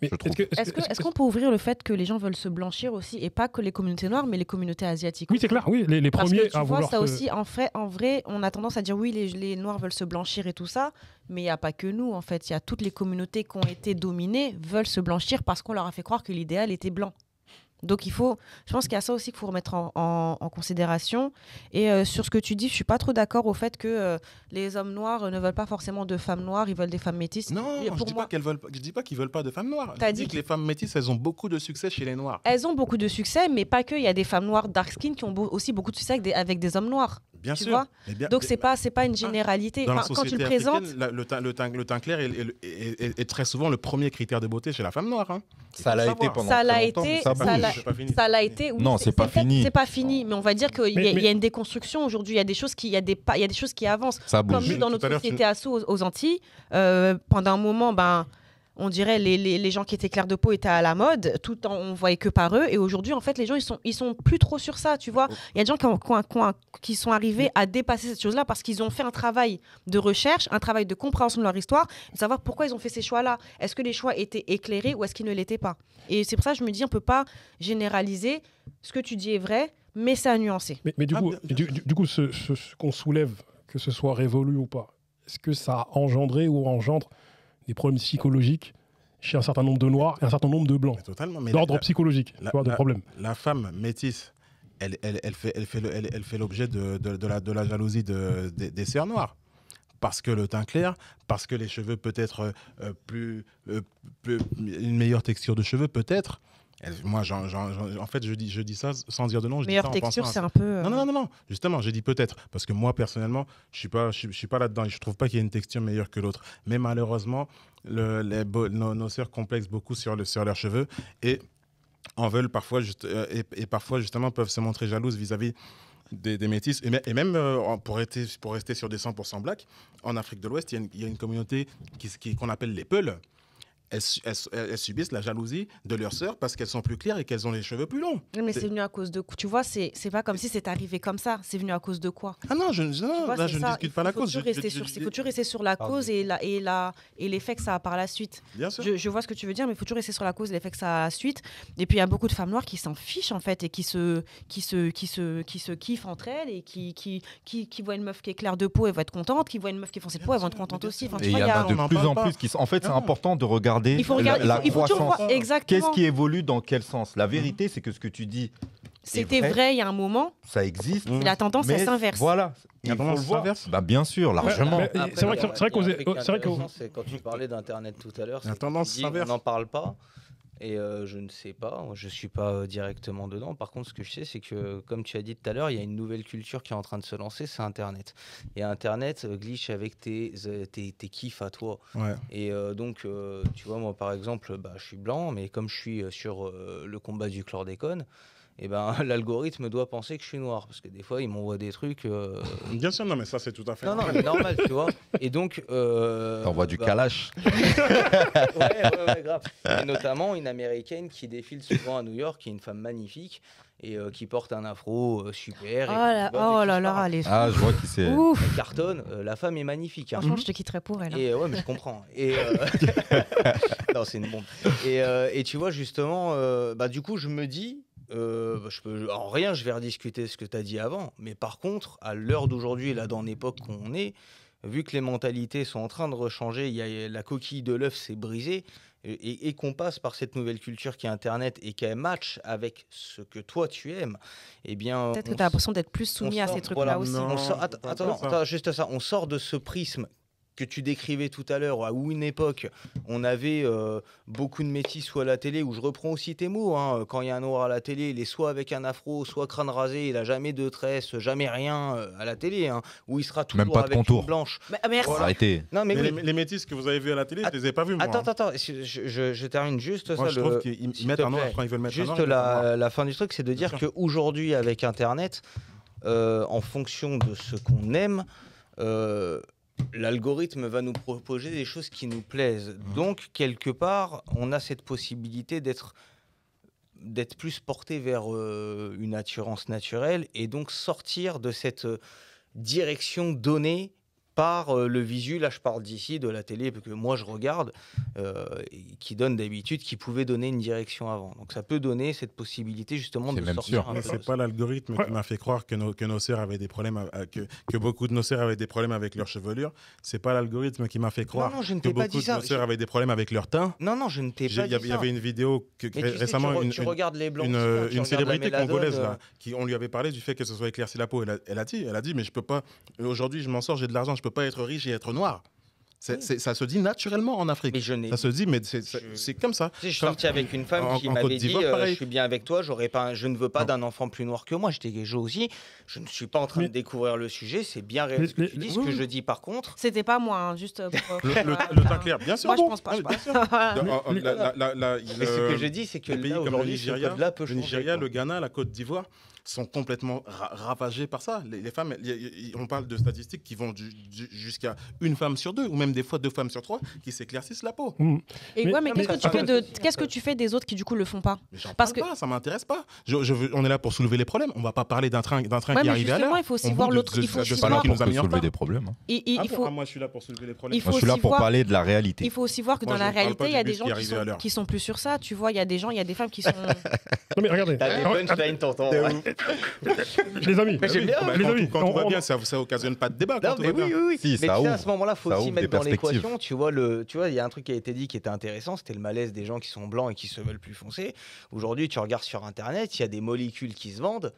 Mais est-ce qu'on peut ouvrir le fait que les gens veulent se blanchir aussi, et pas que les communautés noires, mais les communautés asiatiques? Oui, c'est clair. Oui, les premiers à vouloir. Ça aussi, en vrai, on a tendance à dire oui, les noirs veulent se blanchir et tout ça, mais il n'y a pas que nous. En fait, il y a toutes les communautés qui ont été dominées veulent se blanchir parce qu'on leur a fait croire que l'idéal était blanc. Donc je pense qu'il y a ça aussi qu'il faut remettre en considération. Et sur ce que tu dis, je suis pas trop d'accord au fait que les hommes noirs ne veulent pas forcément de femmes noires, ils veulent des femmes métisses. Non, je dis pas qu'ils veulent pas de femmes noires. Je dis que les femmes métisses, elles ont beaucoup de succès chez les noirs. Elles ont beaucoup de succès, mais pas que. Il y a des femmes noires dark skin qui ont aussi beaucoup de succès avec des hommes noirs. Bien sûr. Vois donc c'est pas une généralité. Dans la quand tu le présentes, le teint clair est très souvent le premier critère de beauté chez la femme noire. Hein. Ça l'a été pendant très longtemps. Ça l'a été. Non, c'est pas fini. C'est pas fini, mais on va dire qu'il y a une déconstruction aujourd'hui. Il y a des choses qui avancent. Ça bouge. Comme nous, dans notre société asso aux Antilles, pendant un moment, on dirait les gens qui étaient clairs de peau étaient à la mode, tout le temps on voyait que par eux, et aujourd'hui en fait les gens ils sont plus trop sur ça, tu vois. Il y a des gens qui sont arrivés à dépasser cette chose-là parce qu'ils ont fait un travail de recherche, un travail de compréhension de leur histoire, de savoir pourquoi ils ont fait ces choix-là. Est-ce que les choix étaient éclairés ou est-ce qu'ils ne l'étaient pas? Et c'est pour ça que je me dis on peut pas généraliser. Ce que tu dis est vrai, mais c'est à nuancer. Mais du coup, ce qu'on soulève, que ce soit révolu ou pas, est-ce que ça a engendré ou engendre des problèmes psychologiques chez un certain nombre de Noirs et un certain nombre de Blancs? Mais totalement. D'ordre psychologique, tu vois, de problème. La femme métisse, elle fait l'objet de la jalousie des sœurs noires. Parce que le teint clair, parce que les cheveux peut-être une meilleure texture de cheveux peut-être. Moi, en fait, je dis ça sans dire de nom. Meilleure texture, c'est un peu... Non. Justement, je dis peut-être. Parce que moi, personnellement, je ne suis pas là-dedans. Je ne trouve pas qu'il y ait une texture meilleure que l'autre. Mais malheureusement, nos sœurs complexent beaucoup sur leurs cheveux et en veulent parfois, et parfois, justement, peuvent se montrer jalouses vis-à-vis des métis. Et même, pour rester sur des 100% black, en Afrique de l'Ouest, il y a une communauté qu'on appelle les Peuls. Elles subissent la jalousie de leurs sœurs parce qu'elles sont plus claires et qu'elles ont les cheveux plus longs. Mais c'est venu à cause de... Tu vois, c'est pas comme si c'était arrivé comme ça. C'est venu à cause de quoi? Ah non, je ne discute pas la cause. Il faut toujours rester sur la cause et l'effet que ça a par la suite. Bien sûr. Je vois ce que tu veux dire, mais il faut toujours rester sur la cause et l'effet que ça a à la suite. Et puis, il y a beaucoup de femmes noires qui s'en fichent, en fait, et qui se kiffent entre elles et qui voient une meuf qui est claire de peau, elles vont être contentes. Qui voient une meuf qui est foncée de peau, elles vont être contentes aussi. Enfin, et il y en a de plus en plus qui sont... En fait, c'est important de regarder il faut toujours voir exactement. Qu'est-ce qui évolue dans quel sens? La vérité, c'est que ce que tu dis, c'était vrai il y a un moment. Ça existe. La tendance, elle s'inverse. Voilà. Il faut le voir. Bah, bien sûr, largement. C'est vrai que quand tu parlais d'Internet tout à l'heure, la tendance s'inverse. On n'en parle pas. Et je ne sais pas, je ne suis pas directement dedans. Par contre, ce que je sais, c'est que, comme tu as dit tout à l'heure, il y a une nouvelle culture qui est en train de se lancer, c'est Internet. Et Internet glitch avec tes kiffs à toi. Ouais. Et donc, tu vois, moi, par exemple, je suis blanc, mais comme je suis sur le combat du chlordécone, et l'algorithme doit penser que je suis noir. Parce que des fois, il m'envoie des trucs... Bien sûr, non, mais ça, c'est tout à fait normal. Non, mais normal, tu vois. Et donc... T'envoies du kalash. ouais, grave. Et notamment une Américaine qui défile souvent à New York, qui est une femme magnifique, et qui porte un afro super. Oh là là, elle est... Ah, je vois qui c'est. Elle cartonne. La femme est magnifique. Franchement, je te quitterais pour elle. Et ouais, mais je comprends. Et non, c'est une bombe. Et tu vois, justement, du coup, je me dis... en rien, je vais rediscuter ce que tu as dit avant, mais par contre, à l'heure d'aujourd'hui, là, dans l'époque qu'on est, vu que les mentalités sont en train de rechanger, la coquille de l'œuf s'est brisée, et qu'on passe par cette nouvelle culture qui est Internet et qu'elle match avec ce que toi tu aimes, eh bien... Peut-être que tu as l'impression d'être plus soumis à ces trucs-là aussi. Attends, juste ça. On sort de ce prisme que tu décrivais tout à l'heure, à une époque, on avait beaucoup de métis soit à la télé, où je reprends aussi tes mots, quand il y a un noir à la télé, il est soit avec un afro, soit crâne rasé, il n'a jamais de tresse, jamais rien à la télé, où il sera toujours même pas de avec contour. une blanche. Merci. Voilà. Arrêtez. Non, mais oui. Les métis que vous avez vus à la télé, je ne les ai pas vus, moi. Attends, je termine juste moi, ça. Je trouve qu'ils mettent un noir quand ils veulent mettre juste un noir. la fin du truc, c'est de dire qu'aujourd'hui, avec Internet, en fonction de ce qu'on aime, l'algorithme va nous proposer des choses qui nous plaisent. Donc, quelque part, on a cette possibilité d'être plus porté vers une attirance naturelle et donc sortir de cette direction donnée par le visu. Là, je parle d'ici, de la télé, que moi, je regarde, qui donne d'habitude, qui pouvait donner une direction avant. Donc, ça peut donner cette possibilité, justement, de sortir un peu. C'est pas l'algorithme qui m'a fait croire que nos sœurs avaient des problèmes, que beaucoup de nos sœurs avaient des problèmes avec leur chevelure. C'est pas l'algorithme qui m'a fait croire que beaucoup de nos sœurs avaient des problèmes avec leur teint. Non, je ne t'ai pas dit ça. Il y avait une vidéo récemment, tu regardes les blancs, une célébrité congolaise, là, on lui avait parlé du fait que ce soit éclairci la peau. Elle a dit, mais je peux pas, aujourd'hui, je m'en sors, j'ai de l'argent, je peux pas être riche et être noir. Ça se dit naturellement en Afrique. Ça se dit, mais c'est comme ça. Je suis sorti avec une femme qui m'avait dit je suis bien avec toi, je ne veux pas d'un enfant plus noir que moi. J'étais gay aussi. Je ne suis pas en train de découvrir le sujet. C'est bien réel ce que tu dis. Ce que je dis par contre. C'était pas moi, juste. Le teint clair, bien sûr. Moi, je pense pas. Mais ce que je dis, c'est que les pays comme le Nigeria, le Ghana, la Côte d'Ivoire sont complètement ravagés par ça. Les femmes, on parle de statistiques qui vont jusqu'à une femme sur deux, ou même même des fois 2 femmes sur 3 qui s'éclaircissent la peau. Et Mais- ouais, mais mais- qu'est-ce que tu fais des autres qui du coup le font pas? Mais j'en Parce parle pas, ça m'intéresse pas. On est là pour soulever les problèmes. On va pas parler d'un train Ouais, qui est mais arrivé à l'heure. justement, il faut aussi On voir boucle l'autre. de Il faut de aussi ça voir. qui nous Pour améliore soulever pas. des problèmes. Hein. Il faut. Moi, je suis là pour soulever les problèmes. Il faut Moi, je suis là aussi pour voir. parler de la réalité. Il faut aussi voir que Moi, dans je la ne parle réalité, pas il y a du des bus gens qui qui arrive à l'heure. sont plus sur ça. Tu vois, il y a des gens, il y a des femmes qui sont. Non, mais regardez. T'as des punchlines, tonton. Les amis, Mais j'aime bien. les Quand amis, tout- quand tout va bien, ça occasionne pas de débat. Non, Quand tout mais va bien. oui. Si, mais ça tu sais, à ouvre. ce moment-là, faut Ça aussi ouvre mettre des dans perspectives. l'équation. Tu vois, il y a un truc qui a été dit qui était intéressant, c'était le malaise des gens qui sont blancs et qui se veulent plus foncés. Aujourd'hui, tu regardes sur Internet, il y a des molécules qui se vendent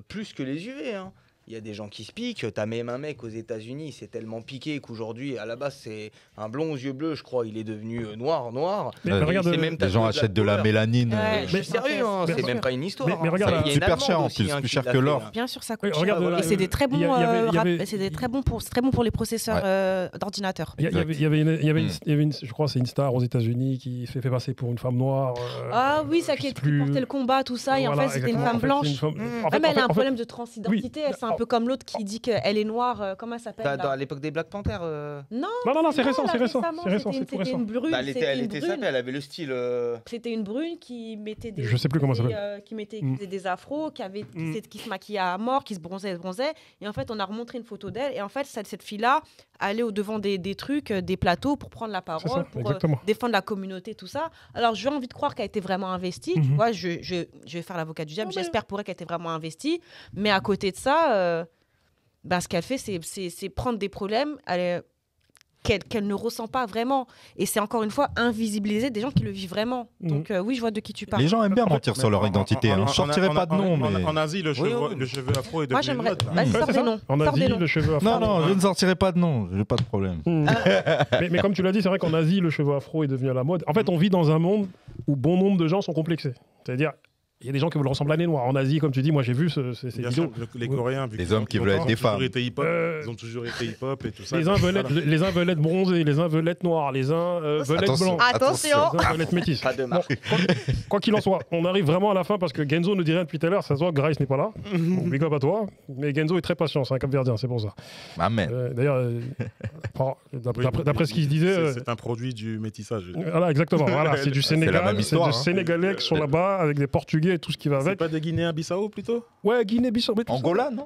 plus que les UV. Hein. Il y a des gens qui se piquent. T'as même un mec aux États-Unis, il s'est tellement piqué qu'aujourd'hui, à la base, c'est un blond aux yeux bleus, je crois. Il est devenu noir. Mais Ouais, regarde, c'est même Les tatoué gens de achètent de la couleur. mélanine. Ouais. Je suis sérieux, hein, Mais- c'est même pas une histoire. mais regarde, hein. là, Il y a super une Allemande cher en aussi, plus, hein, plus qui cher l'a que fait, l'or. hein. Bien sûr, ça Oui, coûte regarde, cher. là, Et c'est des très bons. il y avait- C'est des très bons pour les processeurs d'ordinateur. Il y Exact. avait une, je crois, c'est une star aux États-Unis qui s'est fait passer pour une femme noire. Ah oui, ça je qui sais plus. portait le combat, tout ça. Et en Voilà, fait, c'était une exactement. femme En fait, c'est blanche. une femme- en Ah, fait- mais elle a en un fait- problème de transidentité. Oui. C'est un peu comme l'autre qui dit qu'elle est noire. Comment elle s'appelle À là l'époque des Black Panthers. Non, Non, c'est récent, là, c'est récent. récemment, C'est récent, c'est tout C'était récent. une brune. Bah, elle c'était une était brune. sapée, elle avait le style. C'était une brune qui mettait des. Je sais plus comment ça qui faisait des afros, qui se maquillait à mort, qui se bronzait. Et en fait, on a remontré une photo d'elle. Et en fait, cette fille-là allait au-devant des trucs, des plateaux pour prendre la C'est parole, ça, pour exactement. défendre la communauté, tout ça. Alors, j'ai envie de croire qu'elle a été vraiment investie. Tu vois, je vais faire l'avocat du diable. J'espère pour elle qu'elle a été vraiment investie. Mais à côté de ça, ce qu'elle fait, c'est prendre des problèmes qu'elle ne ressent pas vraiment. Et c'est encore une fois invisibiliser des gens qui le vivent vraiment. Donc oui, je vois de qui tu parles. Les gens aiment bien mentir sur leur identité. Je ne sortirai pas de nom, mais... En Asie, le cheveu afro est Moi, devenu une j'aimerais. mode. là. Vas-y, Ouais, sors c'est des ça. noms. En Sors des Asie, noms. le cheveu afro. Non, je ne sortirai pas de nom. J'ai pas de problème. Mais comme tu l'as dit, c'est vrai qu'en Asie, le cheveu afro est devenu à la mode. En fait, on vit dans un monde où bon nombre de gens sont complexés. C'est-à-dire, il y a des gens qui veulent ressembler à des noirs. En Asie, comme tu dis, moi j'ai vu ces Bien vidéos. sûr, les Coréens, vu Les qu'ils hommes qui veulent être des femmes. Ils ont toujours été hip-hop et tout ça. Les uns veulent être bronzés, les uns veulent être noirs, les uns veulent être Attention. blancs. Attention. Les uns veulent être métis. Pas de Bon, marque. quoi qu'il en soit, on arrive vraiment à la fin parce que Genzo nous dit rien depuis tout à l'heure. Ça se voit que Grace n'est pas là. Bon, big up à toi. Mais Genzo est très patient, c'est un Cap-Verdien, c'est pour ça. Amen. D'ailleurs, d'après ce qu'il se disait. C'est un produit du métissage. Voilà, exactement. Voilà, c'est du la même Sénégal, c'est histoire, des hein. Sénégalais qui sont là-bas avec des Portugais et tout ce qui va C'est avec. pas des Guinéens-Bissau plutôt Ouais, Guinée-Bissau. mais tout ça. Angola, non?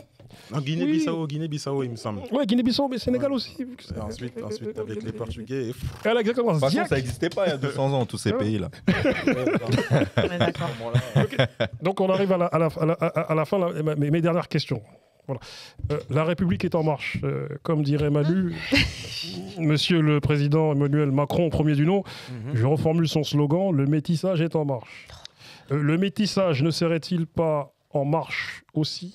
Non, Guinée-Bissau, il me semble. Ouais, Guinée-Bissau, mais Sénégal aussi. Et ensuite, avec les Portugais. Voilà, exactement. De toute façon, Ziak. ça n'existait pas il y a 200 ans, tous ces pays-là. On est d'accord. Donc on arrive à la fin, là, mes dernières questions. Voilà. La République est en marche. Comme dirait Manu, Monsieur le Président Emmanuel Macron, premier du nom, je reformule son slogan, le métissage est en marche. Le métissage ne serait-il pas en marche aussi,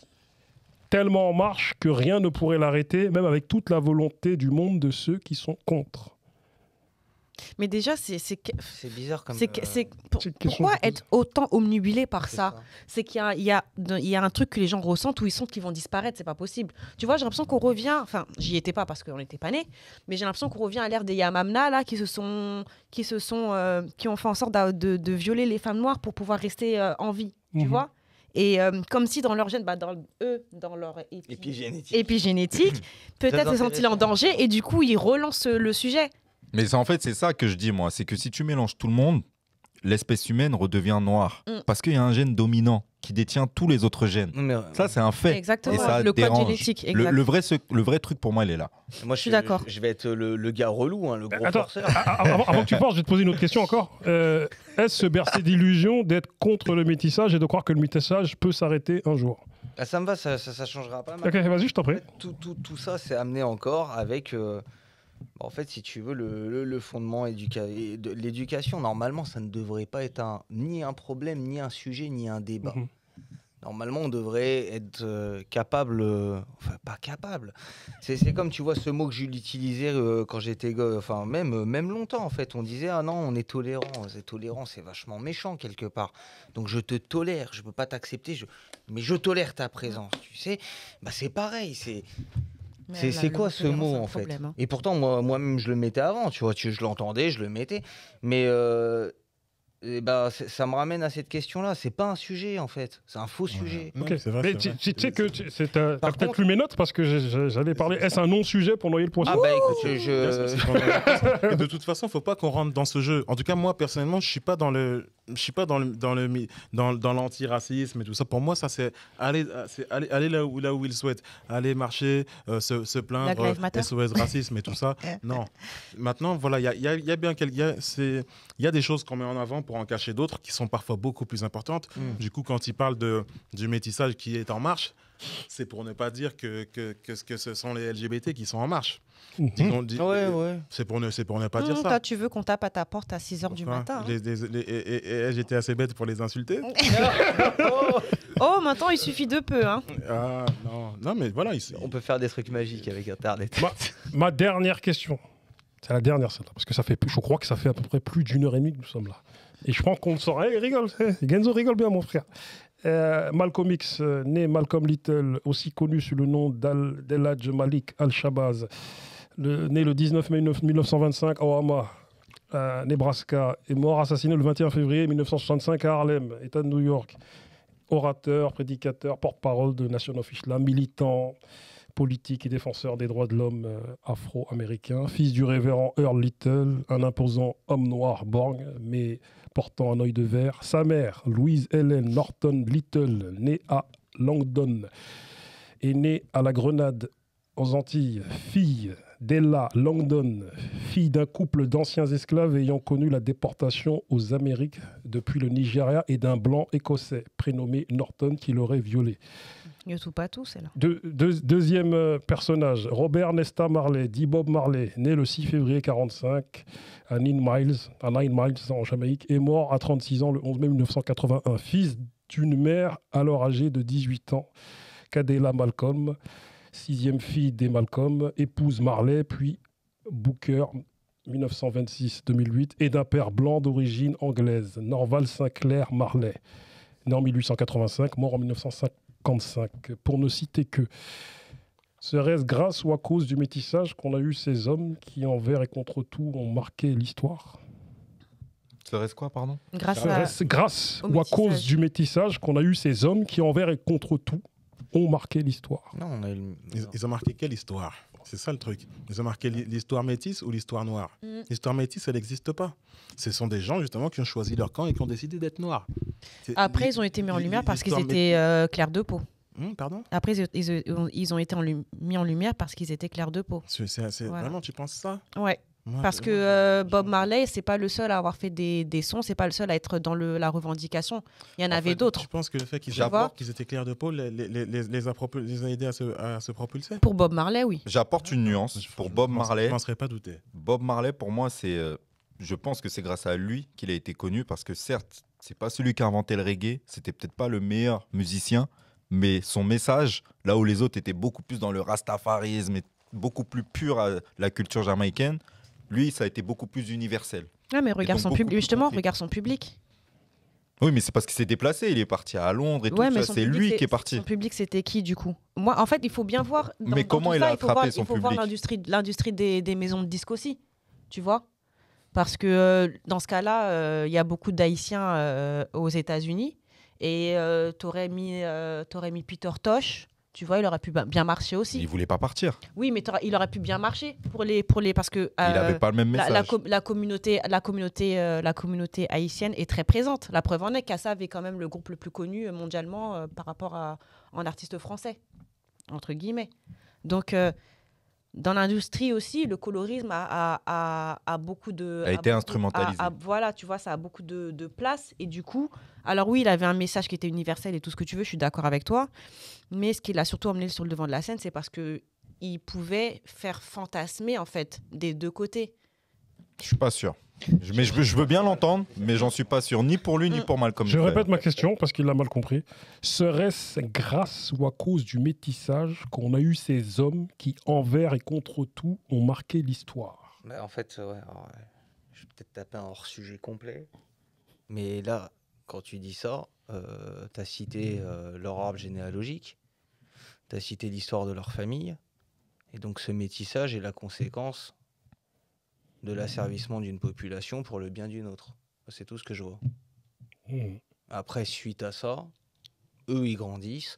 tellement en marche que rien ne pourrait l'arrêter, même avec toute la volonté du monde de ceux qui sont contre? Mais déjà, c'est bizarre comme. C'est une question pourquoi que- être autant omnubilé par C'est ça? C'est qu'il y a un truc que les gens ressentent où ils sentent qu'ils vont disparaître, c'est pas possible. Tu vois, j'ai l'impression qu'on revient, enfin, j'y étais pas parce qu'on n'était pas nés, mais j'ai l'impression qu'on revient à l'ère des Yamamna là, qui ont fait en sorte de violer les femmes noires pour pouvoir rester en vie, tu Mhm. vois. Et comme si dans leur gène, dans leur Épigénétique. épigénétique, peut-être se sont-ils en danger et du coup ils relancent le sujet. Mais en fait, c'est ça que je dis, moi. C'est que si tu mélanges tout le monde, l'espèce humaine redevient noire. Parce qu'il y a un gène dominant qui détient tous les autres gènes. Mais, Ça, c'est un fait. Exactement. Et ça Le code dérange. génétique. Le, Exact. le vrai truc, pour moi, il est là. moi, Je suis d'accord. Je vais être le gars relou, hein, le gros Attends, forceur. avant que tu penses, je vais te poser une autre question encore. Est-ce se bercer d'illusion d'être contre le métissage et de croire que le métissage peut s'arrêter un jour? Ah, ça me va, ça changera pas. Ok, vas-y, je t'en prie. Tout ça, c'est amené encore avec, en fait, si tu veux, le fondement de l'éducation. Normalement, ça ne devrait pas être ni un problème, ni un sujet, ni un débat. Mhm. Normalement, on devrait être capable, enfin pas capable. C'est comme, tu vois, ce mot que j'utilisais quand j'étais, enfin même longtemps en fait. On disait ah non, on est tolérant. C'est tolérant, c'est vachement méchant quelque part. Donc je te tolère, je peux pas t'accepter, mais je tolère ta présence. Tu sais, bah c'est pareil. C'est quoi ce mot en fait? Et pourtant moi-même je le mettais avant. Tu vois, je l'entendais, je le mettais, mais Et bah, ça me ramène à cette question-là. C'est pas un sujet, en fait. C'est un faux sujet. Non, Ok. c'est vrai, Mais c'est vrai. tu sais que t'as Par peut-être contre- lu mes notes parce que j'allais parler. Est-ce un non-sujet pour noyer le poisson? Ah bah écoute, Bien sûr, c'est qu'on Et de toute façon, faut pas qu'on rentre dans ce jeu. En tout cas, moi personnellement, je suis pas dans l'antiracisme et tout ça. Pour moi, ça c'est aller là où il souhaite, aller marcher, se Black plaindre, Lives Matter. SOS racisme et tout ça. Non. Maintenant, voilà, il y a bien il y a des choses qu'on met en avant pour en cacher d'autres qui sont parfois beaucoup plus importantes. Du coup, quand il parle du métissage qui est en marche, c'est pour ne pas dire que ce sont les LGBT qui sont en marche. Ouais. C'est pour ne pas dire ça. Toi, tu veux qu'on tape à ta porte à 6h du Enfin, matin. Hein. et j'étais assez bête pour les insulter. Oh, maintenant, il suffit de peu. Hein. Ah, non, mais voilà. On peut faire des trucs magiques avec Internet. Ma dernière question. C'est la dernière, celle-là, parce que je crois que ça fait à peu près plus d'1h30 que nous sommes là. Et je pense qu'on le saura. Il rigole. Genzo rigole bien, mon frère. Malcolm X, né Malcolm Little, aussi connu sous le nom d'Eladj Malik Al-Shabazz, né le 19 mai 1925 à Omaha, Nebraska, est mort assassiné le 21 février 1965 à Harlem, État de New York. Orateur, prédicateur, porte-parole de Nation of Islam, militant politique et défenseur des droits de l'homme afro-américain, fils du révérend Earl Little, un imposant homme noir borgne, mais portant un œil de verre. Sa mère, Louise Helen Norton Little, née à Langdon, est née à la Grenade, aux Antilles, fille d'Ella Langdon, fille d'un couple d'anciens esclaves ayant connu la déportation aux Amériques depuis le Nigeria et d'un blanc écossais prénommé Norton qui l'aurait violée. YouTube pas tout, c'est là. Deuxième personnage, Robert Nesta Marley, dit Bob Marley, né le 6 février 1945 à Nine Miles en Jamaïque, est mort à 36 ans le 11 mai 1981. Fils d'une mère alors âgée de 18 ans, Cadella Malcolm, sixième fille des Malcolm, épouse Marley, puis Booker, 1926-2008, et d'un père blanc d'origine anglaise, Norval Sinclair Marley, né en 1885, mort en 1955. Pour ne citer que. Serait-ce grâce ou à cause du métissage qu'on a eu ces hommes qui, envers et contre tout, ont marqué l'histoire? Serait-ce quoi, pardon? Serait-ce grâce au ou à métissage. cause du métissage qu'on a eu ces hommes qui, envers et contre tout, ont marqué l'histoire? Non, on a eu Ils ont marqué quelle histoire? C'est ça le truc. Ils ont marqué l'histoire métisse ou l'histoire noire? L'histoire métisse, elle n'existe pas. Ce sont des gens, justement, qui ont choisi leur camp et qui ont décidé d'être noirs. Après, ils ont été mis en lumière parce qu'ils l'histoire étaient clairs de peau. Pardon? Après, ils ont été mis en lumière parce qu'ils étaient clairs de peau. Voilà. Vraiment, tu penses ça? Ouais. Moi, Parce que Bob Marley, c'est pas le seul à avoir fait des sons, c'est pas le seul à être dans la revendication. Il y en avait d'autres. Je pense que le fait qu'ils étaient clairs de peau les a aidés à se propulser. Pour Bob Marley, oui. J'apporte une nuance. Pour Bob Marley, Je n'en serais pas douté. Bob Marley, pour moi, je pense que c'est grâce à lui qu'il a été connu parce que certes, c'est pas celui qui a inventé le reggae, c'était peut-être pas le meilleur musicien, mais son message, là où les autres étaient beaucoup plus dans le rastafarisme et beaucoup plus pur à la culture jamaïcaine, lui, ça a été beaucoup plus universel. Ah, mais regarde donc son beaucoup public. plus Justement, compris. regarde son public. Oui, mais c'est parce qu'il s'est déplacé, il est parti à Londres et Ouais, tout mais ça, son c'est public, lui qui est parti. Son public, c'était qui, du coup? Moi, en fait, il faut bien voir. Mais comment il a attrapé son Il faut voir public? l'industrie des maisons de disques aussi. Tu vois? Parce que dans ce cas-là, il y a beaucoup d'Haïtiens aux États-Unis. Et t'aurais mis Peter Tosh. Tu vois, il aurait pu bien marcher aussi. Il voulait pas partir. Oui, mais il aurait pu bien marcher pour les parce que Il n'avait pas le même message. la communauté haïtienne est très présente. La preuve en est qu'Assa est quand même le groupe le plus connu mondialement par rapport à un artiste français, entre guillemets. Donc, dans l'industrie aussi, le colorisme a beaucoup de... A été instrumentalisé. Voilà, tu vois, ça a beaucoup de place. Et du coup, alors oui, il avait un message qui était universel et tout ce que tu veux, je suis d'accord avec toi. Mais ce qui l'a surtout emmené sur le devant de la scène, c'est parce qu'il pouvait faire fantasmer, en fait, des deux côtés. Je suis pas sûr. Je veux bien l'entendre, mais j'en suis pas sûr, ni pour lui, ni pour Malcolm. Je répète ma question parce qu'il l'a mal compris. Serait-ce grâce ou à cause du métissage qu'on a eu ces hommes qui, envers et contre tout, ont marqué l'histoire? Bah, en fait, je vais peut-être taper un hors-sujet complet. Mais là, quand tu dis ça, tu as cité leur arbre généalogique, tu as cité l'histoire de leur famille. Et donc ce métissage est la conséquence de l'asservissement d'une population pour le bien d'une autre. C'est tout ce que je vois. Mmh. Après, suite à ça, eux, ils grandissent,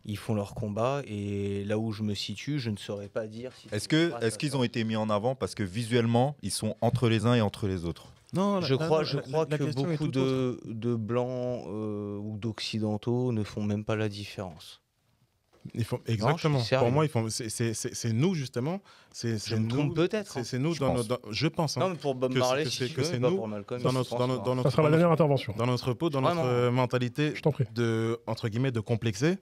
ils font leur combat, et là où je me situe, je ne saurais pas dire si... Est-ce qu'ils ont été mis en avant parce que visuellement, ils sont entre les uns et entre les autres? Non, Je crois la que question est beaucoup tout autre. de blancs ou d'occidentaux ne font même pas la différence. Exactement. je suis sérieux. Pour moi, c'est nous, justement. Je me trompe peut-être. C'est nous, je pense. Non, mais pour Bob Marley, c'est si tu veux, nous, pas pour Malcolm. dans je notre, pense, dans hein. notre, dans Ça notre, sera ma dernière intervention. dans notre peau, dans Vraiment. notre mentalité Je t'en prie. entre guillemets, de complexé,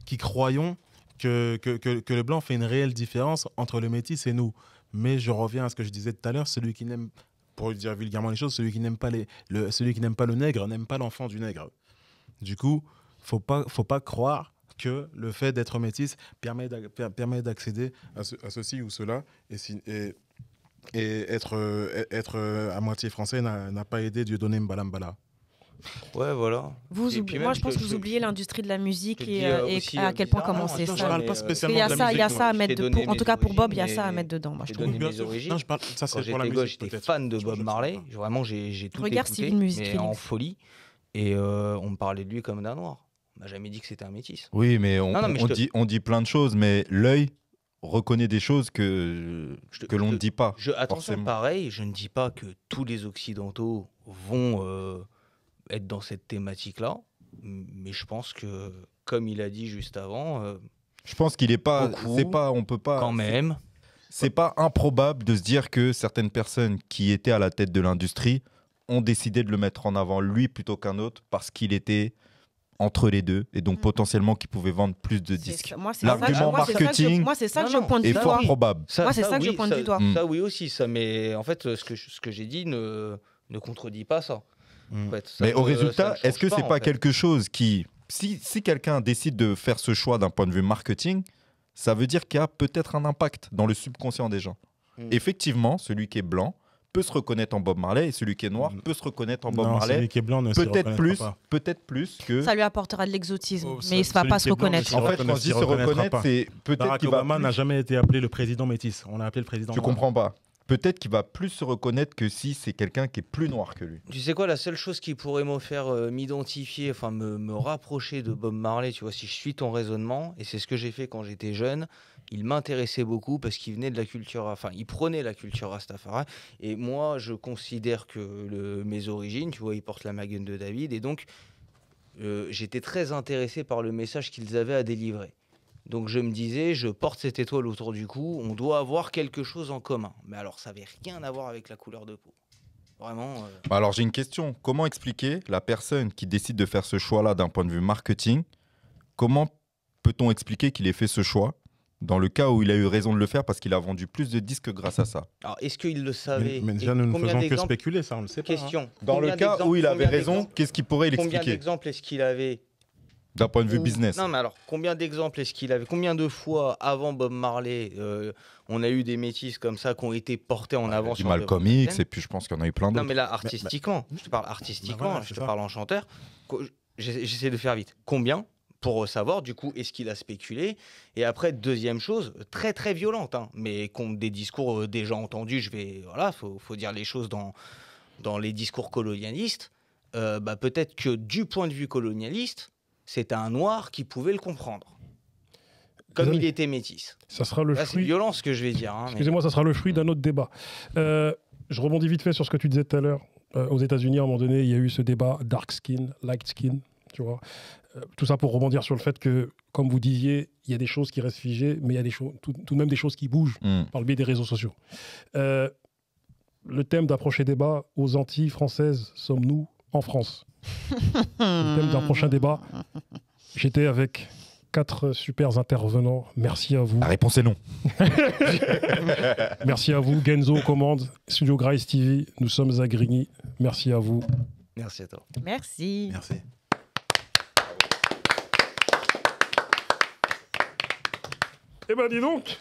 qui croyons que le blanc fait une réelle différence entre le métis et nous. Mais je reviens à ce que je disais tout à l'heure, celui qui n'aime, pour dire vulgairement les choses, celui qui n'aime pas le nègre n'aime pas l'enfant du nègre. Du coup, faut pas croire que le fait d'être métis permet d'accéder à ceci ou cela, et être à moitié français n'a pas aidé Dieudonné Mbalambala. Ouais, voilà. Moi, je pense que vous oubliez l'industrie de la musique je te et, dis, et aussi, à quel point bizarrement, comment c'est attends, ça. je parle pas Parce spécialement qu'il y a de la ça, il y a musique, ça à moi. mettre Je t'ai de, donné en tout mes cas pour Bob, il y a origines, ça à mais- mettre dedans. Moi, je j'ai trouve. donné Bien mes sûr. origines. Non, je parle, ça Quand c'est pour la j'étais musique. gosse, j'étais peut-être. fan de Je Bob sais Marley. pas. Vraiment, j'ai tout Regarde écouté, Civil Music mais Remix. en folie. Et on me parlait de lui comme d'un noir. On m'a jamais dit que c'était un métis. Oui, mais Non, mais on dit plein de choses, mais l'œil reconnaît des choses que l'on ne dit pas. Attention, forcément. pareil, je ne dis pas que tous les Occidentaux vont être dans cette thématique-là, mais je pense que, comme il a dit juste avant, Je pense qu'il est pas, Beaucoup, c'est pas, on peut pas. quand même, C'est pas improbable de se dire que certaines personnes qui étaient à la tête de l'industrie ont décidé de le mettre en avant lui plutôt qu'un autre parce qu'il était entre les deux et donc potentiellement qu'il pouvait vendre plus de disques. L'argument marketing Moi, c'est ça que Non, je pointe est du fort doigt. probable. Moi, c'est ça que je oui, pointe du doigt. Ça, oui aussi, ça, mais en fait, ce que j'ai dit ne contredit pas ça. En fait, ça Mais au ne- résultat, ça ne est-ce que change c'est en pas fait. quelque chose qui, si quelqu'un décide de faire ce choix d'un point de vue marketing, ça veut dire qu'il y a peut-être un impact dans le subconscient des gens. Effectivement, celui qui est blanc peut se reconnaître en Bob Marley et celui qui est noir peut se reconnaître en Bob Non, Marley. celui qui est blanc ne se reconnaîtra pas. Peut-être plus que. Ça lui apportera de l'exotisme, Oh, mais il ne va celui pas qui se est blanc ne reconnaître. se En fait, quand je dis se reconnaître, pas. c'est peut-être Barack qu'il va. Obama n'a jamais été appelé le président métis. On l'a appelé le président Tu noir. comprends pas. Peut-être qu'il va plus se reconnaître que si c'est quelqu'un qui est plus noir que lui. Tu sais quoi, la seule chose qui pourrait me faire m'identifier, enfin me rapprocher de Bob Marley, tu vois, si je suis ton raisonnement, et c'est ce que j'ai fait quand j'étais jeune, il m'intéressait beaucoup parce qu'il venait de la culture, enfin, il prenait la culture Rastafari, et moi, je considère que mes origines, tu vois, ils portent la Magen de David, et donc, j'étais très intéressé par le message qu'ils avaient à délivrer. Donc je me disais, je porte cette étoile autour du cou, on doit avoir quelque chose en commun. Mais alors, ça n'avait rien à voir avec la couleur de peau. Vraiment. Bah alors j'ai une question. Comment expliquer la personne qui décide de faire ce choix-là d'un point de vue marketing? Comment peut-on expliquer qu'il ait fait ce choix dans le cas où il a eu raison de le faire parce qu'il a vendu plus de disques grâce à ça? Alors, est-ce qu'il le savait? Mais Et déjà, nous ne combien faisons que d'exemples- spéculer, ça, on ne le sait pas. hein. Question. Dans le Combien cas où il avait combien raison, d'exemples- qu'est-ce qu'il pourrait Combien l'expliquer d'exemples est-ce qu'il avait? d'un point de vue Ou- business? Non, mais alors, combien d'exemples est-ce qu'il avait? Combien de fois, avant Bob Marley, on a eu des métis comme ça qui ont été portés en avant Du sur le Malcolm devant de la X scène? et puis je pense qu'il y en a eu plein Non, d'autres. mais là, artistiquement, je te parle artistiquement, voilà, je c'est te ça. parle en chanteur. J'essaie de faire vite. Combien? Pour savoir, du coup, est-ce qu'il a spéculé? Et après, deuxième chose, très très violente, hein, mais contre des discours déjà entendus, voilà, faut dire les choses dans les discours colonialistes. Peut-être que du point de vue colonialiste, c'était un noir qui pouvait le comprendre. Comme Les il amis, était métis. Ça sera le Là, c'est fruit. violent ce que je vais dire. Hein, mais- Excusez-moi, ça sera le fruit d'un autre débat. Je rebondis vite fait sur ce que tu disais tout à l'heure. Aux États-Unis, à un moment donné, il y a eu ce débat dark skin, light skin, tu vois. Tout ça pour rebondir sur le fait que, comme vous disiez, il y a des choses qui restent figées, mais il y a tout de même des choses qui bougent par le biais des réseaux sociaux. Le thème d'un prochain débat, aux Antilles françaises, sommes-nous en France? Le thème d'un prochain débat. J'étais avec 4 super intervenants. Merci à vous. La réponse est non. Merci à vous. Genzo aux commandes, Studio Grace TV. Nous sommes à Grigny. Merci à vous. Merci à toi. Merci. Merci. Eh ben dis donc